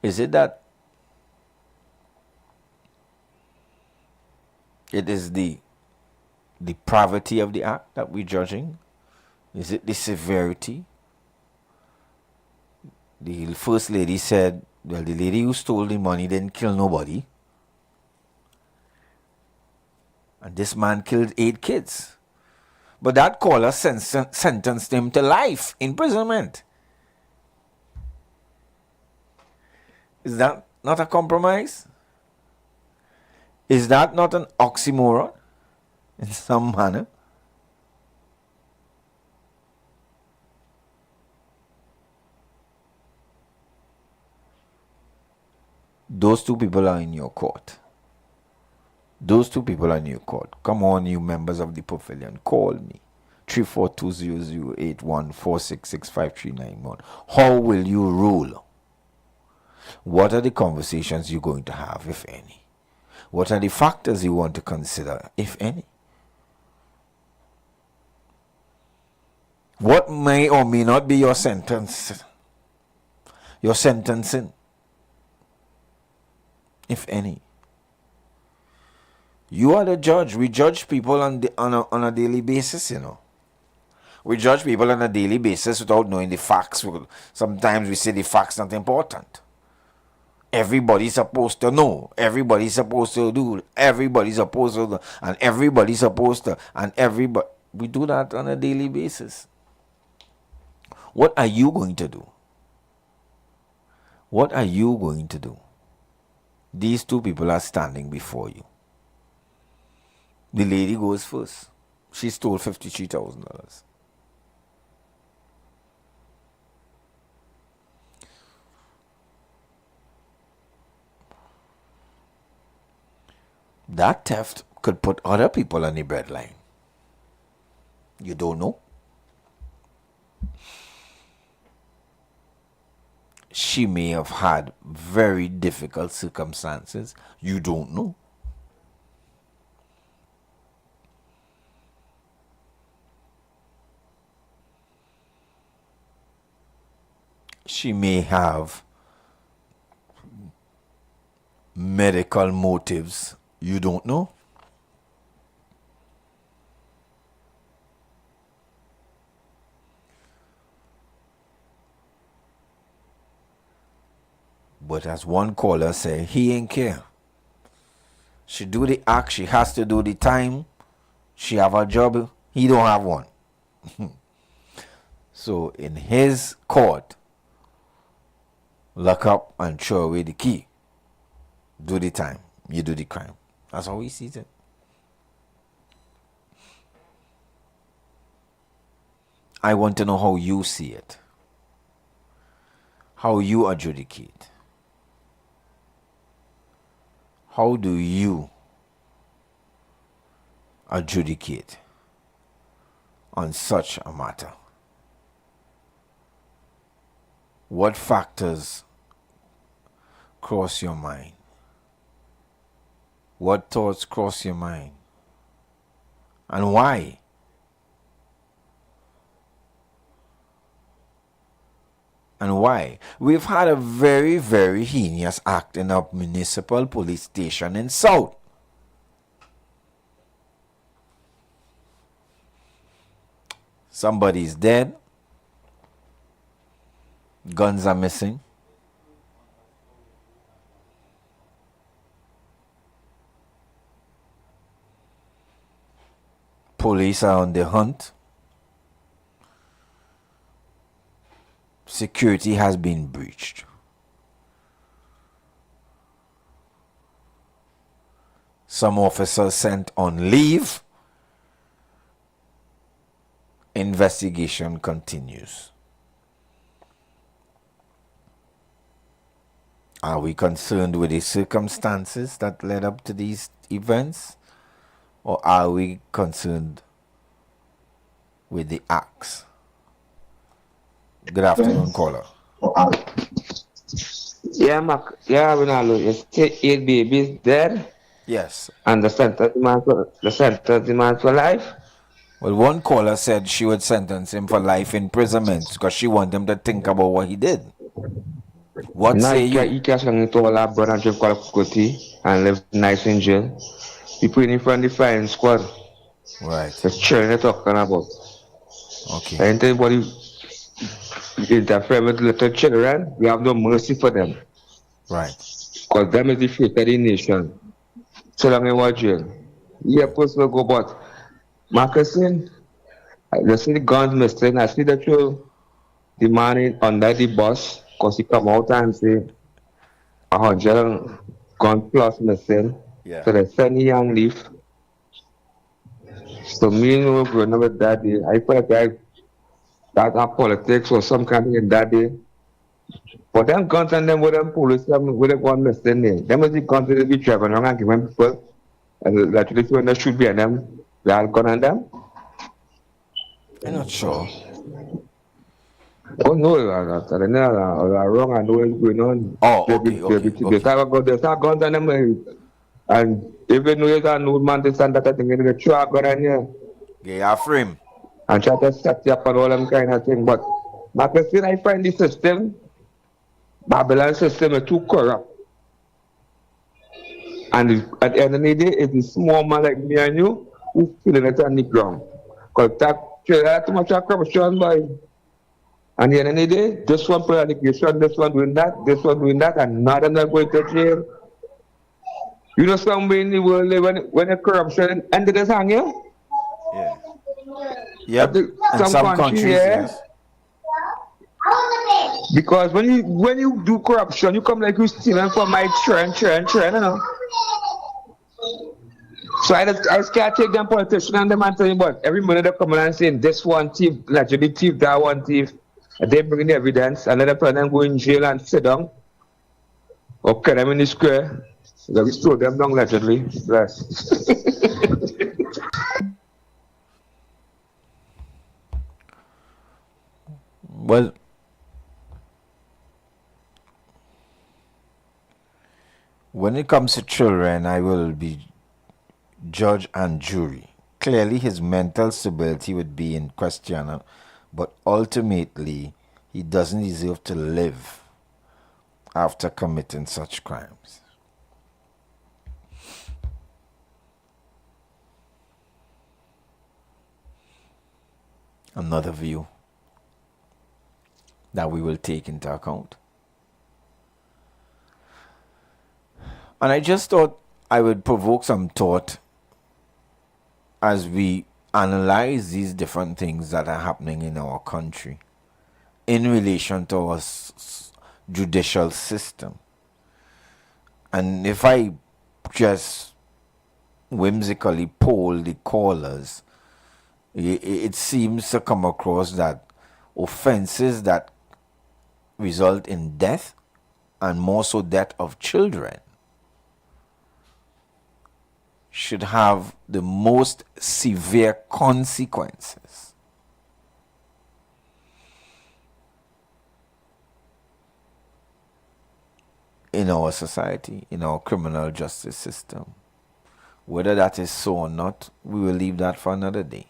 Is it that it is the depravity of the act that we're judging? Is it the severity? The first lady said, well, the lady who stole the money didn't kill nobody. And this man killed 8 kids. But that caller sentenced him to life imprisonment. Is that not a compromise? Is that not an oxymoron in some manner? Those two people are in your court. Those two people are in your court. Come on, you members of the pavilion, call me. 342-0081-466-5391. How will you rule? What are the conversations you're going to have, if any? What are the factors you want to consider, if any? What may or may not be your sentence? Your sentencing, if any. You are the judge. We judge people on a daily basis, you know. We judge people on a daily basis without knowing the facts. Sometimes we say the facts not important. Everybody's supposed to know. Everybody's supposed to do. Everybody's supposed to do. And everybody's supposed to. And everybody. We do that on a daily basis. What are you going to do? What are you going to do? These two people are standing before you. The lady goes first. She stole $53,000. That theft could put other people on the breadline. You don't know. She may have had very difficult circumstances. You don't know. She may have medical motives. You don't know. But as one caller said, he ain't care. She do the act, she has to do the time. She have a job, he don't have one. So in his court, lock up and throw away the key. Do the time, you do the crime. That's how he sees it. I want to know how you see it. How you adjudicate. How do you adjudicate on such a matter? What factors cross your mind? What thoughts cross your mind? And why? And why? We've had a very, very heinous act in a municipal police station in South. Somebody's dead. Guns are missing. Police are on the hunt. Security has been breached. Some officers sent on leave. Investigation continues. Are we concerned with the circumstances that led up to these events? Or are we concerned with the acts? Good afternoon, caller. Yeah, Mac. Yeah, we know it's 8 babies dead. Yes. And the sentence demand for life. Well, one caller said she would sentence him for life imprisonment because she wanted him to think about what he did. What say you? You can't swing into all our blood and drink all Coty and live nice in jail. You put in front of the firing squad. Right. The children they're talking about. Okay. And anybody interfere with little children, we have no mercy for them. Right. Because them is the future of the nation. So long in what jail. Yeah, post will go, but Marcusson, I see the guns missing. I see that you the man under the bus because he come out and say 100 gun plus missing. Yeah. So they send the young leaf. So me no growing up with that day. I felt like that our politics or some kind of in that day. But them guns and them with them police, them with the gun missing there. Them is the guns that they be driving around and giving people. And actually when they should be on them, they are gun on them. I'm not sure. Oh no, I don't know. I'm wrong. I know what's going on. Oh, okay. They start guns on them. And even though you're an old man, they stand that thing in the truck on here. Yeah, frame. And try to set you up and all them kind of thing. But like I said, I find the system, Babylon system is too corrupt. And at the end of the day, it's a small man like me and you who's feeling it on the ground. Because that's too much corruption, boy. And at the end of the day, this one put allegation, this one doing that, and none of them going to jail. You know, somewhere in the world, when the corruption ended this hang here? Yeah. Yep. In some countries, yes. Because when you do corruption, you come like you stealing from my children, you know. So I just can't take them politicians and them and tell you, but every minute they come and saying this one thief, allegedly thief, that one thief. And they bring the evidence, and then they plan them go in jail and sit down. Okay, them in the square. They restore them down allegedly. Bless. Well, when it comes to children, I will be judge and jury. Clearly, his mental stability would be in question, but ultimately, he doesn't deserve to live after committing such crimes. Another view that we will take into account. And I just thought I would provoke some thought as we analyze these different things that are happening in our country in relation to our judicial system. And if I just whimsically poll the callers, it seems to come across that offenses that result in death, and more so death of children, should have the most severe consequences. In our society, in our criminal justice system. Whether that is so or not, we will leave that for another day.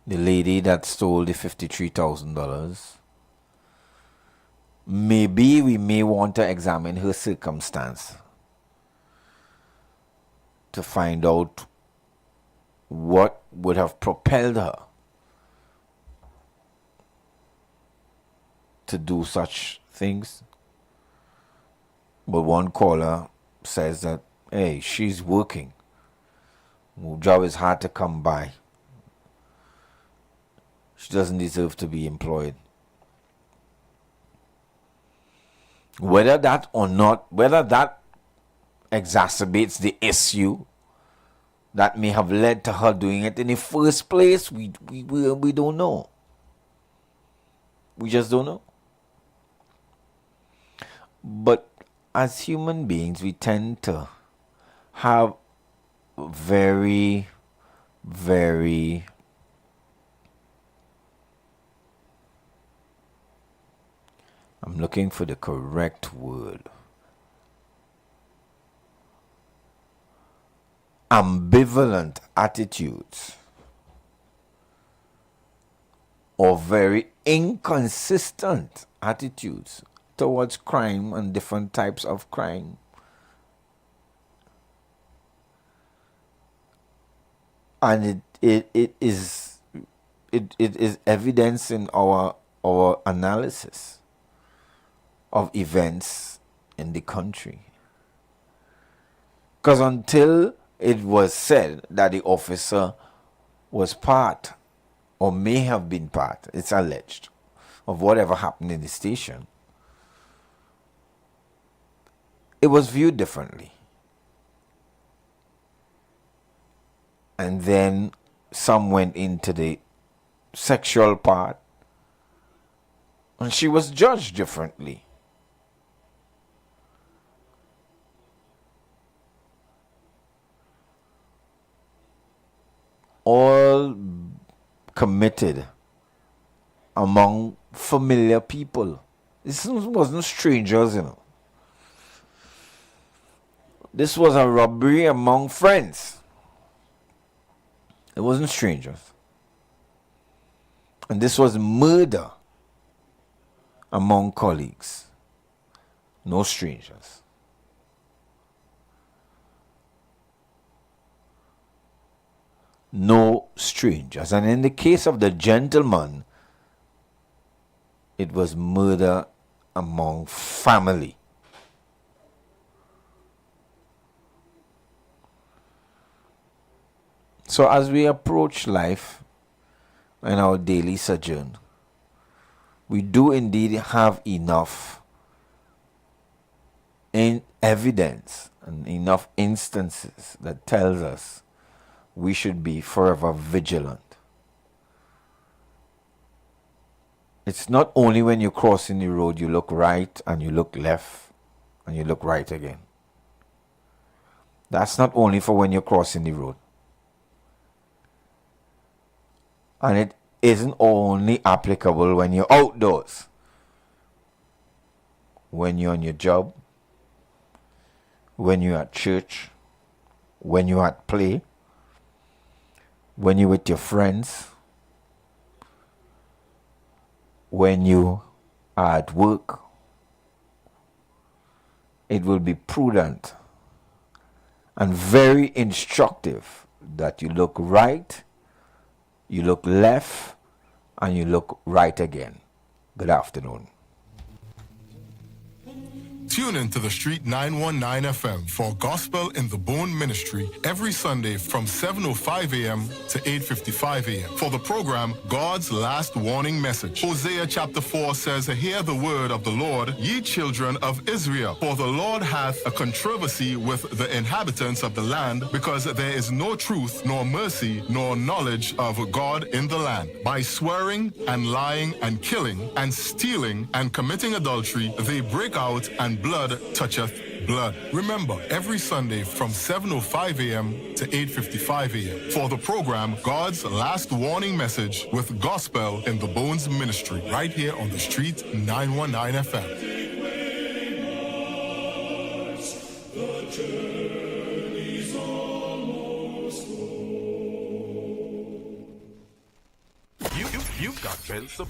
The lady that stole the $53,000, maybe we may want to examine her circumstance to find out what would have propelled her to do such things. But one caller says that, hey, she's working. Her job is hard to come by. She doesn't deserve to be employed. Whether that or not, whether that exacerbates the issue that may have led to her doing it in the first place, we don't know. We just don't know. But as human beings, we tend to have very I'm looking for the correct word. Ambivalent attitudes, or very inconsistent attitudes towards crime and different types of crime. And it is evidence in our analysis of events in the country. Because until it was said that the officer was part, or may have been part, it's alleged, of whatever happened in the station, it was viewed differently. And then some went into the sexual part, and she was judged differently. All committed among familiar people. This wasn't strangers, you know. This was a robbery among friends. It wasn't strangers. And this was murder among colleagues. No strangers. No strangers. And in the case of the gentleman, it was murder among family. So as we approach life in our daily sojourn, we do indeed have enough in evidence and enough instances that tells us we should be forever vigilant. It's not only when you're crossing the road you look right and you look left and you look right again. That's not only for when you're crossing the road. And it isn't only applicable when you're outdoors. When you're on your job, when you're at church, when you're at play, when you're with your friends, when you are at work. It will be prudent and very instructive that you look right, you look left, and you look right again. Good afternoon. Tune in to the Street 919 FM for Gospel in the Bone Ministry every Sunday from 7:05 a.m. to 8:55 a.m. For the program, God's Last Warning Message. Hosea chapter 4 says, "Hear the word of the Lord, ye children of Israel. For the Lord hath a controversy with the inhabitants of the land, because there is no truth, nor mercy, nor knowledge of God in the land. By swearing and lying and killing and stealing and committing adultery, they break out, and blood toucheth blood." Remember, every Sunday from 7:05 a.m. to 8:55 a.m. for the program God's Last Warning Message with Gospel in the Bones Ministry, right here on the Street 919 FM. You've got bills to pay.